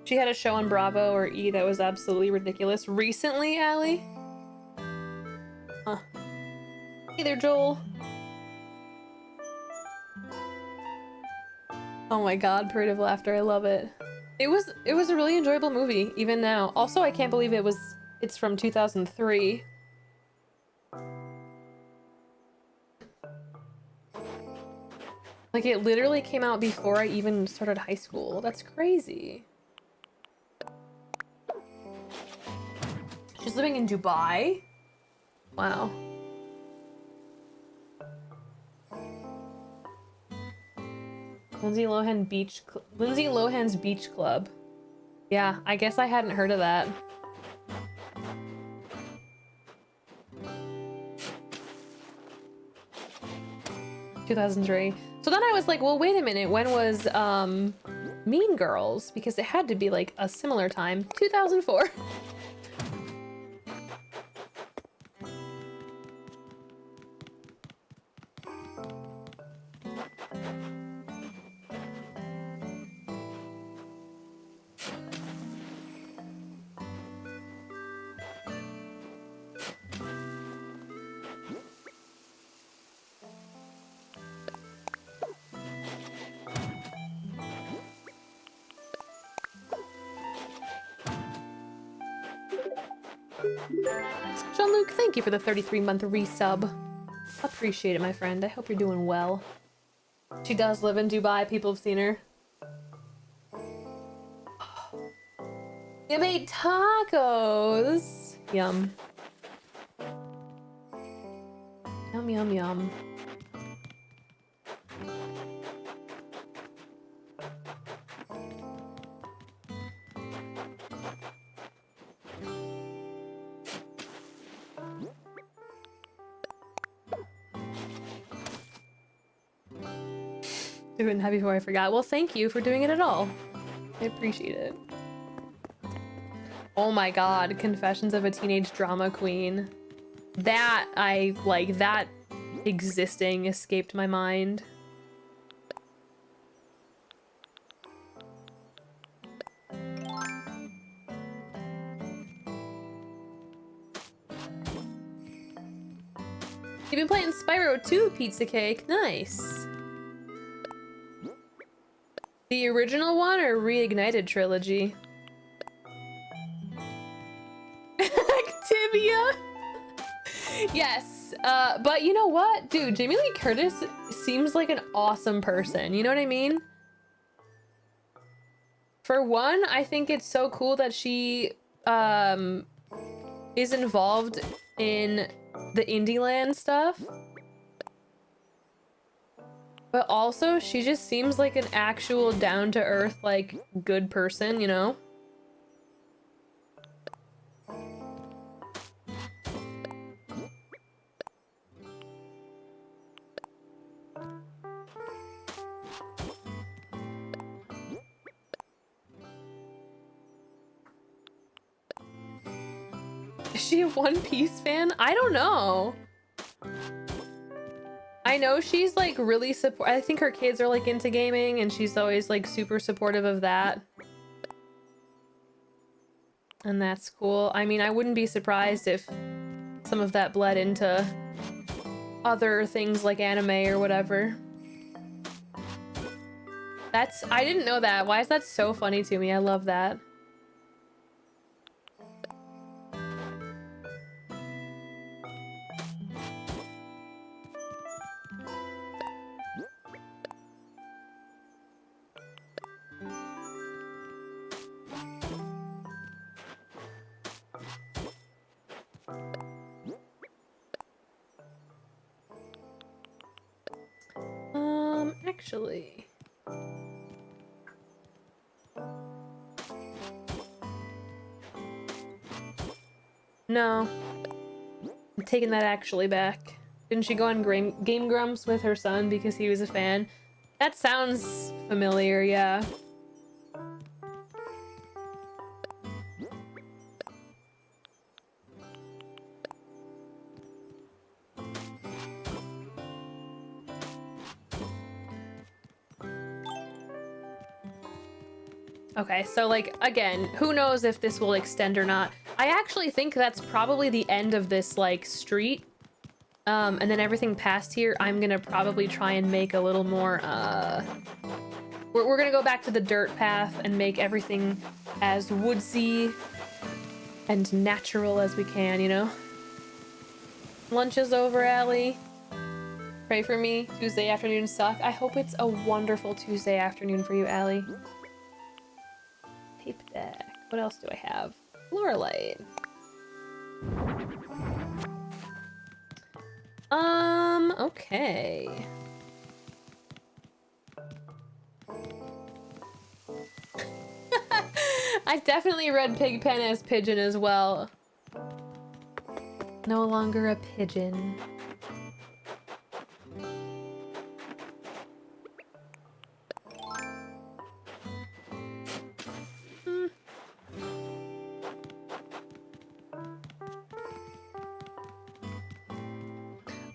She had a show on Bravo or E that was absolutely ridiculous. Recently, Allie? Huh. Hey there, Joel. Oh my god, Parade of Laughter, I love it. It was a really enjoyable movie, even now. Also, I can't believe it's from 2003. Like, it literally came out before I even started high school. That's crazy. She's living in Dubai? Wow. Lindsay Lohan's Beach Club. Yeah, I guess I hadn't heard of that. ...2003. So then I was like, well, wait a minute. When was Mean Girls, because it had to be like a similar time, 2004. Jean-Luc, thank you for the 33-month resub. Appreciate it, my friend. I hope you're doing well. She does live in Dubai. People have seen her. You made tacos. Yum. Yum, yum, yum. Doing that before I forgot. Well, thank you for doing it at all. I appreciate it. Oh my god, Confessions of a Teenage Drama Queen. That, that existing escaped my mind. You've been playing Spyro 2, Pizza Cake. Nice. The original one or Reignited trilogy? Activia! Yes, but you know what? Dude, Jamie Lee Curtis seems like an awesome person. You know what I mean? For one, I think it's so cool that she is involved in the Indieland stuff. But also, she just seems like an actual down-to-earth, like, good person, you know? Is she a One Piece fan? I don't know. I know she's like really I think her kids are like into gaming and she's always like super supportive of that. And that's cool. I mean, I wouldn't be surprised if some of that bled into other things like anime or whatever. I didn't know that. Why is that so funny to me? I love that. Actually. No. I'm taking that actually back. Didn't she go on Game Grumps with her son because he was a fan? That sounds familiar, yeah. Okay, so like, again, who knows if this will extend or not. I actually think that's probably the end of this like street. And then everything past here, I'm gonna probably try and make a little more, we're gonna go back to the dirt path and make everything as woodsy and natural as we can, you know? Lunch is over, Allie. Pray for me. Tuesday afternoons suck. I hope it's a wonderful Tuesday afternoon for you, Allie. Tape deck. What else do I have? Floralite. Okay. I definitely read Pigpen as pigeon as well. No longer a pigeon.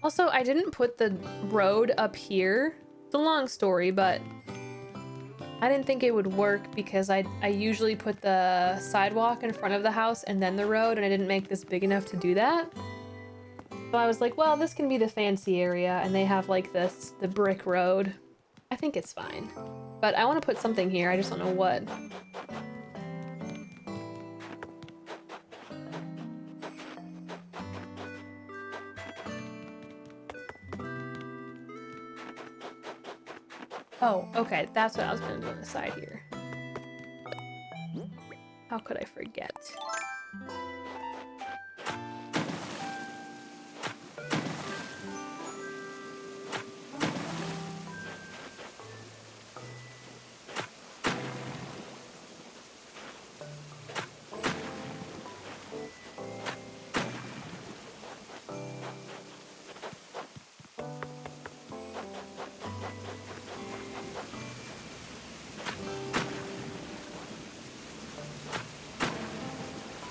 Also, I didn't put the road up here. It's a long story, but I didn't think it would work because I usually put the sidewalk in front of the house and then the road, and I didn't make this big enough to do that. So I was like, well, this can be the fancy area, and they have like the brick road. I think it's fine. But I want to put something here, I just don't know what. Oh, okay, that's what I was gonna do on the side here. How could I forget?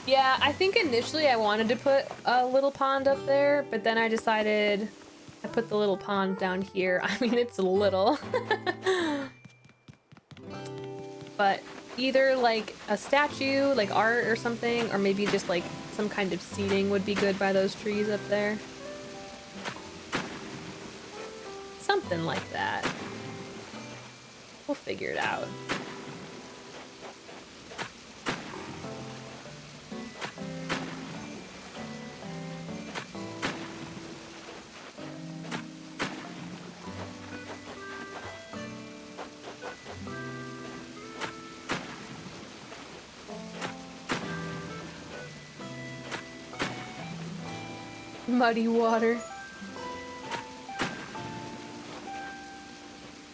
Yeah, I think initially I wanted to put a little pond up there, but then I decided I put the little pond down here. I mean, it's little. But either like a statue, like art or something, or maybe just like some kind of seating would be good by those trees up there. Something like that. We'll figure it out. Muddy water.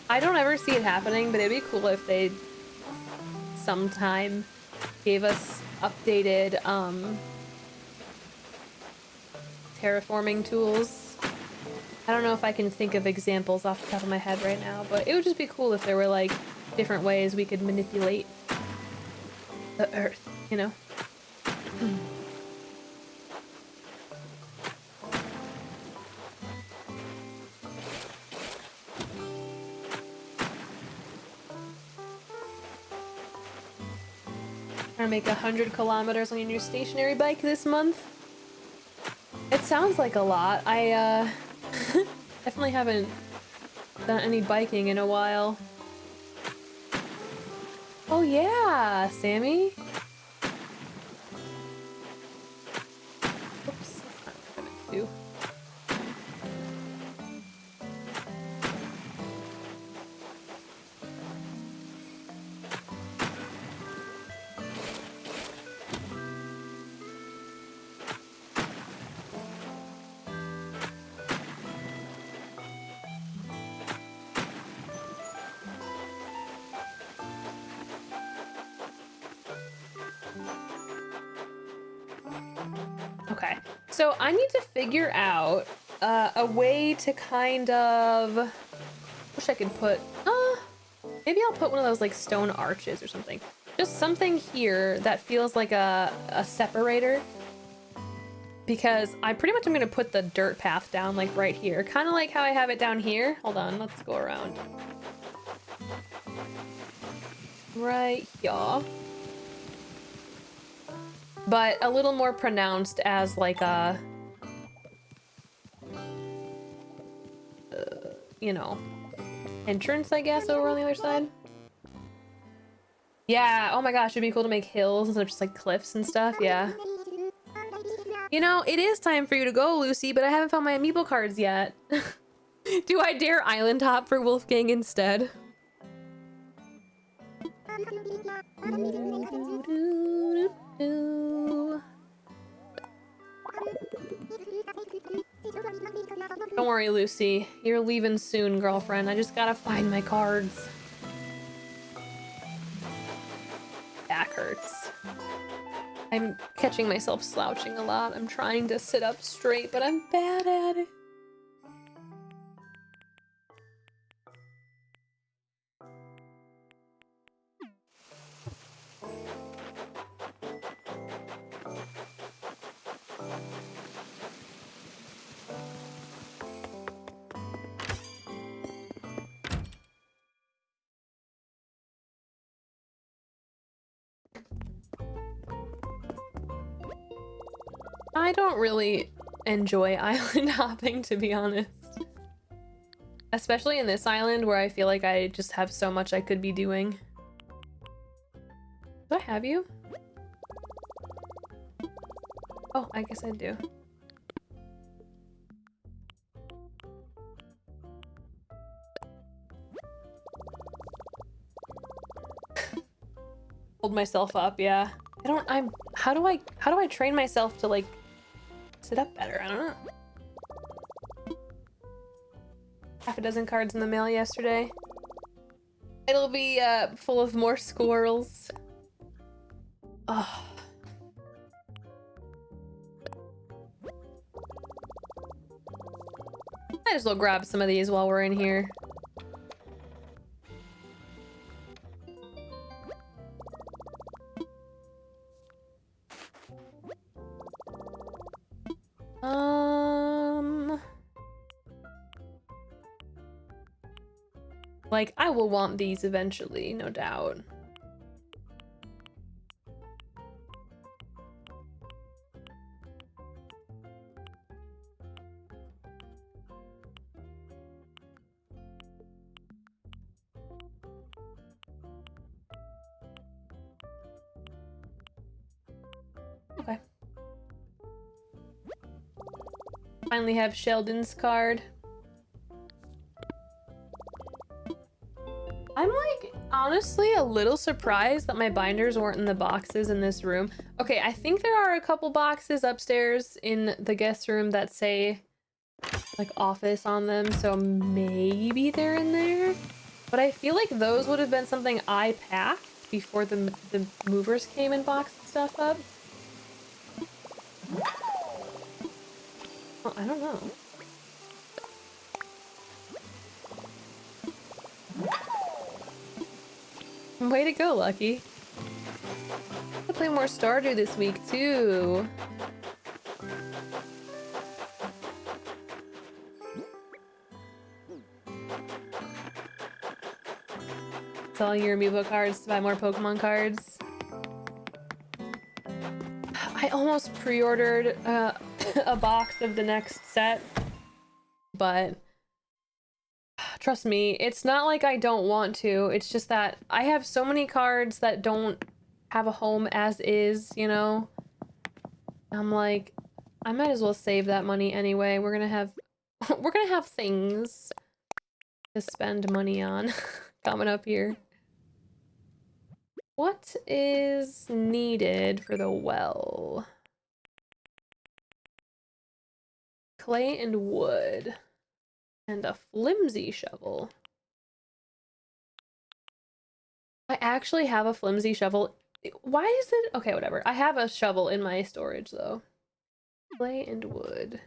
I don't ever see it happening, but it'd be cool if they sometime gave us updated terraforming tools. I don't know if I can think of examples off the top of my head right now, but it would just be cool if there were like different ways we could manipulate the earth, you know? Trying to make 100 kilometers on your new stationary bike this month. It sounds like a lot. I definitely haven't done any biking in a while. Oh yeah, Sammy. Oops, that's not what I meant to do. Okay, so I need to figure out a way to kind of, wish I could put, maybe I'll put one of those like stone arches or something. Just something here that feels like a separator. Because I pretty much am gonna put the dirt path down like right here. Kind of like how I have it down here. Hold on, let's go around. Right here. But a little more pronounced as like a, you know, entrance, I guess, over on the other side. Yeah, oh my gosh, it'd be cool to make hills instead of just like cliffs and stuff, yeah. You know, it is time for you to go, Lucy, but I haven't found my amiibo cards yet. Do I dare island hop for Wolfgang instead? Don't worry, Lucy. You're leaving soon, girlfriend. I just gotta find my cards. Back hurts. I'm catching myself slouching a lot. I'm trying to sit up straight, but I'm bad at it. I don't really enjoy island hopping, to be honest. Especially in this island where I feel like I just have so much I could be doing. Do I have you? Oh, I guess I do. Hold myself up, yeah. How do I train myself to like sit up better? I don't know. Half a dozen cards in the mail yesterday. It'll be full of more squirrels. Oh. Might as well grab some of these while we're in here. Like, I will want these eventually, no doubt. Okay. Finally have Sheldon's card. I'm like honestly a little surprised that my binders weren't in the boxes in this room. Okay, I think there are a couple boxes upstairs in the guest room that say like office on them, so maybe they're in there. But I feel like those would have been something I packed before the movers came and boxed stuff up. Well, I don't know. Way to go, Lucky. I'll play more Stardew this week, too. Sell your amiibo cards to buy more Pokemon cards. I almost pre-ordered a box of the next set, but trust me, it's not like I don't want to. It's just that I have so many cards that don't have a home as is, you know? I'm like, I might as well save that money anyway. We're gonna have things to spend money on coming up here. What is needed for the well? Clay and wood. And a flimsy shovel. I actually have a flimsy shovel. Why is it? Okay, whatever. I have a shovel in my storage, though. Clay and wood.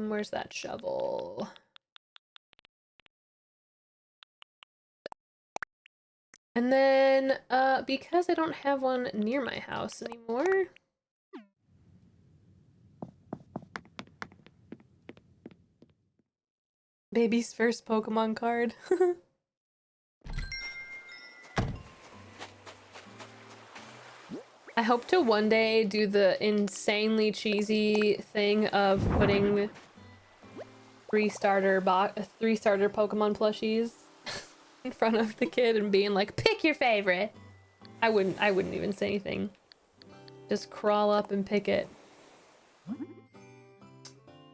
Where's that shovel? And then, because I don't have one near my house anymore. Baby's first Pokemon card. I hope to one day do the insanely cheesy thing of putting three starter Pokemon plushies in front of the kid and being like, pick your favorite. I wouldn't even say anything. Just crawl up and pick it.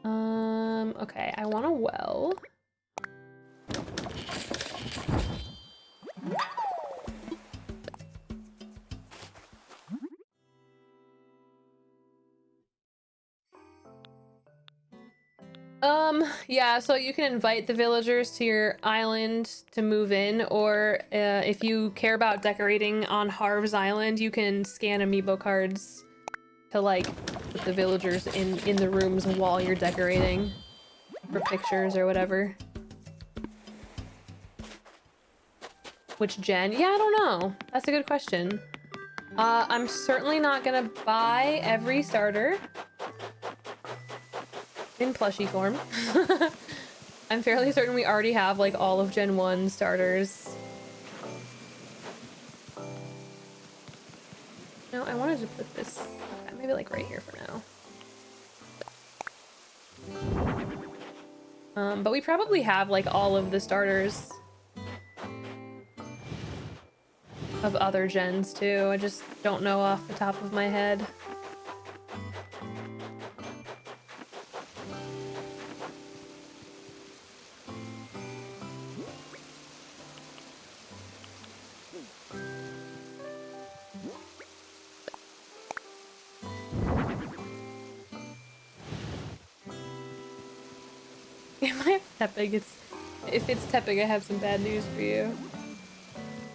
Okay, I want a well. Yeah, so you can invite the villagers to your island to move in, or if you care about decorating on Harv's Island, you can scan amiibo cards to like put the villagers in the rooms while you're decorating for pictures or whatever. Which gen? Yeah, I don't know. That's a good question. I'm certainly not gonna buy every starter. in plushie form. I'm fairly certain we already have like all of Gen 1 starters. No, I wanted to put this maybe like right here for now. But we probably have like all of the starters of other gens too. I just don't know off the top of my head. If I have Tepig, if it's Tepig, I have some bad news for you.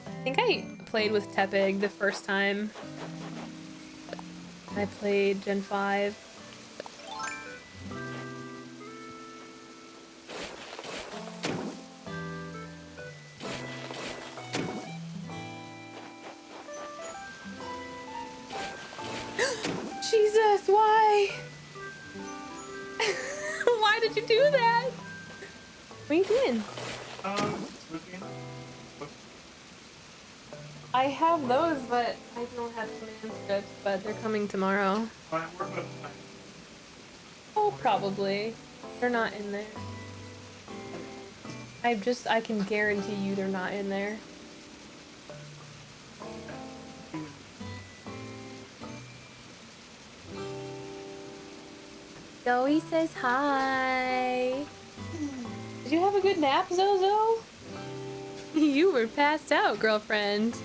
I think I played with Tepig the first time I played Gen 5. Jesus, why? Why did you do that? What are you doing? Looking. I have those, but I don't have command scripts, but they're coming tomorrow. Oh, probably. They're not in there. I can guarantee you they're not in there. Zoe says hi. Did you have a good nap, Zozo? You were passed out, girlfriend.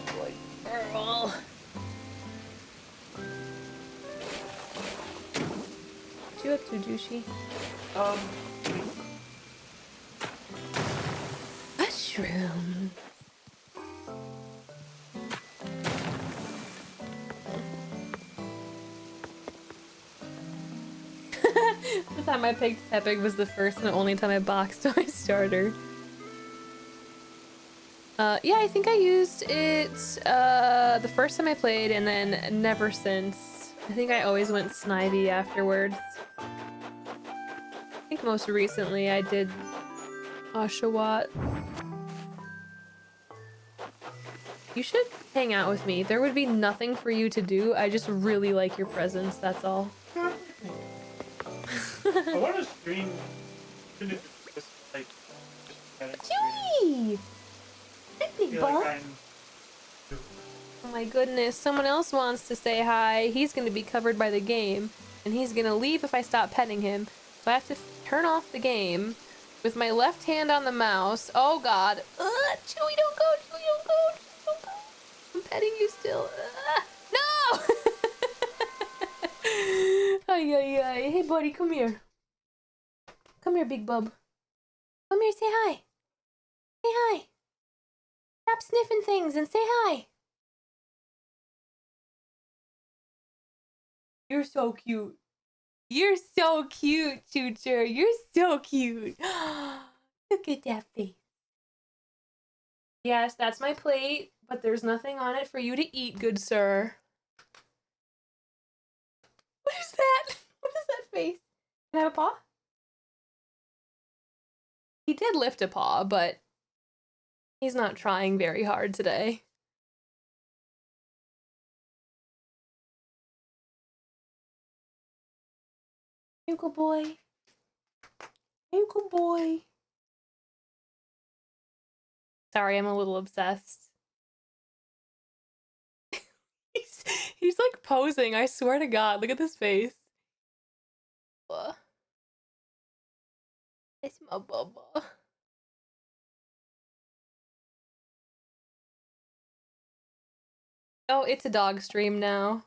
Boy, girl. What you up to, Juicy? Mushroom. The time I picked Tepig was the first and only time I boxed my starter. Yeah, I think I used it the first time I played and then never since. I think I always went Snivy afterwards. I think most recently I did Oshawott. You should hang out with me. There would be nothing for you to do. I just really like your presence, that's all. I want to stream, even if it's just like, Chewy! Hi, big ball. like Oh my goodness, someone else wants to say hi. He's gonna be covered by the game, and he's gonna leave if I stop petting him. So I have to turn off the game with my left hand on the mouse. Oh god. Chewy, don't go, Chewy, don't go, Chewy, don't go. I'm petting you still. No! Ay, ay, ay. Hey, buddy, come here. Come here, big bub. Come here, say hi. Say hi. Stop sniffing things and say hi. You're so cute. You're so cute, Choocher. You're so cute. Look at that face. Yes, that's my plate, but there's nothing on it for you to eat, good sir. What is that? What is that face? Can I have a paw? He did lift a paw, but he's not trying very hard today. You good boy. You good boy. Sorry, I'm a little obsessed. he's like posing, I swear to God. Look at this face. It's my bubba. Oh, it's a dog stream now.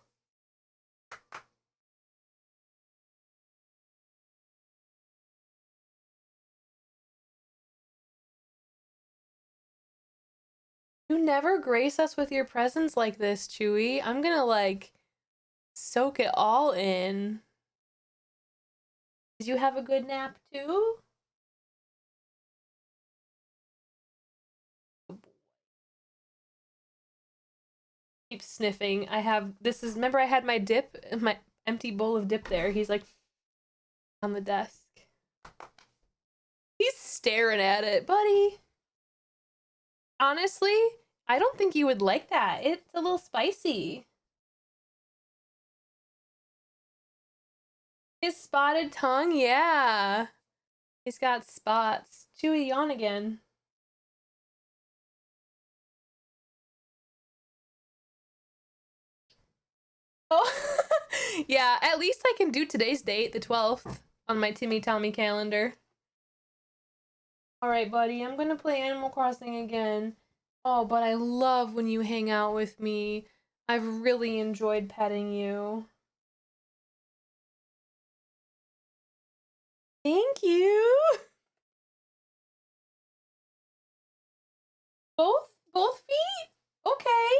You never grace us with your presence like this, Chewy. I'm gonna, like, soak it all in. Did you have a good nap, too? Keep sniffing. Remember I had my dip, my empty bowl of dip there. He's like, on the desk. He's staring at it, buddy. Honestly, I don't think you would like that. It's a little spicy. His spotted tongue, yeah. He's got spots. Chewy, yawn again. Oh, yeah, at least I can do today's date, the 12th, on my Timmy Tommy calendar. Alright, buddy, I'm gonna play Animal Crossing again. Oh, but I love when you hang out with me. I've really enjoyed petting you. Thank you! Both feet? Okay.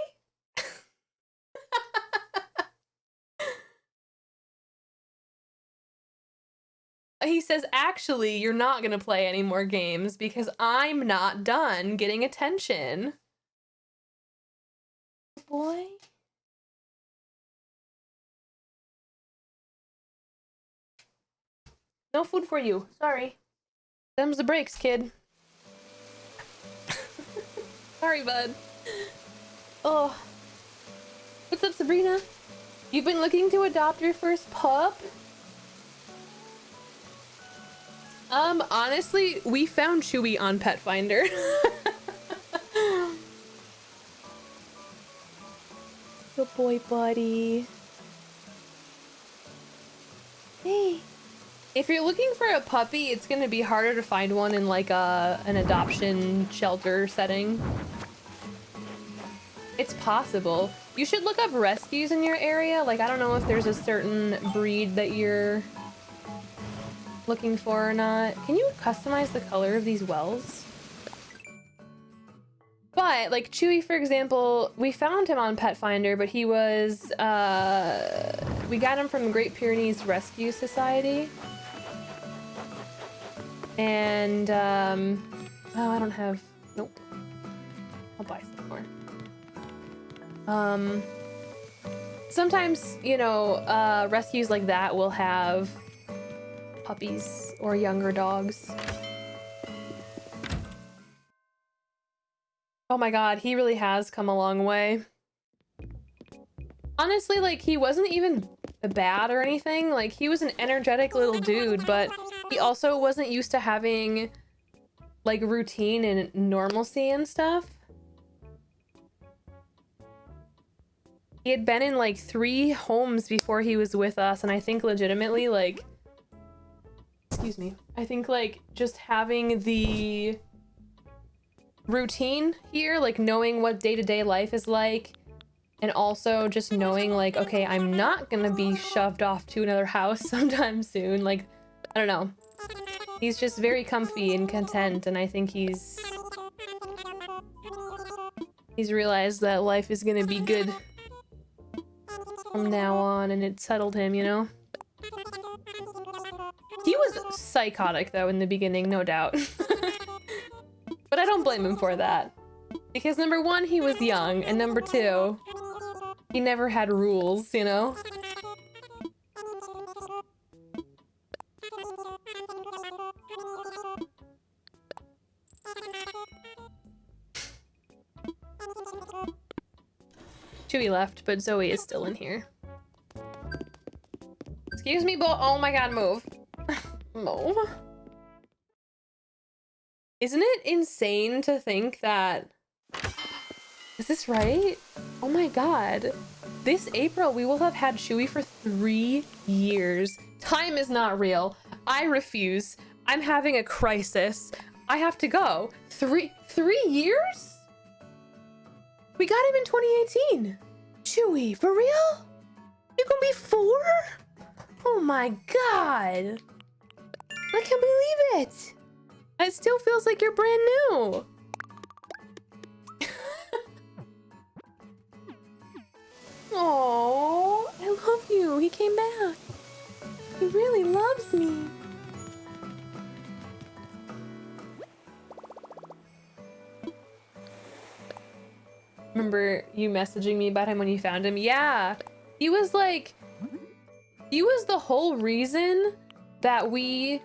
He says, actually, you're not gonna play any more games because I'm not done getting attention. Boy. No food for you. Sorry. Them's the breaks, kid. Sorry, bud. Oh. What's up, Sabrina? You've been looking to adopt your first pup? Honestly, we found Chewy on Pet Finder. Good boy, buddy. Hey. If you're looking for a puppy, it's gonna be harder to find one in like an adoption shelter setting. It's possible. You should look up rescues in your area. Like, I don't know if there's a certain breed that you're looking for or not. Can you customize the color of these wells? But like Chewy, for example, we found him on Pet Finder, but he was we got him from the Great Pyrenees Rescue Society. And oh, I don't have, nope. I'll buy some more. Sometimes, you know, rescues like that will have puppies or younger dogs. Oh my god, he really has come a long way. Honestly, like, he wasn't even bad or anything. Like, he was an energetic little dude, but he also wasn't used to having, like, routine and normalcy and stuff. He had been in, like, 3 homes before he was with us, and I think legitimately, like... Excuse me. I think, like, just having the routine here, like knowing what day-to-day life is like, and also just knowing like, okay, I'm not gonna be shoved off to another house sometime soon. Like, I don't know. He's just very comfy and content, and I think he's realized that life is gonna be good from now on, and it settled him, you know? He was psychotic though in the beginning, no doubt. But I don't blame him for that. Because number 1, he was young, and number 2, he never had rules, you know? Chewy left, but Zoe is still in here. Excuse me, oh my god, move. Move. Isn't it insane to think that... Is this right? Oh my god. This April, we will have had Chewy for 3 years. Time is not real. I refuse. I'm having a crisis. I have to go. 3 years? We got him in 2018. Chewy, for real? You gonna be 4? Oh my god. I can't believe it. It still feels like you're brand new. Oh, I love you. He came back. He really loves me. Remember you messaging me about him when you found him? Yeah. He was like, he was the whole reason that we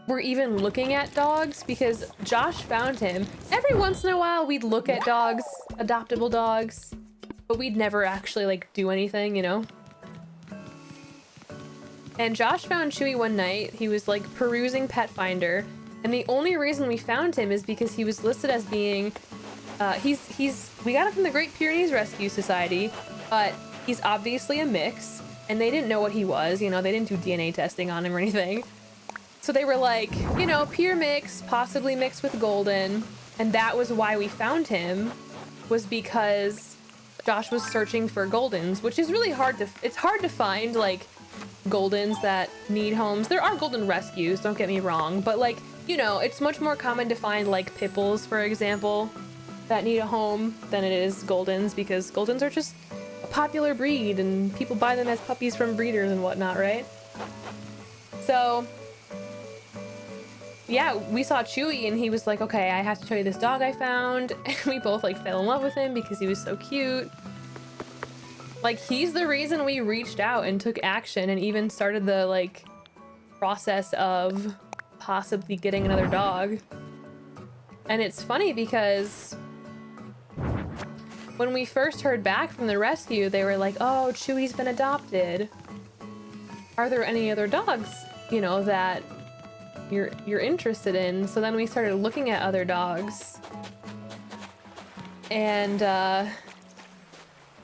were even looking at dogs, because Josh found him. Every once in a while we'd look at dogs, adoptable dogs, but we'd never actually like do anything, you know? And Josh found Chewy one night. He was like perusing Pet Finder, and the only reason we found him is because he was listed as being we got him from the Great Pyrenees Rescue Society, but he's obviously a mix, and they didn't know what he was, you know, they didn't do DNA testing on him or anything. So they were like, you know, pure mix, possibly mixed with golden, and that was why we found him, was because Josh was searching for goldens, which is really it's hard to find like goldens that need homes. There are golden rescues, don't get me wrong, but like, you know, it's much more common to find like pit bulls, for example, that need a home than it is goldens, because goldens are just a popular breed and people buy them as puppies from breeders and whatnot, right? So yeah, we saw Chewy and he was like, okay, I have to show you this dog I found. And we both like fell in love with him because he was so cute. Like, he's the reason we reached out and took action and even started the like process of possibly getting another dog. And it's funny because when we first heard back from the rescue, they were like, oh, Chewy's been adopted. Are there any other dogs, you know, that you're interested in? So then we started looking at other dogs, and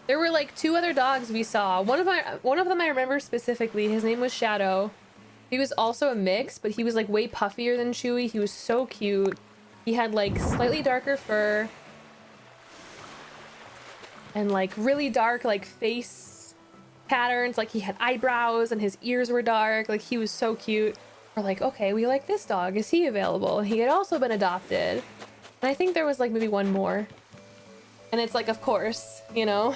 there were like 2 other dogs we saw. One of them I remember specifically. His name was Shadow. He was also a mix, but he was like way puffier than Chewy. He was so cute. He had like slightly darker fur and like really dark like face patterns. Like, he had eyebrows and his ears were dark. Like, he was so cute. We're like, okay, we like this dog. Is he available? He had also been adopted. And I think there was like maybe one more. And it's like, of course, you know,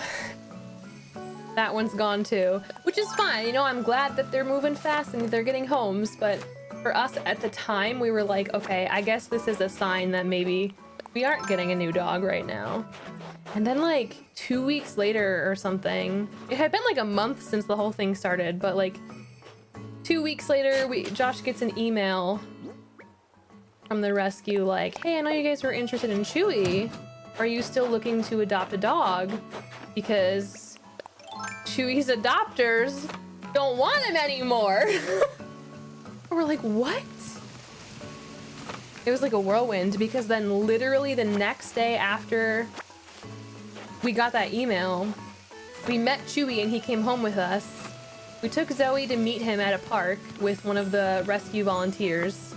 that one's gone too, which is fine. You know, I'm glad that they're moving fast and they're getting homes. But for us at the time, we were like, okay, I guess this is a sign that maybe we aren't getting a new dog right now. And then like 2 weeks later or something, it had been like a month since the whole thing started, but like 2 weeks later, Josh gets an email from the rescue like, hey, I know you guys were interested in Chewy. Are you still looking to adopt a dog? Because Chewy's adopters don't want him anymore. We're like, what? It was like a whirlwind, because then literally the next day after we got that email, we met Chewy and he came home with us. We took Zoe to meet him at a park with one of the rescue volunteers.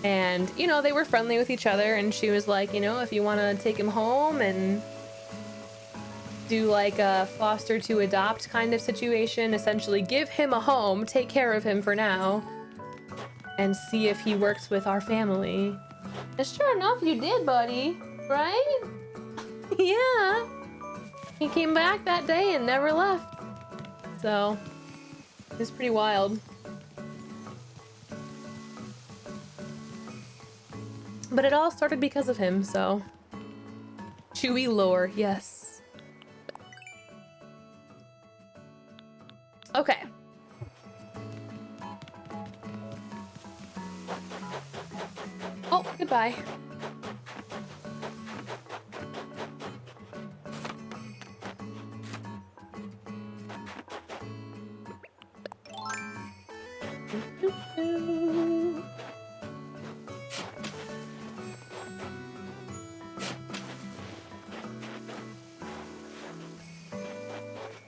And, you know, they were friendly with each other, and she was like, you know, if you want to take him home and do like a foster to adopt kind of situation, essentially give him a home, take care of him for now, and see if he works with our family. And sure enough, you did, buddy, right? Yeah. He came back that day and never left. So, it's pretty wild. But it all started because of him, so. Chewy lore, yes. Okay. Oh, goodbye.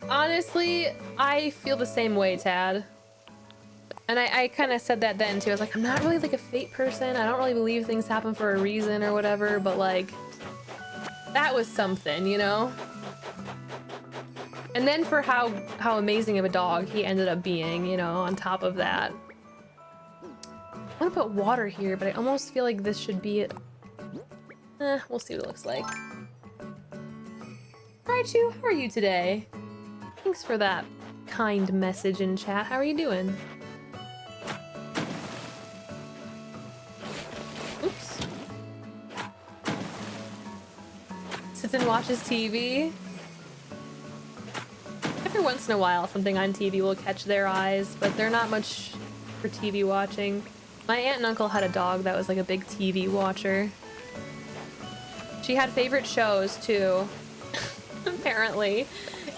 Honestly, I feel the same way, Tad. And I kind of said that then too. I was like, I'm not really like a fate person. I don't really believe things happen for a reason or whatever, but like, that was something, you know? And then for how amazing of a dog he ended up being, you know, on top of that. I want to put water here, but I almost feel like this should be it. We'll see what it looks like. Raichu, how are you today? Thanks for that kind message in chat. How are you doing? Oops. Sits and watches TV. I Every once in a while, something on TV will catch their eyes, but they're not much for TV watching. My aunt and uncle had a dog that was like a big TV watcher. She had favorite shows too, apparently.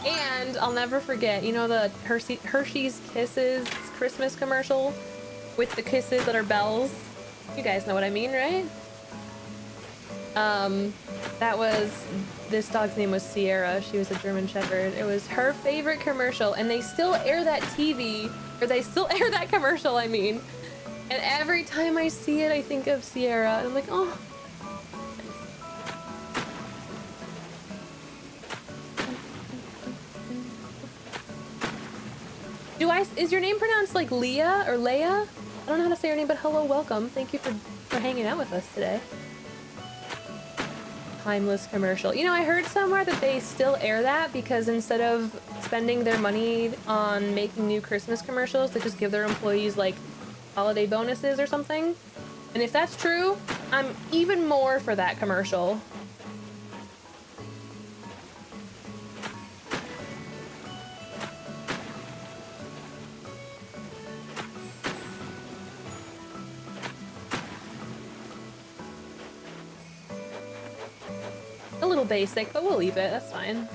And I'll never forget, you know the Hershey's Kisses Christmas commercial with the kisses that are bells? You guys know what I mean, right? That was, this dog's name was Sierra. She was a German Shepherd. It was her favorite commercial, and they still air that they still air that commercial, I mean. And every time I see it, I think of Sierra, and I'm like, oh. Is your name pronounced like Leah or Leia? I don't know how to say your name, but hello, welcome. Thank you for hanging out with us today. Timeless commercial. You know, I heard somewhere that they still air that because instead of spending their money on making new Christmas commercials, they just give their employees like holiday bonuses or something. And if that's true, I'm even more for that commercial. A little basic, but we'll leave it. That's fine.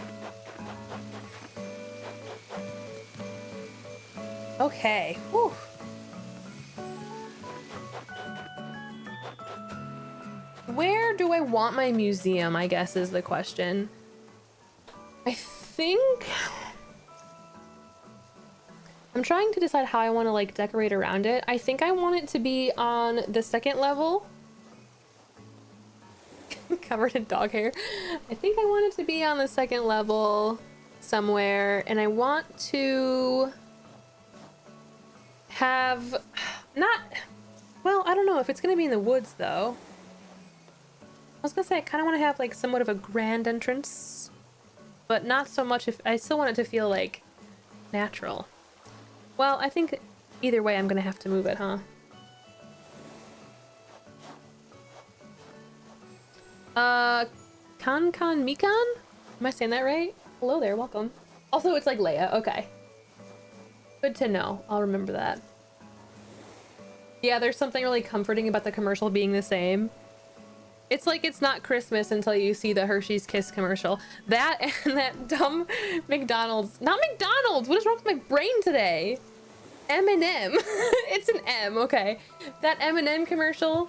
Okay. Whew. Where do I want my museum, I guess, is the question. I think I'm trying to decide how I want to like decorate around it. I think I want it to be on the second level. Covered in dog hair. I think I want it to be on the second level somewhere, and I want to have well, I don't know if it's gonna be in the woods though. I was gonna say I kind of want to have like somewhat of a grand entrance, but not so much if I still want it to feel like natural. Well, I think either way I'm gonna have to move it, huh? Kan Mikan? Am I saying that right? Hello there, welcome. Also, it's like Leia, okay. Good to know, I'll remember that. Yeah, there's something really comforting about the commercial being the same. It's like it's not Christmas until you see the Hershey's Kiss commercial. That and that dumb McDonald's, not McDonald's, what is wrong with my brain today? M&M, it's an M, okay. That M&M commercial,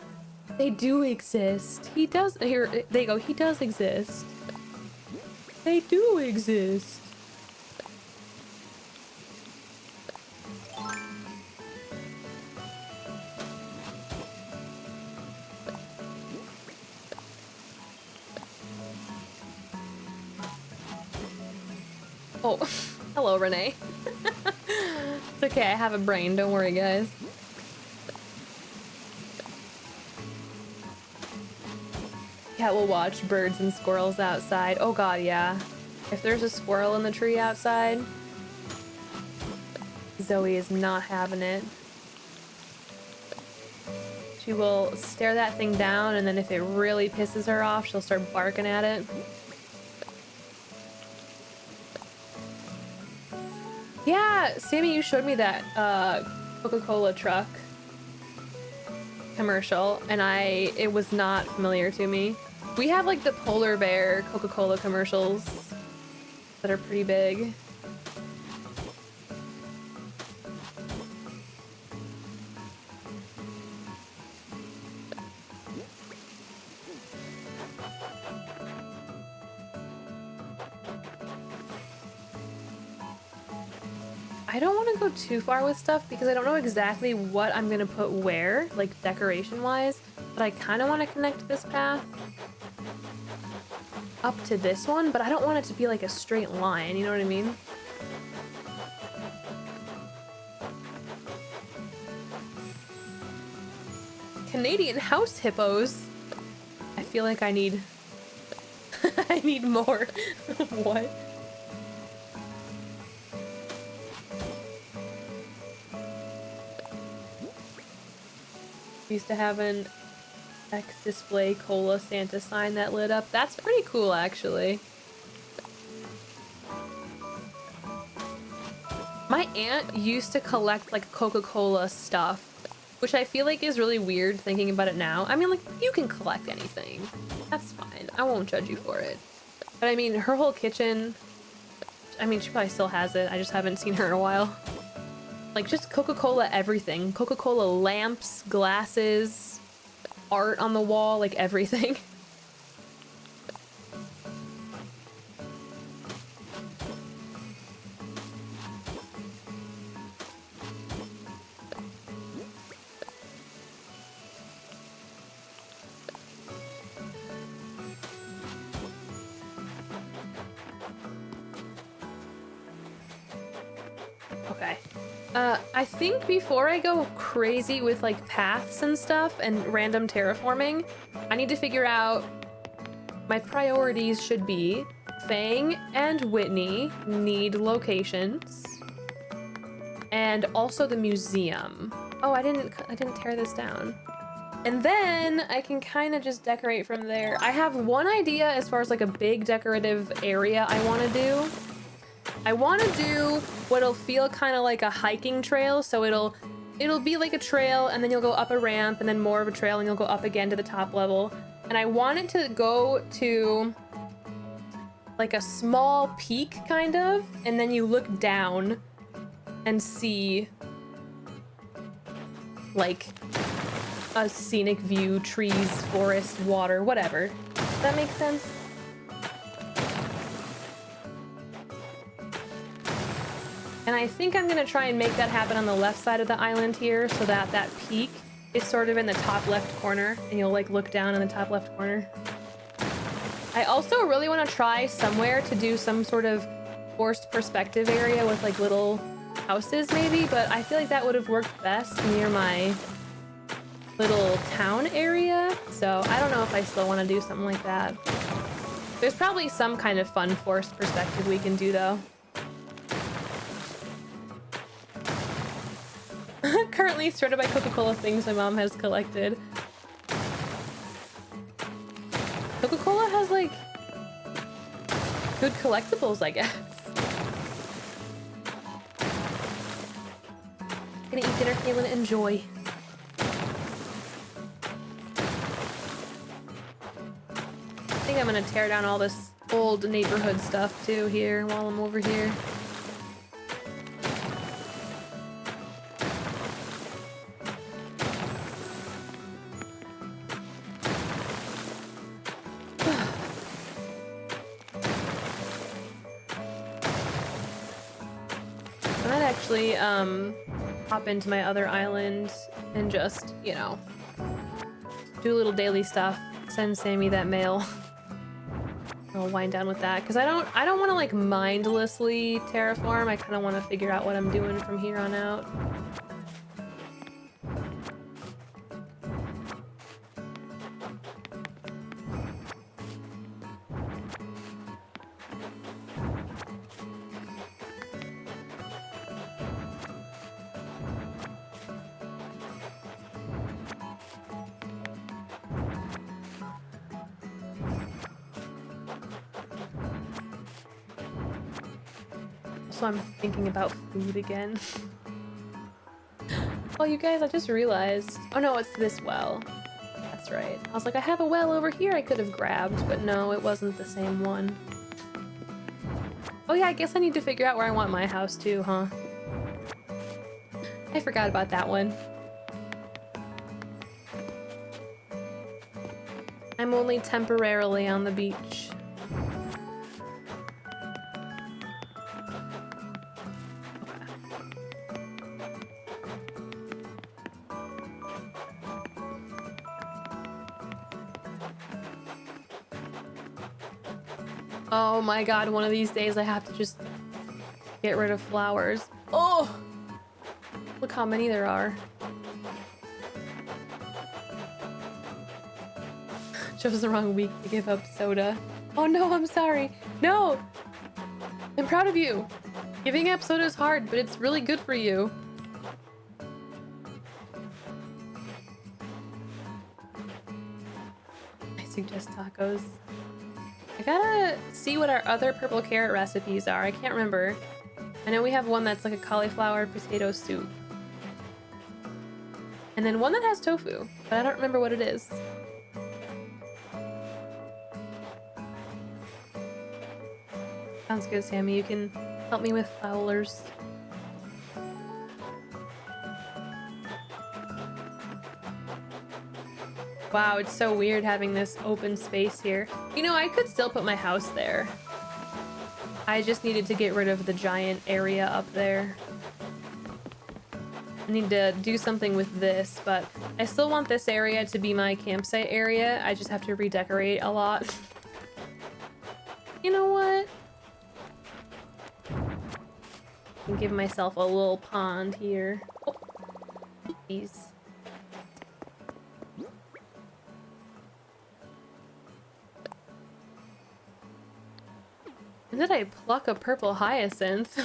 they do exist. He does, here, they go, he does exist. They do exist. Oh, hello, Renee. It's okay, I have a brain, don't worry, guys. Cat will watch birds and squirrels outside. Oh god, yeah. If there's a squirrel in the tree outside, Zoe is not having it. She will stare that thing down, and then if it really pisses her off, she'll start barking at it. Yeah, Sammy, you showed me that Coca-Cola truck commercial, and it was not familiar to me. We have like the polar bear Coca-Cola commercials that are pretty big. I don't want to go too far with stuff because I don't know exactly what I'm gonna put where, like decoration wise, but I kind of want to connect this path up to this one, but I don't want it to be like a straight line, you know what I mean? Canadian house hippos? I feel like I need I need more. What? Used to have an X-Display Cola Santa sign that lit up. That's pretty cool, actually. My aunt used to collect like Coca-Cola stuff, which I feel like is really weird thinking about it now. I mean, like, you can collect anything. That's fine. I won't judge you for it. But I mean, her whole kitchen, I mean, she probably still has it. I just haven't seen her in a while. Like, just Coca-Cola everything. Coca-Cola lamps, glasses, art on the wall, like everything. Okay. I think before I go crazy with like paths and stuff and random terraforming, I need to figure out my priorities should be Fang and Whitney need locations, and also the museum. Oh, I didn't tear this down. And then I can kind of just decorate from there. I have one idea as far as like a big decorative area I want to do. I want to do what'll feel kind of like a hiking trail, so it'll be like a trail, and then you'll go up a ramp, and then more of a trail, and you'll go up again to the top level. And I want it to go to like a small peak, kind of, and then you look down and see like a scenic view, trees, forest, water, whatever. Does that make sense? And I think I'm gonna try and make that happen on the left side of the island here, so that that peak is sort of in the top left corner, and you'll like look down in the top left corner. I also really want to try somewhere to do some sort of forced perspective area with like little houses maybe, but I feel like that would have worked best near my little town area. So I don't know if I still want to do something like that. There's probably some kind of fun forced perspective we can do though. Currently sorted by Coca-Cola things my mom has collected. Coca-Cola has like good collectibles, I guess. Gonna eat dinner, Kaylin, enjoy. I think I'm gonna tear down all this old neighborhood stuff too here while I'm over here. Hop into my other island and just, you know, do a little daily stuff. Send Sammy that mail. I'll wind down with that because I don't want to like mindlessly terraform. I kind of want to figure out what I'm doing from here on out. So I'm thinking about food again. Oh, you guys, I just realized. Oh no, it's this well. That's right. I was like, I have a well over here I could have grabbed, but no, it wasn't the same one. Oh yeah, I guess I need to figure out where I want my house too, huh? I forgot about that one. I'm only temporarily on the beach. Oh my god, one of these days I have to just get rid of flowers. Oh! Look how many there are. Chose the wrong week to give up soda. Oh no, I'm sorry. No! I'm proud of you. Giving up soda is hard, but it's really good for you. I suggest tacos. I gotta see what our other purple carrot recipes are. I can't remember. I know we have one that's like a cauliflower potato soup. And then one that has tofu, but I don't remember what it is. Sounds good, Sammy. You can help me with flowers. Wow, it's so weird having this open space here. You know, I could still put my house there. I just needed to get rid of the giant area up there. I need to do something with this, but I still want this area to be my campsite area. I just have to redecorate a lot. You know what? I can give myself a little pond here. Oh, geez. When did I pluck a purple hyacinth?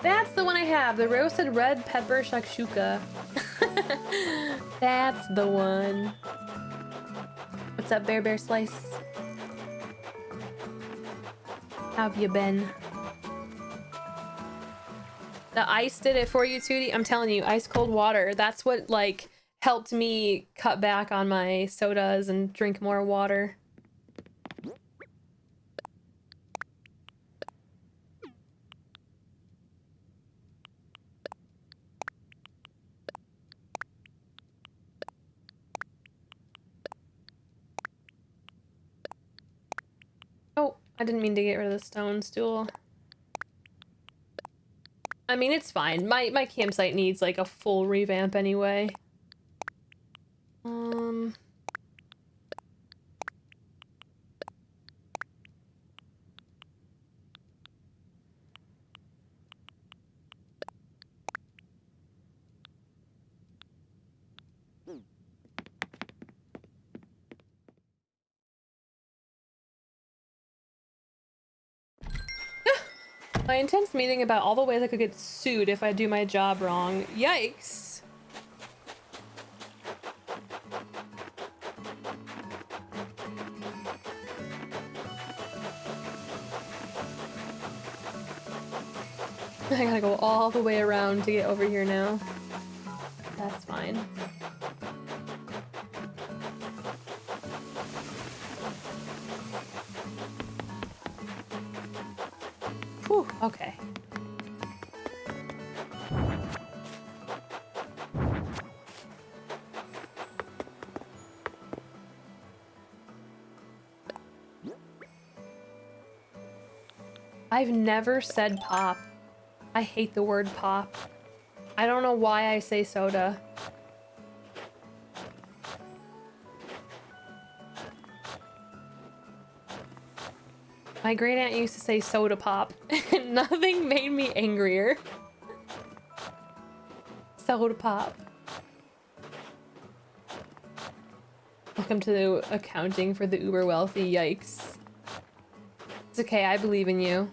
That's the one I have, the roasted red pepper shakshuka. That's the one. What's up, Bear Slice? How have you been? The ice did it for you, Tootie. I'm telling you, ice cold water. That's what like helped me cut back on my sodas and drink more water. Oh, I didn't mean to get rid of the stone stool. I mean, it's fine. My campsite needs like a full revamp anyway. My intense meeting about all the ways I could get sued if I do my job wrong. Yikes. I gotta go all the way around to get over here now. That's fine. Whew, okay. I've never said pop. I hate the word pop. I don't know why I say soda. My great aunt used to say soda pop, and nothing made me angrier. Soda pop. Welcome to the accounting for the uber wealthy. Yikes. It's okay, I believe in you.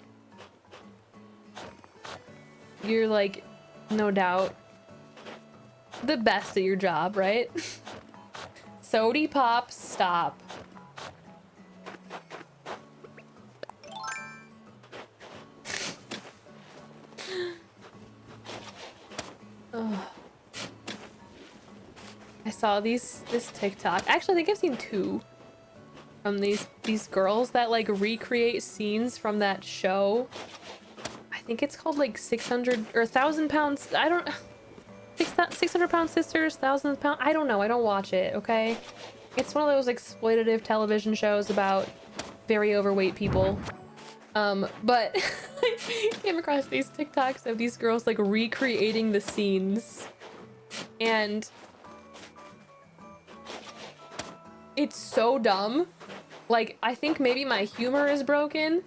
You're like, no doubt, the best at your job, right? Sody pop, stop. Ugh. I saw this TikTok. Actually, I think I've seen two from these girls that like recreate scenes from that show. I think it's called like 600 or 1,000 pounds. I don't 600 pound sisters, 1,000 pound. I don't know. I don't watch it. Okay. It's one of those exploitative television shows about very overweight people. But I came across these TikToks of these girls like recreating the scenes, and it's so dumb. Like, I think maybe my humor is broken.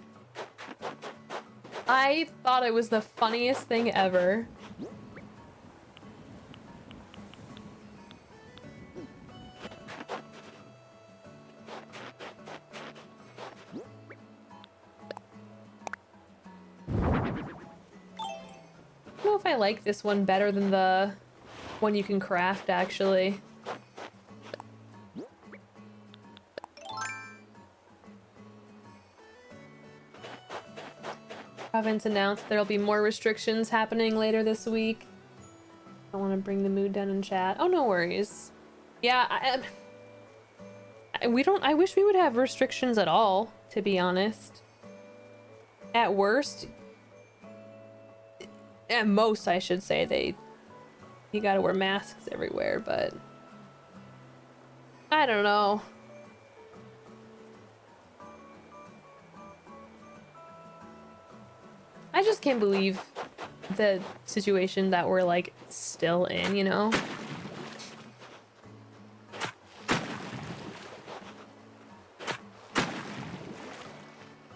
I thought it was the funniest thing ever. if I like this one better than the one you can craft, actually. Province announced there'll be more restrictions happening later this week. I want to bring the mood down in chat. Oh, no worries. Yeah, I wish we would have restrictions at all, to be honest. At worst, at most, I should say, you gotta wear masks everywhere, but I don't know. I just can't believe the situation that we're like still in, you know?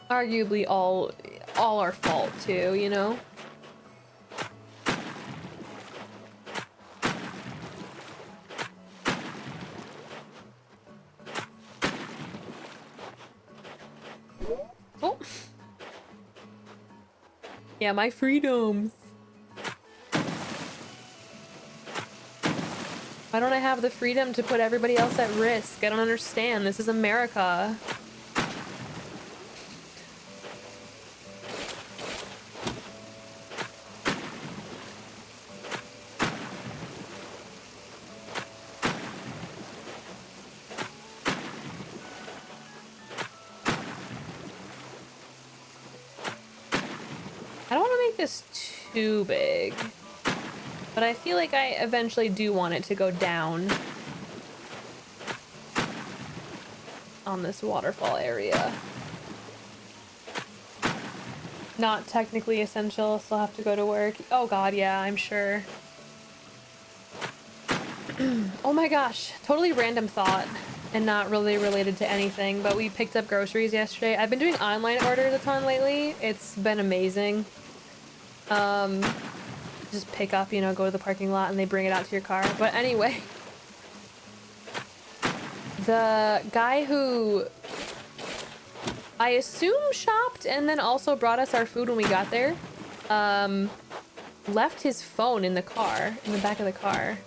Arguably all our fault too, you know? Oh. Yeah, my freedoms. Why don't I have the freedom to put everybody else at risk? I don't understand. This is America. I don't want to make this too big, but I feel like I eventually do want it to go down on this waterfall area. Not technically essential, still have to go to work. Oh god, yeah, I'm sure. Oh my gosh, totally random thought and not really related to anything, but we picked up groceries yesterday. I've been doing online orders a ton lately. It's been amazing. Just pick up, you know, go to the parking lot and they bring it out to your car. But anyway, the guy who I assume shopped and then also brought us our food when we got there, left his phone in the car, in the back of the car.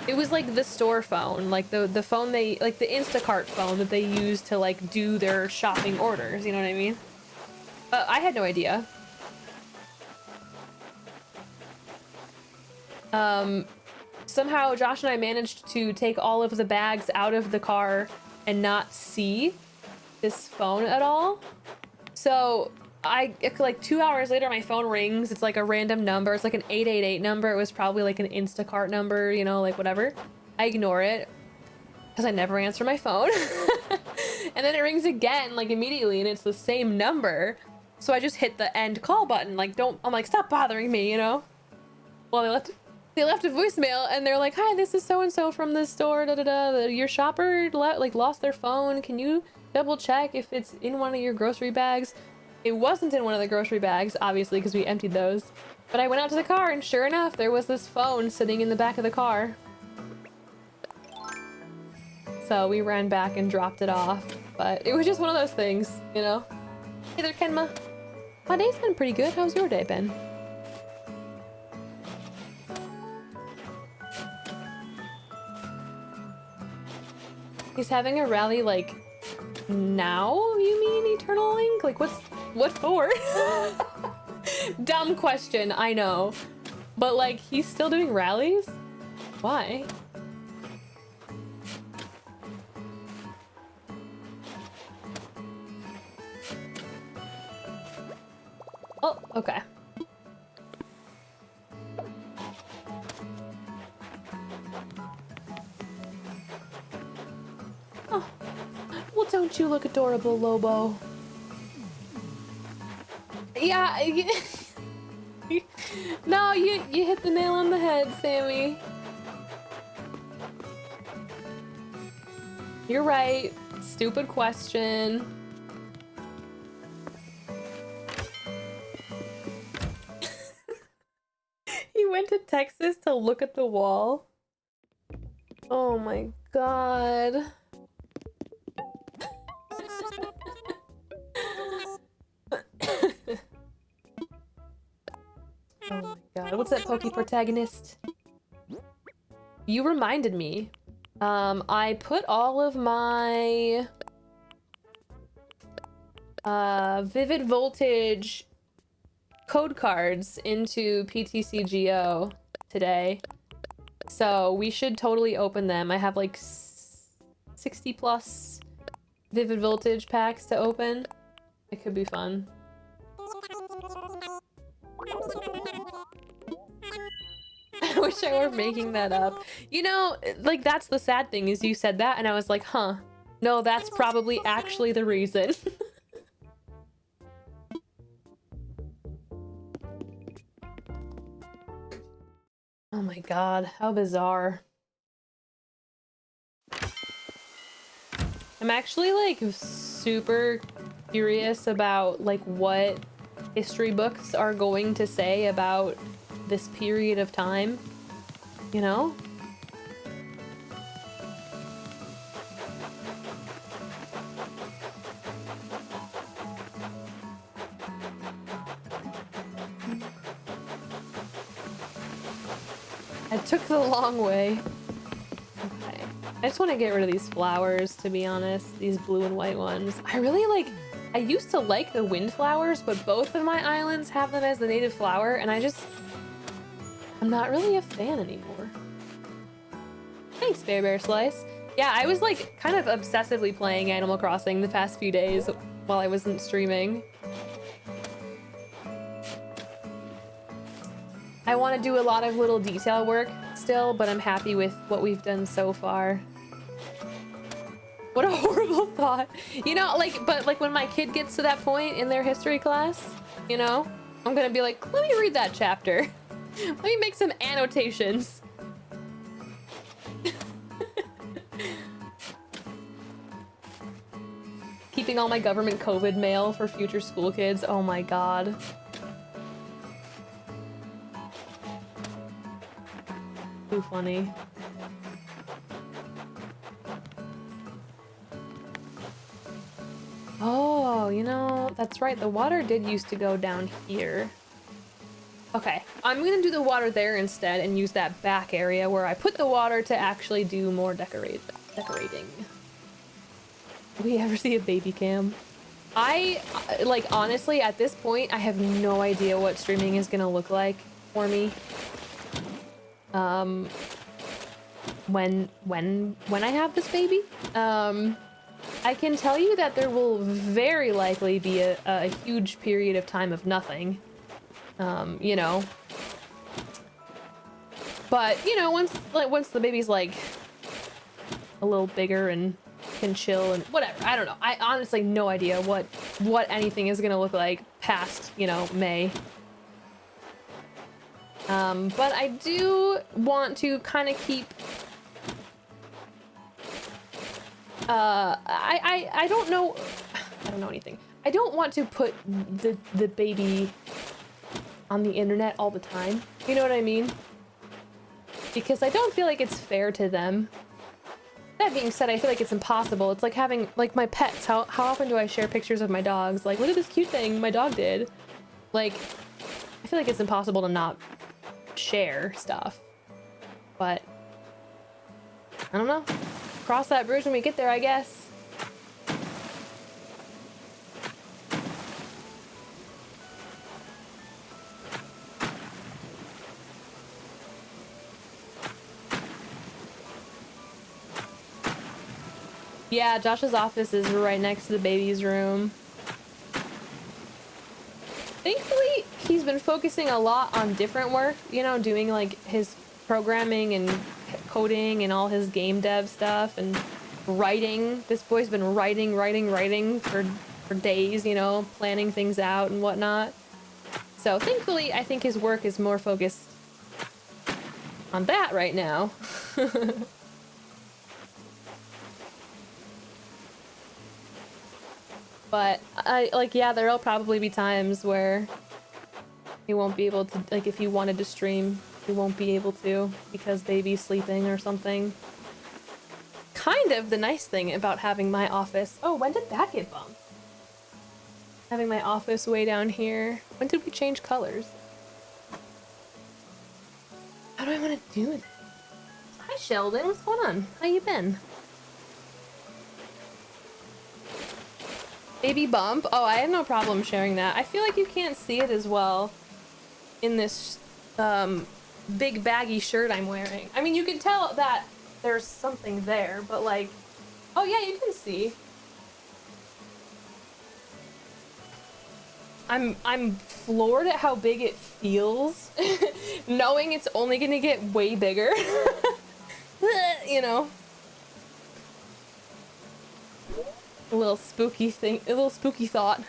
It was like the store phone, like the phone they, like the Instacart phone that they use to like do their shopping orders, you know what I mean? I had no idea. Somehow Josh and I managed to take all of the bags out of the car and not see this phone at all. So like 2 hours later, my phone rings. It's like a random number. It's like an 888 number. It was probably like an Instacart number, you know, like whatever. I ignore it because I never answer my phone. And then it rings again, like immediately, and it's the same number. So I just hit the end call button. Like, I'm like, stop bothering me, you know? Well, they left a voicemail and they're like, hi, this is so-and-so from the store, your shopper lost their phone. Can you double check if it's in one of your grocery bags? It wasn't in one of the grocery bags, obviously, because we emptied those. But I went out to the car and sure enough, there was this phone sitting in the back of the car. So we ran back and dropped it off. But it was just one of those things, you know? Hey there, Kenma. My day's been pretty good. How's your day been? He's having a rally, like, now, you mean, Eternal Link? Like, what for? Dumb question, I know. But, like, he's still doing rallies? Why? Oh, okay. Oh, well, don't you look adorable, Lobo? Yeah, no, you hit the nail on the head, Sammy. You're right. Stupid question. He went to Texas to look at the wall. Oh my god. Oh my what's that Poke protagonist? You reminded me. I put all of my Vivid Voltage code cards into PTCGO today. So we should totally open them. I have like 60 plus Vivid Voltage packs to open. It could be fun. I wish I were making that up. You know, like that's the sad thing is you said that and I was like, huh, no, that's probably actually the reason. Oh my god, how bizarre. I'm actually like super curious about like what history books are going to say about this period of time, you know? I took the long way. Okay. I just want to get rid of these flowers, to be honest. These blue and white ones. I really like... I used to like the wind flowers, but both of my islands have them as the native flower, and I'm not really a fan anymore. Thanks, Bear Slice. Yeah, I was like kind of obsessively playing Animal Crossing the past few days while I wasn't streaming. I want to do a lot of little detail work still, but I'm happy with what we've done so far. What a horrible thought. You know, but when my kid gets to that point in their history class, you know, I'm gonna be like, let me read that chapter. Let me make some annotations. Keeping all my government COVID mail for future school kids. Oh my god. Too funny. Oh, you know, that's right. The water did used to go down here. Okay, I'm gonna do the water there instead and use that back area where I put the water to actually do more decorating. We ever see a baby cam? Like, honestly, at this point, I have no idea what streaming is gonna look like for me. When I have this baby, I can tell you that there will very likely be a huge period of time of nothing, you know, but you know, once the baby's like a little bigger and can chill and whatever, I don't know. I honestly no idea what anything is gonna look like past, you know, May. But I do want to kind of keep, I don't know anything. I don't want to put the baby on the internet all the time. You know what I mean? Because I don't feel like it's fair to them. That being said, I feel like it's impossible. It's like having, like, my pets. How often do I share pictures of my dogs? Like, look at this cute thing my dog did. Like, I feel like it's impossible to not share stuff, but I don't know. Cross that bridge when we get there, I guess. Yeah, Josh's office is right next to the baby's room. Thankfully, he's been focusing a lot on different work, you know, doing like his programming and coding and all his game dev stuff and writing. This boy's been writing for days, you know, planning things out and whatnot. So thankfully, I think his work is more focused on that right now. But yeah, there'll probably be times where he won't be able to, like, if he wanted to stream, he won't be able to because baby's sleeping or something. Kind of the nice thing about having my office. Oh, when did that get bumped? Having my office way down here. When did we change colors? do I want to do with it? Hi, Sheldon. What's going on? How you been? Baby bump? Oh, I have no problem sharing that. I feel like you can't see it as well in this big baggy shirt I'm wearing. I mean, you can tell that there's something there, but like, oh yeah, you can see. I'm floored at how big it feels, knowing it's only gonna get way bigger. You know, a little spooky thing, a little spooky thought.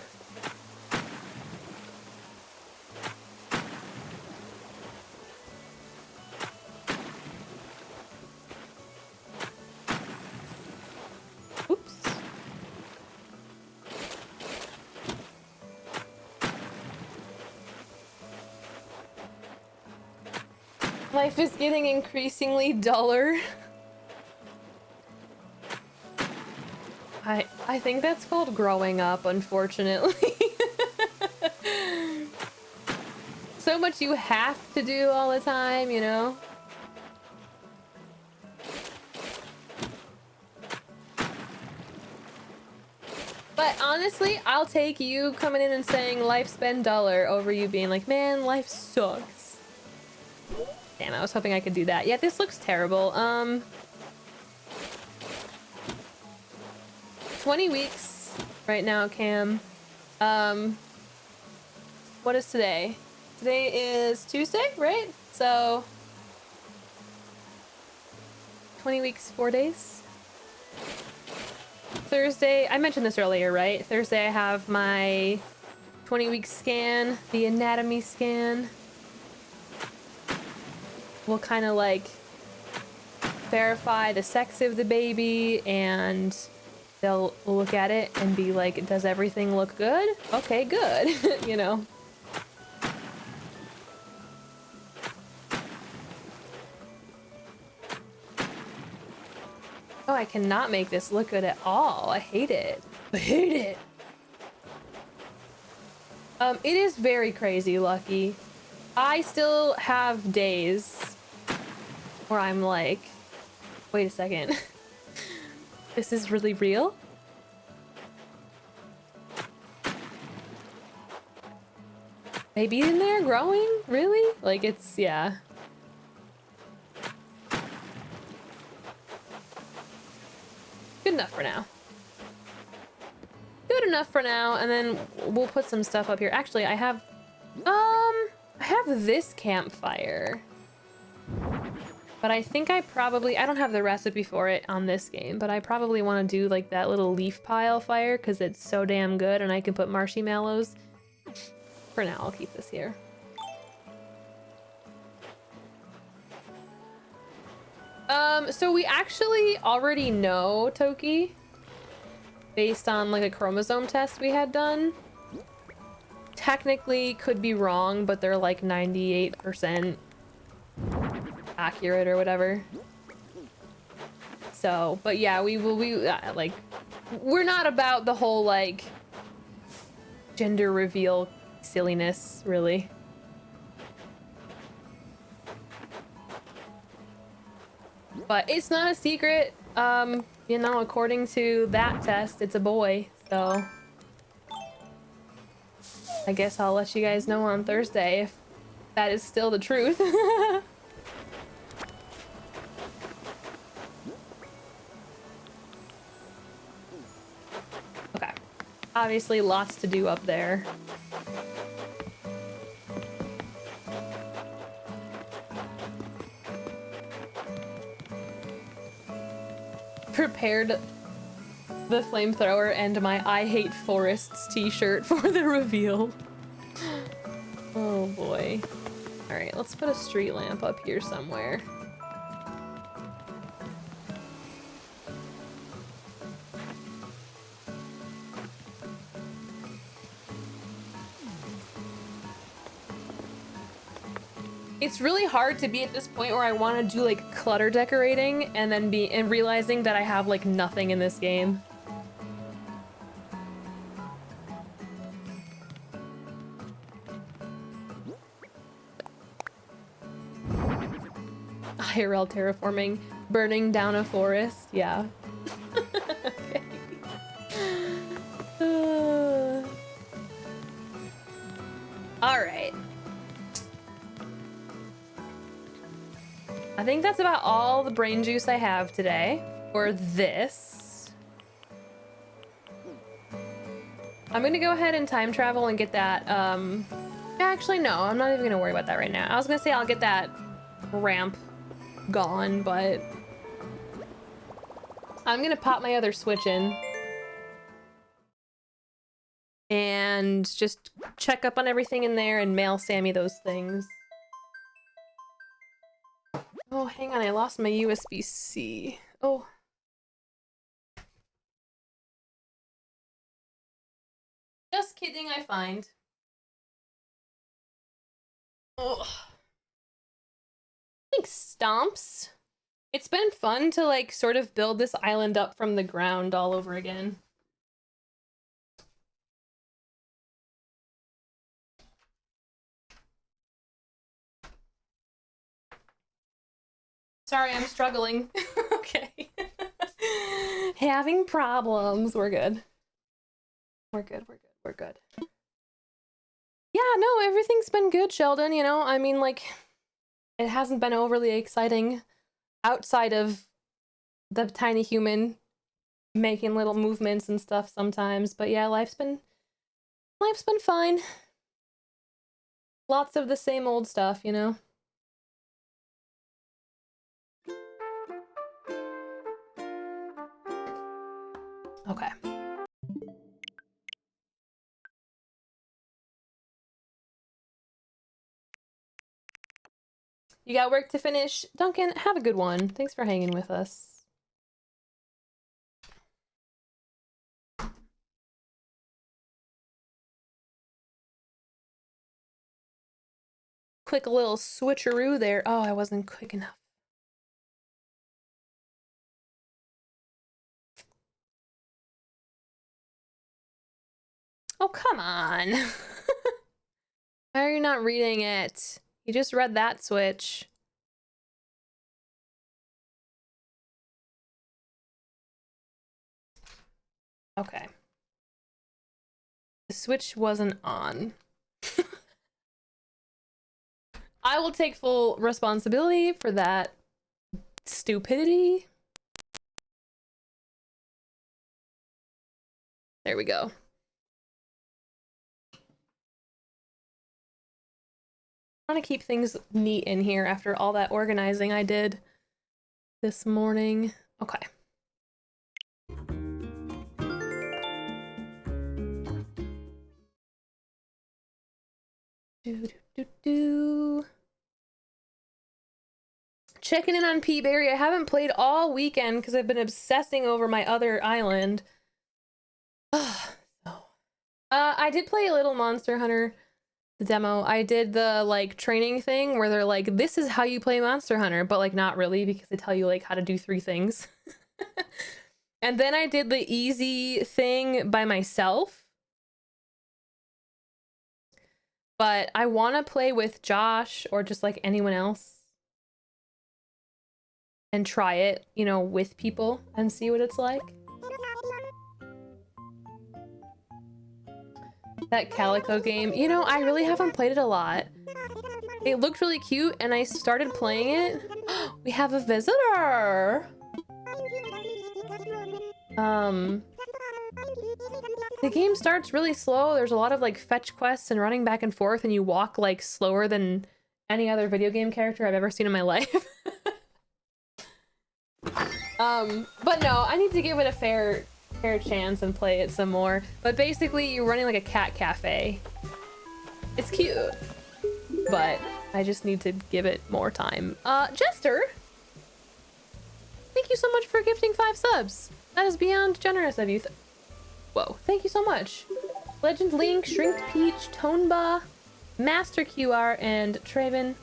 Oops. Life is getting increasingly duller. I think that's called growing up, unfortunately. So much you have to do all the time, you know? But honestly, I'll take you coming in and saying life's been duller over you being like, man, life sucks. Damn, I was hoping I could do that. Yeah, this looks terrible. 20 weeks right now, Cam. What is today? Today is Tuesday, right? So 20 weeks, 4 days. Thursday, I mentioned this earlier, right? Thursday I have my 20-week scan, the anatomy scan. We'll kind of like verify the sex of the baby, and they'll look at it and be like, does everything look good? Okay, good. You know. Oh, I cannot make this look good at all. I hate it. I hate it. It is very crazy, Lucky. I still have days where I'm like, wait a second. This is really real? Baby in there growing? Really? Like, it's, yeah. Good enough for now. Good enough for now, and then we'll put some stuff up here. Actually, I have this campfire. But I think I don't have the recipe for it on this game, but I probably want to do like that little leaf pile fire because it's so damn good, and I can put marshmallows. For now, I'll keep this here. So we actually already know, Toki, based on like a chromosome test we had done. Technically could be wrong, but they're like 98% accurate or whatever. So, but yeah, like, we're not about the whole like gender reveal silliness, really. But it's not a secret. You know, according to that test, it's a boy, so I guess I'll let you guys know on Thursday if that is still the truth. Okay. Obviously lots to do up there. Prepared the flamethrower and my I hate forests t-shirt for the reveal. Oh boy. Alright, let's put a street lamp up here somewhere. It's really hard to be at this point where I want to do like clutter decorating and then realizing that I have like nothing in this game. IRL terraforming, burning down a forest. Yeah. Okay. All right. I think that's about all the brain juice I have today for this. I'm gonna go ahead and time travel and get that, actually no, I'm not even gonna worry about that right now. I was gonna say I'll get that ramp gone, but I'm gonna pop my other switch in and just check up on everything in there and mail Sammy those things. Oh, hang on, I lost my USB-C. Oh. Just kidding, I find. Ugh. I think stomps. It's been fun to like sort of build this island up from the ground all over again. Sorry, I'm struggling. Okay. Having problems. We're good. We're good, we're good, we're good. Yeah, no, everything's been good, Sheldon, you know? I mean, like, it hasn't been overly exciting outside of the tiny human making little movements and stuff sometimes, but yeah, life's been fine. Lots of the same old stuff, you know? Okay. You got work to finish? Duncan, have a good one. Thanks for hanging with us. Quick little switcheroo there. Oh, I wasn't quick enough. Oh, come on. Why are you not reading it? You just read that switch. Okay. The switch wasn't on. I will take full responsibility for that stupidity. There we go. I want to keep things neat in here after all that organizing I did this morning. Okay. Checking in on Peaberry. I haven't played all weekend because I've been obsessing over my other island. I did play a little Monster Hunter, the demo. I did the like training thing where they're like, this is how you play Monster Hunter, but like not really because they tell you like how to do 3 things. And then I did the easy thing by myself. But I want to play with Josh or just like anyone else and try it, you know, with people and see what it's like. That Calico game, you know, I really haven't played it a lot. It looked really cute and I started playing it. We have a visitor. The game starts really slow. There's a lot of like fetch quests and running back and forth, and you walk like slower than any other video game character I've ever seen in my life. But no, I need to give it a fair chance and play it some more. But basically, you're running like a cat cafe. It's cute, but I just need to give it more time. Jester, thank you so much for gifting 5 subs. That is beyond generous of you. Whoa, thank you so much. Legend Link, Shrinked Peach, Toneba, Master QR, and Traven.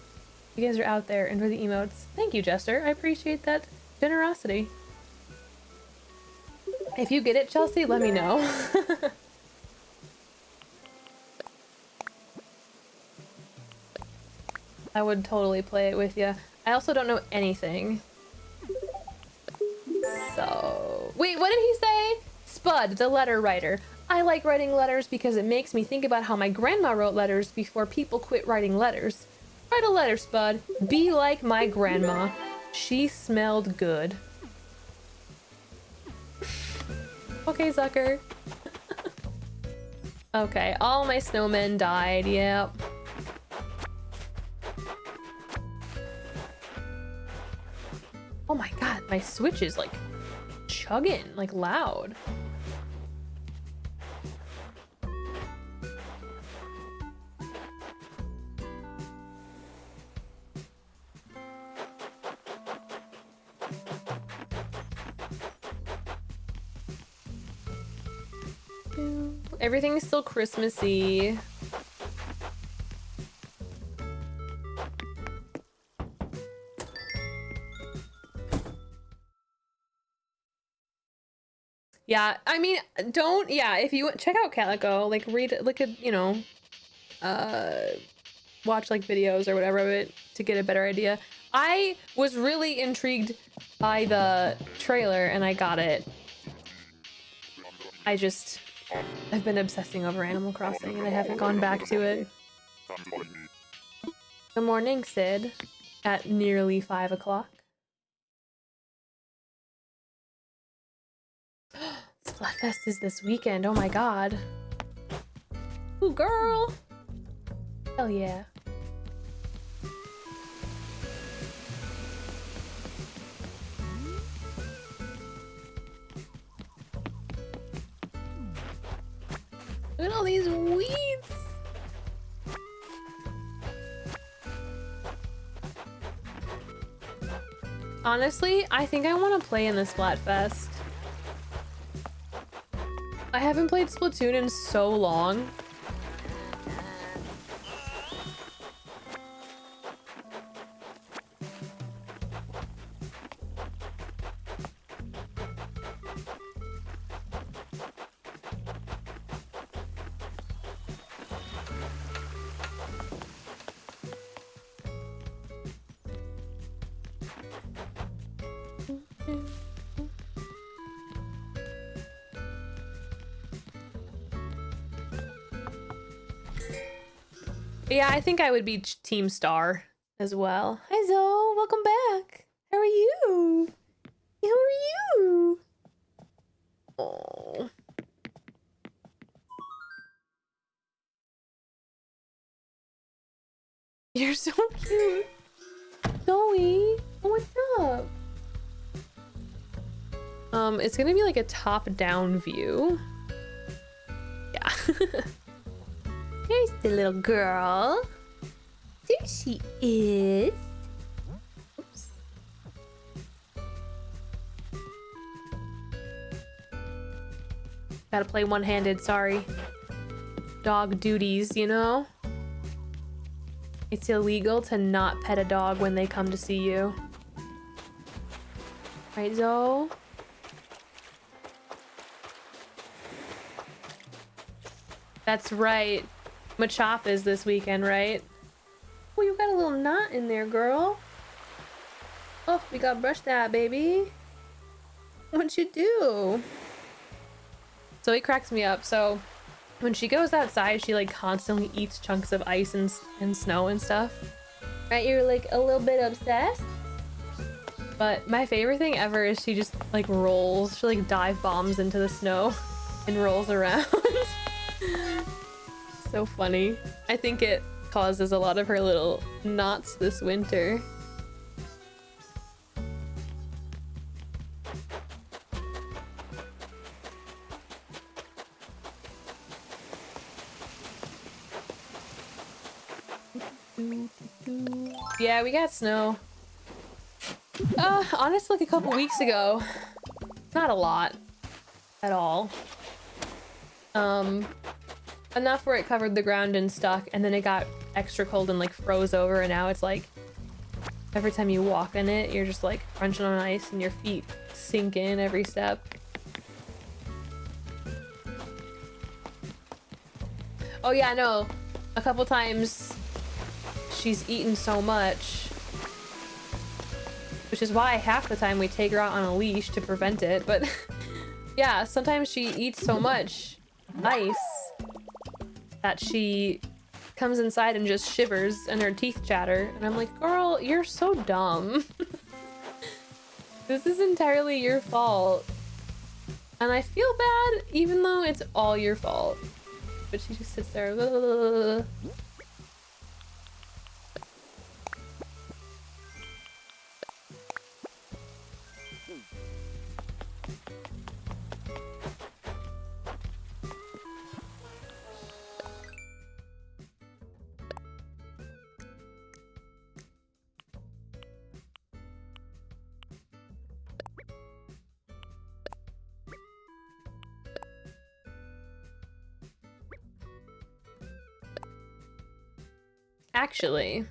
You guys are out there and for the emotes. Thank you, Jester. I appreciate that generosity. If you get it, Chelsea, let me know. I would totally play it with you. I also don't know anything. So, wait, what did he say? Spud, the letter writer. I like writing letters because it makes me think about how my grandma wrote letters before people quit writing letters. Write a letter, Spud. Be like my grandma. She smelled good. Okay, Zucker. Okay, all my snowmen died, yep. Oh my god, my Switch is like chugging, like loud. Everything's still Christmassy. Yeah, I mean, don't, yeah, if you check out Calico, like read, look at, you know, watch like videos or whatever of it to get a better idea. I was really intrigued by the trailer and I got it. I've been obsessing over Animal Crossing and I haven't gone back to it. Good morning, Sid, at nearly 5 o'clock. Splatfest is this weekend, oh my god. Ooh, girl! Hell yeah. Look at all these weeds! Honestly, I think I want to play in the Splatfest. I haven't played Splatoon in so long. Yeah, I think I would be Team Star as well. Hi Zoe, welcome back. How are you? How are you? Oh. You're so cute. Zoe, what's up? It's gonna be like a top-down view. Yeah. There's the little girl. There she is. Oops. Gotta play one-handed, sorry. Dog duties, you know? It's illegal to not pet a dog when they come to see you. Right, Zoe? That's right. Machop is this weekend, right? Oh, you got a little knot in there, girl. Oh, we gotta brush that, baby. What'd you do? So he cracks me up. So when she goes outside, she like constantly eats chunks of ice and snow and stuff. Right, you're like a little bit obsessed? But my favorite thing ever is she just like rolls. She like dive bombs into the snow and rolls around. So funny. I think it causes a lot of her little knots this winter. Yeah, we got snow. Honestly, like a couple weeks ago. Not a lot at all. Enough where it covered the ground and stuck, and then it got extra cold and like froze over, and now it's like every time you walk in it, you're just like crunching on ice and your feet sink in every step. Oh yeah, I know. A couple times she's eaten so much which is why half the time we take her out on a leash to prevent it. But yeah, sometimes she eats so much ice that she comes inside and just shivers and her teeth chatter. And I'm like, girl, you're so dumb. This is entirely your fault. And I feel bad even though it's all your fault. But she just sits there. Actually,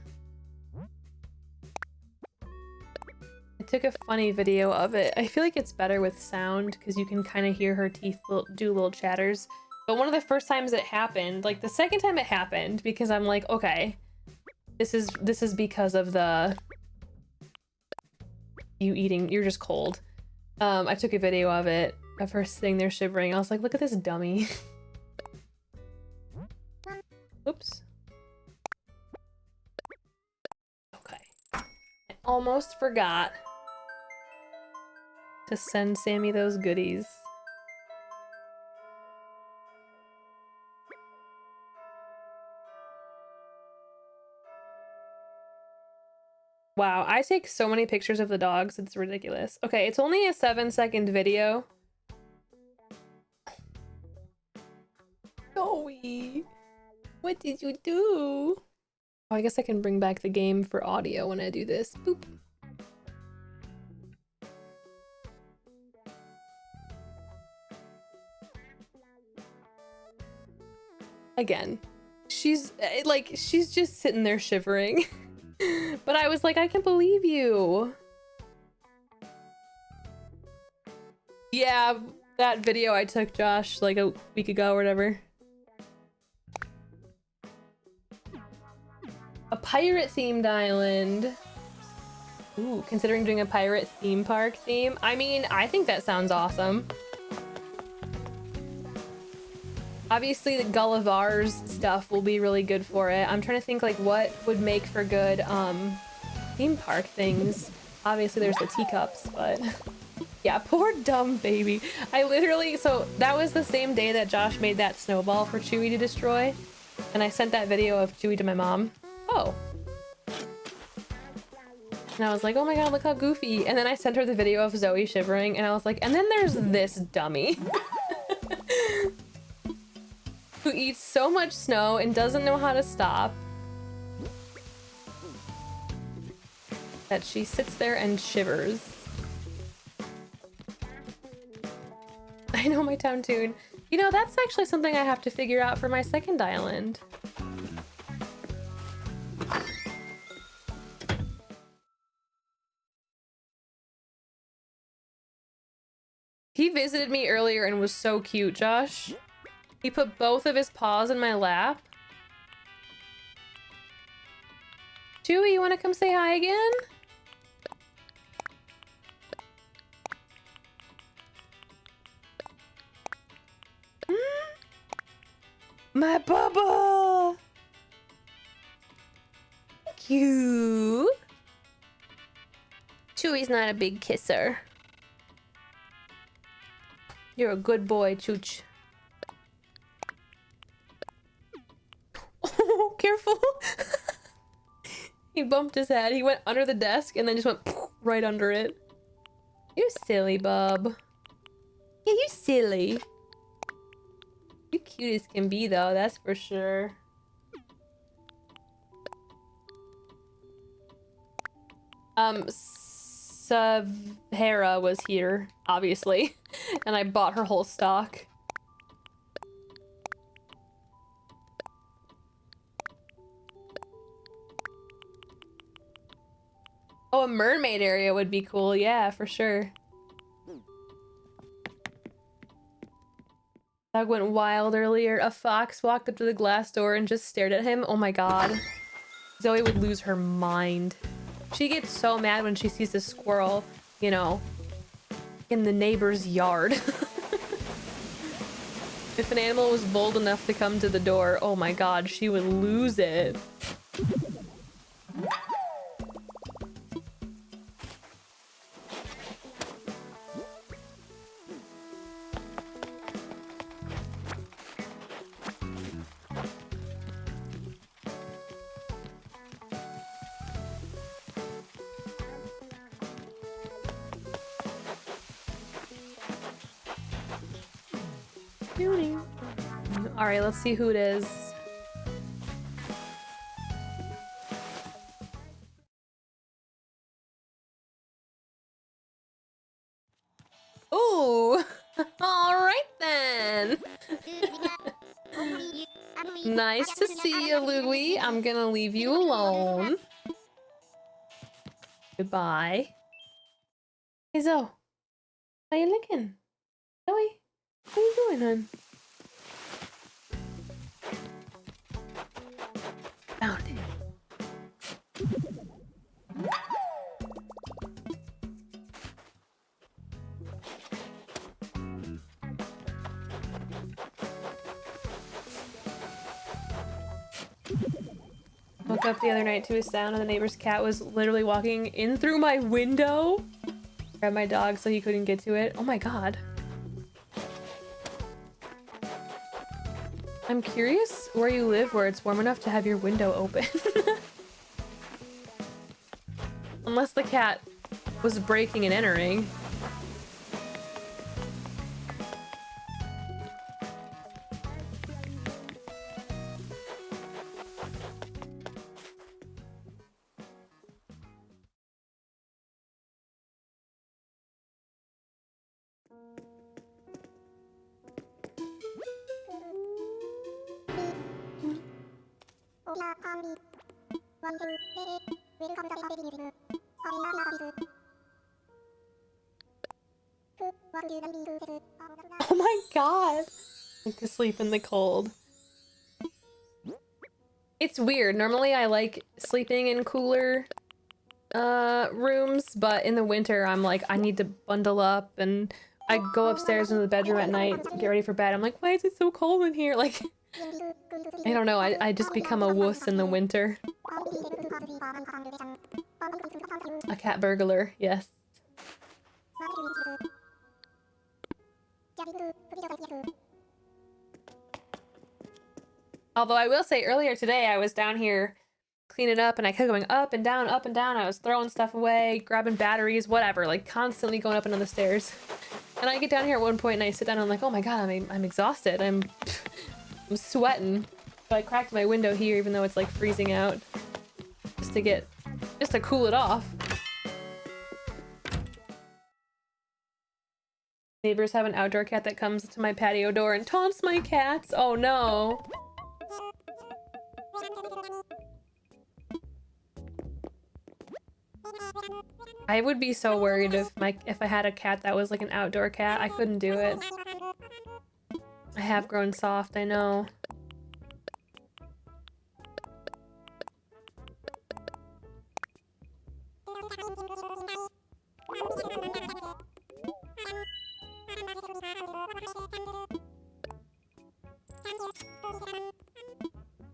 I took a funny video of it. I feel like it's better with sound because you can kind of hear her teeth do little chatters. But one of the first times it happened, like the second time it happened, because I'm like, okay, this is because of the you eating, you're just cold. I took a video of it, of her sitting there shivering. I was like, look at this dummy. Oops. Almost forgot to send Sammy those goodies. Wow, I take so many pictures of the dogs, it's ridiculous. Okay, it's only a 7-second video. Joey, what did you do? Oh, I guess I can bring back the game for audio when I do this. Boop. Again, she's just sitting there shivering. But I was like, I can't believe you. Yeah, that video I took Josh like a week ago or whatever. A pirate themed island. Ooh, considering doing a pirate theme park theme. I mean, I think that sounds awesome. Obviously the Gulliver's stuff will be really good for it. I'm trying to think like what would make for good theme park things. Obviously there's the teacups, but yeah, poor dumb baby. I literally, so that was the same day that Josh made that snowball for Chewy to destroy. And I sent that video of Chewy to my mom. Oh. And I was like, oh my god, look how goofy. And then I sent her the video of Zoe shivering and I was like, and then there's this dummy. Who eats so much snow and doesn't know how to stop. That she sits there and shivers. I know my town tune. You know, that's actually something I have to figure out for my second island. He visited me earlier and was so cute, Josh. He put both of his paws in my lap. Chewy, you want to come say hi again? My bubba! Cute. Chewy's not a big kisser. You're a good boy, Chooch. Oh, careful. He bumped his head. He went under the desk and then just went right under it. You silly bub. Yeah, you silly. You cute as can be though, that's for sure. Sahara was here, obviously. And I bought her whole stock. Oh, a mermaid area would be cool. Yeah, for sure. Dog went wild earlier. A fox walked up to the glass door and just stared at him. Oh my god. Zoe would lose her mind. She gets so mad when she sees the squirrel, you know, in the neighbor's yard. If an animal was bold enough to come to the door, oh my god, she would lose it. All right, let's see who it is. Ooh, all right then. Nice to see you, Louie. I'm gonna leave you alone. Goodbye. Hey, Zoe. How you looking? Zoe, what are you doing, hon? Found it. Woke up the other night to a sound and the neighbor's cat was literally walking in through my window. Grabbed my dog so he couldn't get to it. Oh my god. I'm curious where you live where it's warm enough to have your window open. Unless the cat was breaking and entering. Oh my god. Like to sleep in the cold. It's weird. Normally I like sleeping in cooler rooms, but in the winter I'm like, I need to bundle up, and I go upstairs into the bedroom at night, get ready for bed. I'm like, why is it so cold in here? Like, I don't know, I just become a wuss in the winter. A cat burglar, yes. Although I will say earlier today I was down here cleaning up and I kept going up and down, up and down. I was throwing stuff away, grabbing batteries, whatever, like constantly going up and down the stairs. And I get down here at one point and I sit down and I'm like, oh my god, I'm exhausted. I'm sweating. So I cracked my window here even though it's like freezing out. Just to cool it off. Neighbors have an outdoor cat that comes to my patio door and taunts my cats. Oh no. I would be so worried if I had a cat that was like an outdoor cat. I couldn't do it. I have grown soft, I know.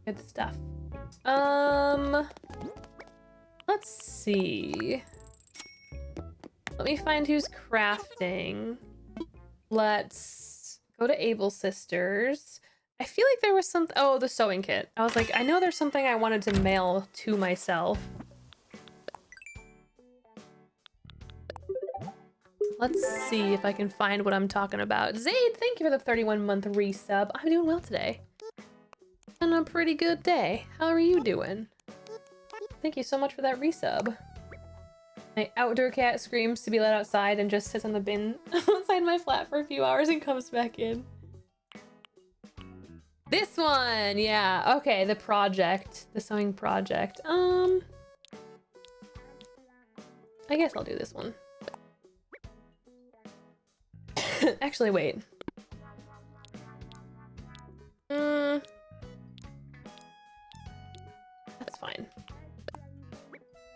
Good stuff. Let's see. Let me find who's crafting. Let's go to Able Sisters. I feel like there was something. Oh, the sewing kit. I was like, I know there's something I wanted to mail to myself. Let's see if I can find what I'm talking about. Zaid, thank you for the 31-month resub. I'm doing well today. On a pretty good day. How are you doing? Thank you so much for that resub. My outdoor cat screams to be let outside and just sits on the bin outside my flat for a few hours and comes back in. This one! Yeah, okay, the project. The sewing project. I guess I'll do this one. Actually, wait. That's fine.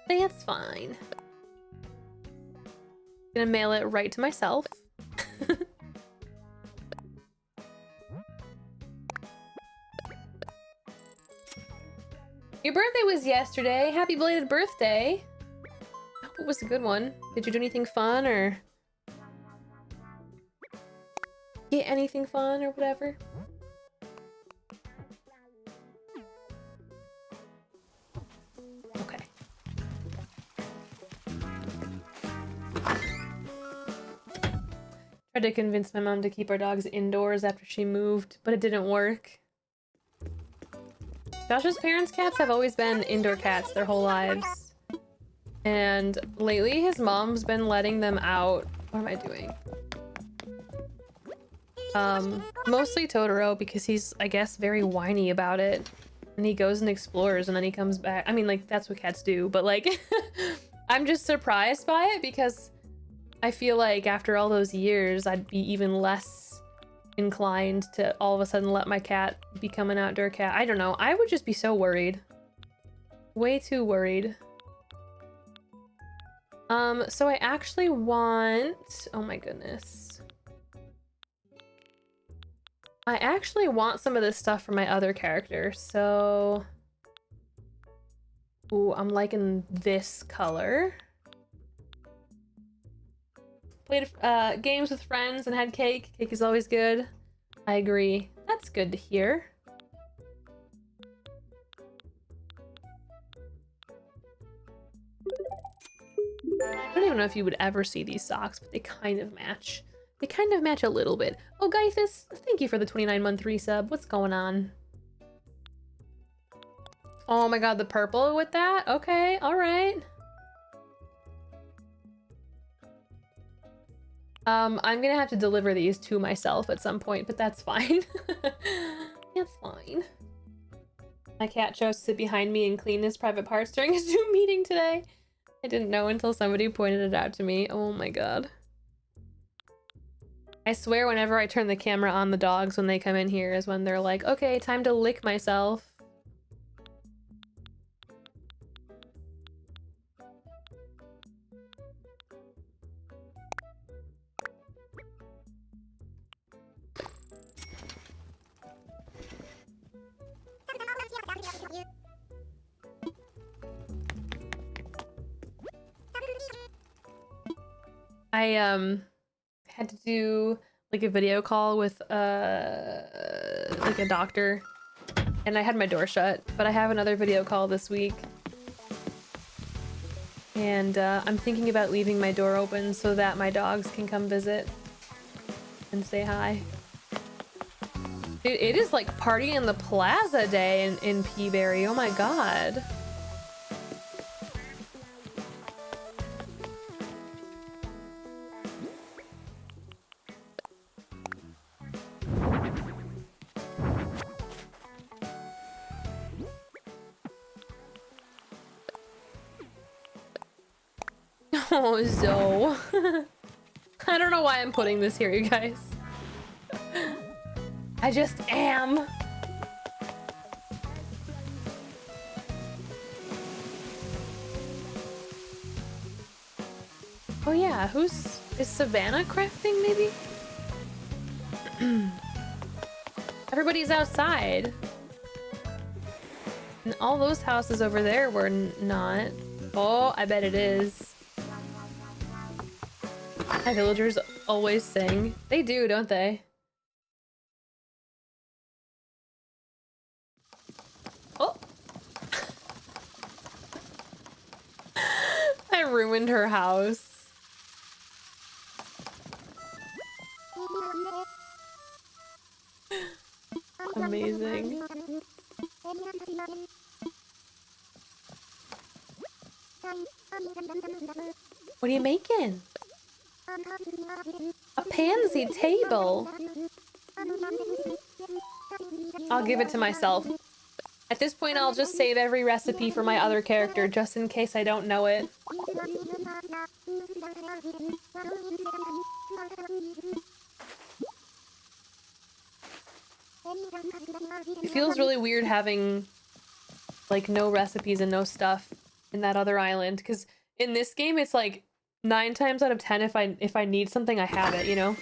That's fine. Gonna mail it right to myself. Your birthday was yesterday. Happy belated birthday. What was a good one? Did you do anything fun or get anything fun or whatever? Okay. Tried to convince my mom to keep our dogs indoors after she moved, but it didn't work. Josh's parents' cats have always been indoor cats their whole lives. And lately his mom's been letting them out. What am I doing? Mostly Totoro because he's, I guess, very whiny about it. And he goes and explores and then he comes back. I mean, like, that's what cats do, but like, I'm just surprised by it because I feel like after all those years, I'd be even less inclined to all of a sudden let my cat become an outdoor cat. I don't know. I would just be so worried. Way too worried. So I actually want, oh my goodness. I actually want some of this stuff for my other character, so... Ooh, I'm liking this color. Played games with friends and had cake. Cake is always good. I agree. That's good to hear. I don't even know if you would ever see these socks, but they kind of match. They kind of match a little bit. Oh, Gythus, thank you for the 29-month resub. What's going on? Oh my god, the purple with that? Okay, alright. I'm gonna have to deliver these to myself at some point, but that's fine. That's fine. My cat chose to sit behind me and clean his private parts during a Zoom meeting today. I didn't know until somebody pointed it out to me. Oh my god. I swear whenever I turn the camera on the dogs when they come in here is when they're like, okay, time to lick myself. I had to do like a video call with like a doctor and I had my door shut, but I have another video call this week. And I'm thinking about leaving my door open so that my dogs can come visit and say hi. Dude, it is like Party in the Plaza day in Peaberry. Oh my god. Oh, Zoe. I don't know why I'm putting this here, you guys. I just am. Oh yeah, is Savannah crafting maybe? Everybody's outside. And all those houses over there were not. Oh, I bet it is. My villagers always sing. They do, don't they? Oh! I ruined her house. Amazing. What are you making? A pansy table. I'll give it to myself. At this point, I'll just save every recipe for my other character, just in case I don't know it. It feels really weird having, like, no recipes and no stuff in that other island, because in this game it's like 9 times out of 10 if I need something, I have it, you know?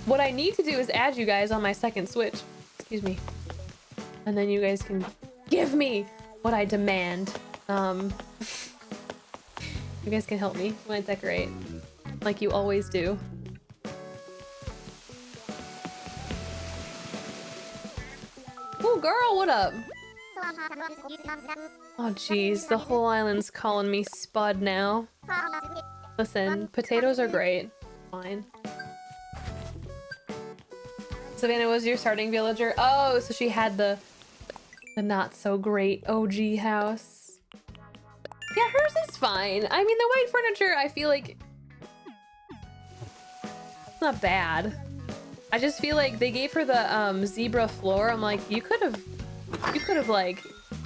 What I need to do is add you guys on my second Switch. Excuse me. And then you guys can give me what I demand. You guys can help me when I decorate, like you always do. Oh, girl, what up? Oh, jeez, the whole island's calling me Spud now. Listen, potatoes are great. Fine. Savannah was your starting villager? Oh, so she had the not so great OG house. Yeah, hers is fine. I mean, the white furniture, I feel like it's not bad. I just feel like they gave her the zebra floor. I'm like, you could have like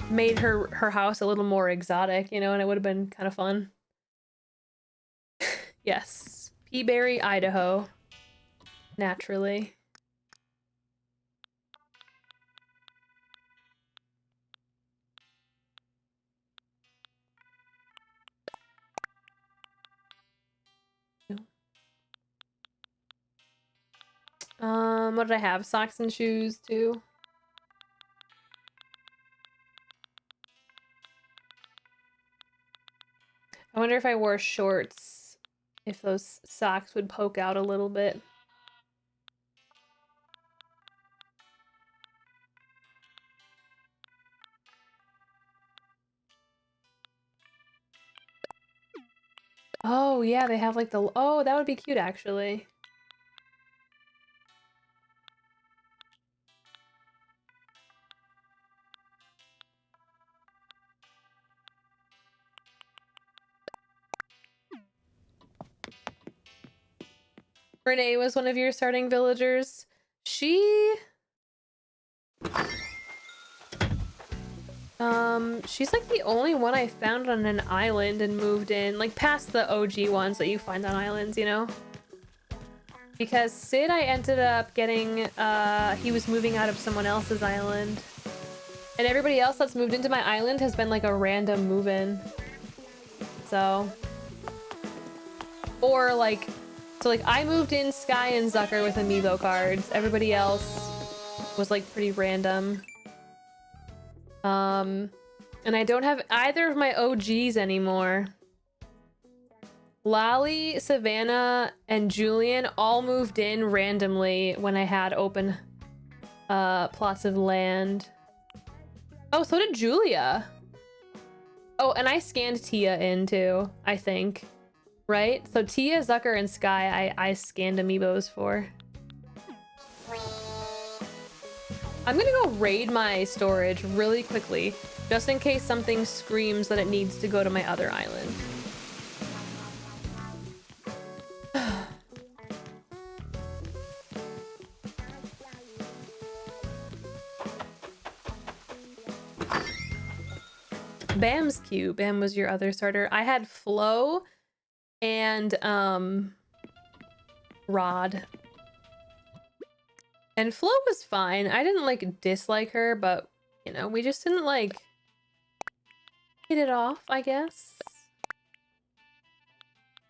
made her house a little more exotic, you know, and it would have been kind of fun. Yes, Peaberry, Idaho. Naturally. What did I have? Socks and shoes too. I wonder if I wore shorts, if those socks would poke out a little bit. Oh yeah, they have like the, oh, that would be cute actually. Renee was one of your starting villagers. She's like the only one I found on an island and moved in, like past the OG ones that you find on islands, you know? Because Sid, I ended up getting, he was moving out of someone else's island. And everybody else that's moved into my island has been like a random move-in. So. Or like, so like I moved in Sky and Zucker with amiibo cards. Everybody else was like pretty random. And I don't have either of my OGs anymore. Lolly, Savannah, and Julian all moved in randomly when I had open plots of land. Oh, so did Julia. Oh, and I scanned Tia in too, I think. Right? So Tia, Zucker, and Sky, I scanned amiibos for. I'm gonna go raid my storage really quickly, just in case something screams that it needs to go to my other island. Bam's cute. Bam was your other starter. I had Flo and Rod. And Flo was fine. I didn't like dislike her, but you know, we just didn't like hit it off, I guess.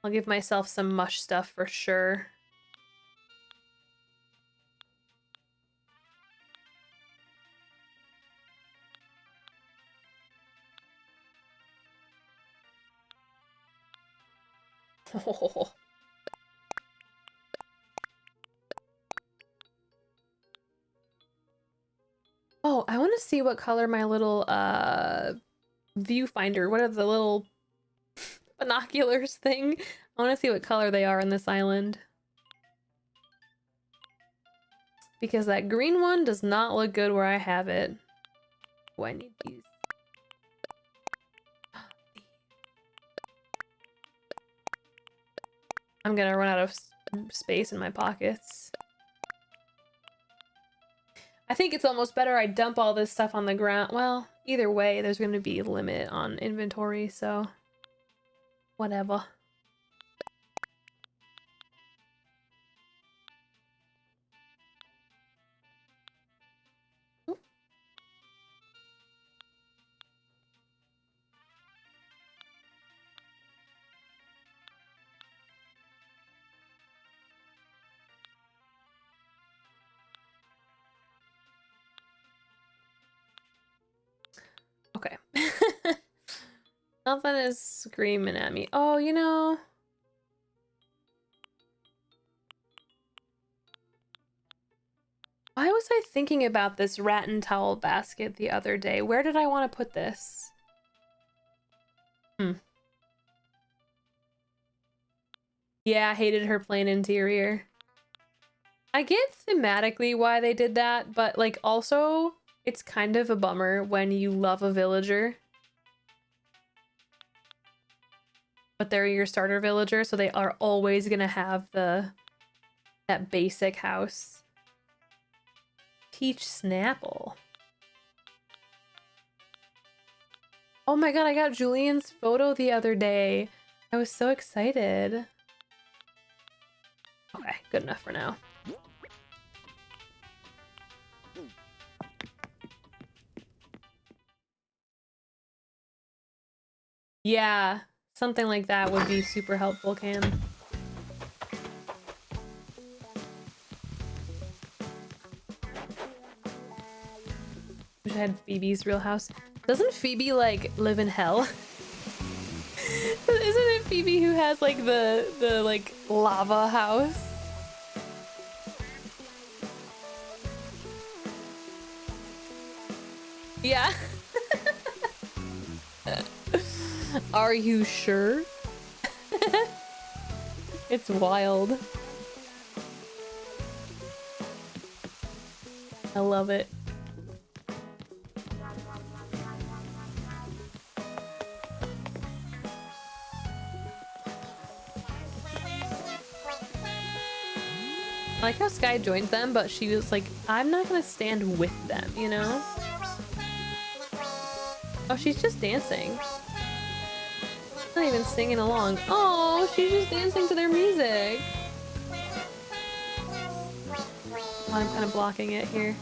I'll give myself some mush stuff for sure. Oh. Oh, I want to see what color my little viewfinder, what are the little binoculars thing? I want to see what color they are on this island. Because that green one does not look good where I have it. Oh, I need these. I'm gonna run out of space in my pockets. I think it's almost better I dump all this stuff on the ground. Well, either way, there's going to be a limit on inventory, so whatever. Nothing is screaming at me. Oh, you know. Why was I thinking about this rat and towel basket the other day? Where did I want to put this? Yeah, I hated her plain interior. I get thematically why they did that, but like also it's kind of a bummer when you love a villager, but they're your starter villager, so they are always gonna have that basic house. Peach Snapple. Oh my god, I got Julian's photo the other day. I was so excited. Okay, good enough for now. Yeah, something like that would be super helpful, Cam. Wish I had Phoebe's real house. Doesn't Phoebe like live in hell? Isn't it Phoebe who has like the like lava house? Yeah. Are you sure? It's wild. I love it. I like how Sky joined them, but she was like, I'm not gonna stand with them, you know? Oh, she's just dancing. Not even singing along. Oh, she's just dancing to their music. Oh, I'm kind of blocking it here.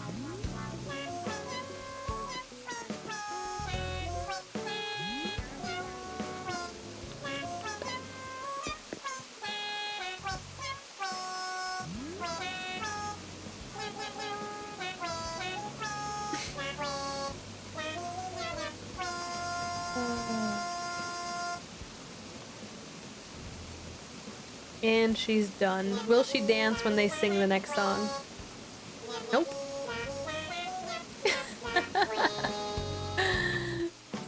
And she's done. Will she dance when they sing the next song? Nope.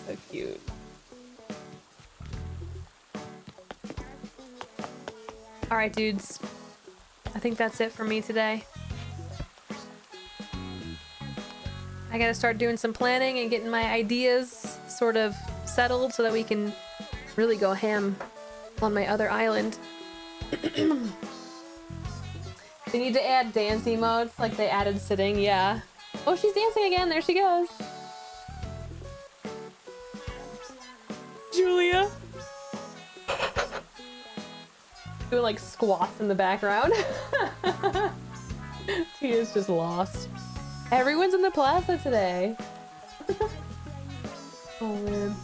So cute. Alright, dudes. I think that's it for me today. I gotta start doing some planning and getting my ideas sort of settled so that we can really go ham on my other island. They need to add dance emotes like they added sitting, yeah. Oh, she's dancing again, there she goes. Julia. Doing like squats in the background. Tia's just lost. Everyone's in the plaza today. Oh man.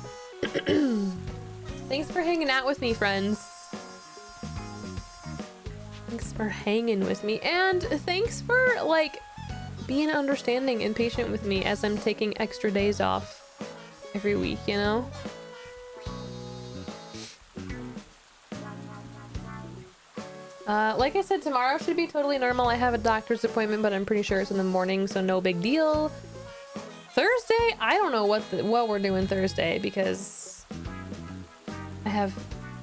Thanks for hanging out with me, friends. Thanks for hanging with me, and thanks for like being understanding and patient with me as I'm taking extra days off every week, you know? Like I said, tomorrow should be totally normal. I have a doctor's appointment, but I'm pretty sure it's in the morning, so no big deal. Thursday, I don't know what we're doing Thursday because I have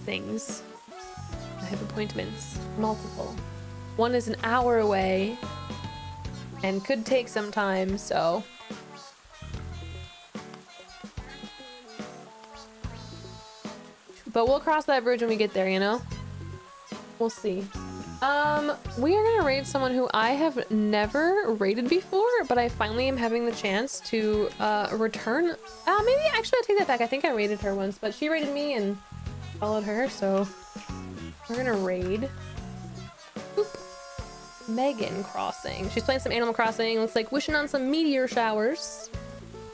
things. I have appointments, multiple. One is an hour away and could take some time, so. But we'll cross that bridge when we get there, you know? We'll see. We are gonna raid someone who I have never raided before, but I finally am having the chance to return. Maybe actually I take that back. I think I raided her once, but she raided me and followed her, so we're gonna raid. Boop. Megan Crossing. She's playing some Animal Crossing. Looks like wishing on some meteor showers.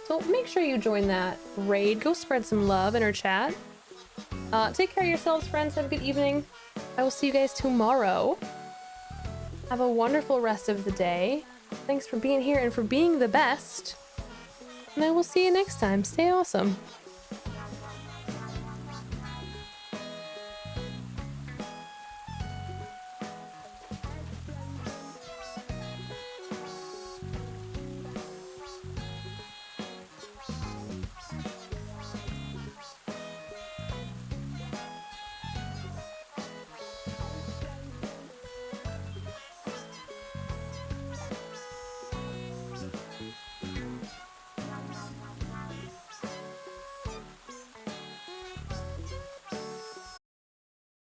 So make sure you join that raid. Go spread some love in her chat. Take care of yourselves, friends. Have a good evening. I will see you guys tomorrow. Have a wonderful rest of the day. Thanks for being here and for being the best. And I will see you next time. Stay awesome.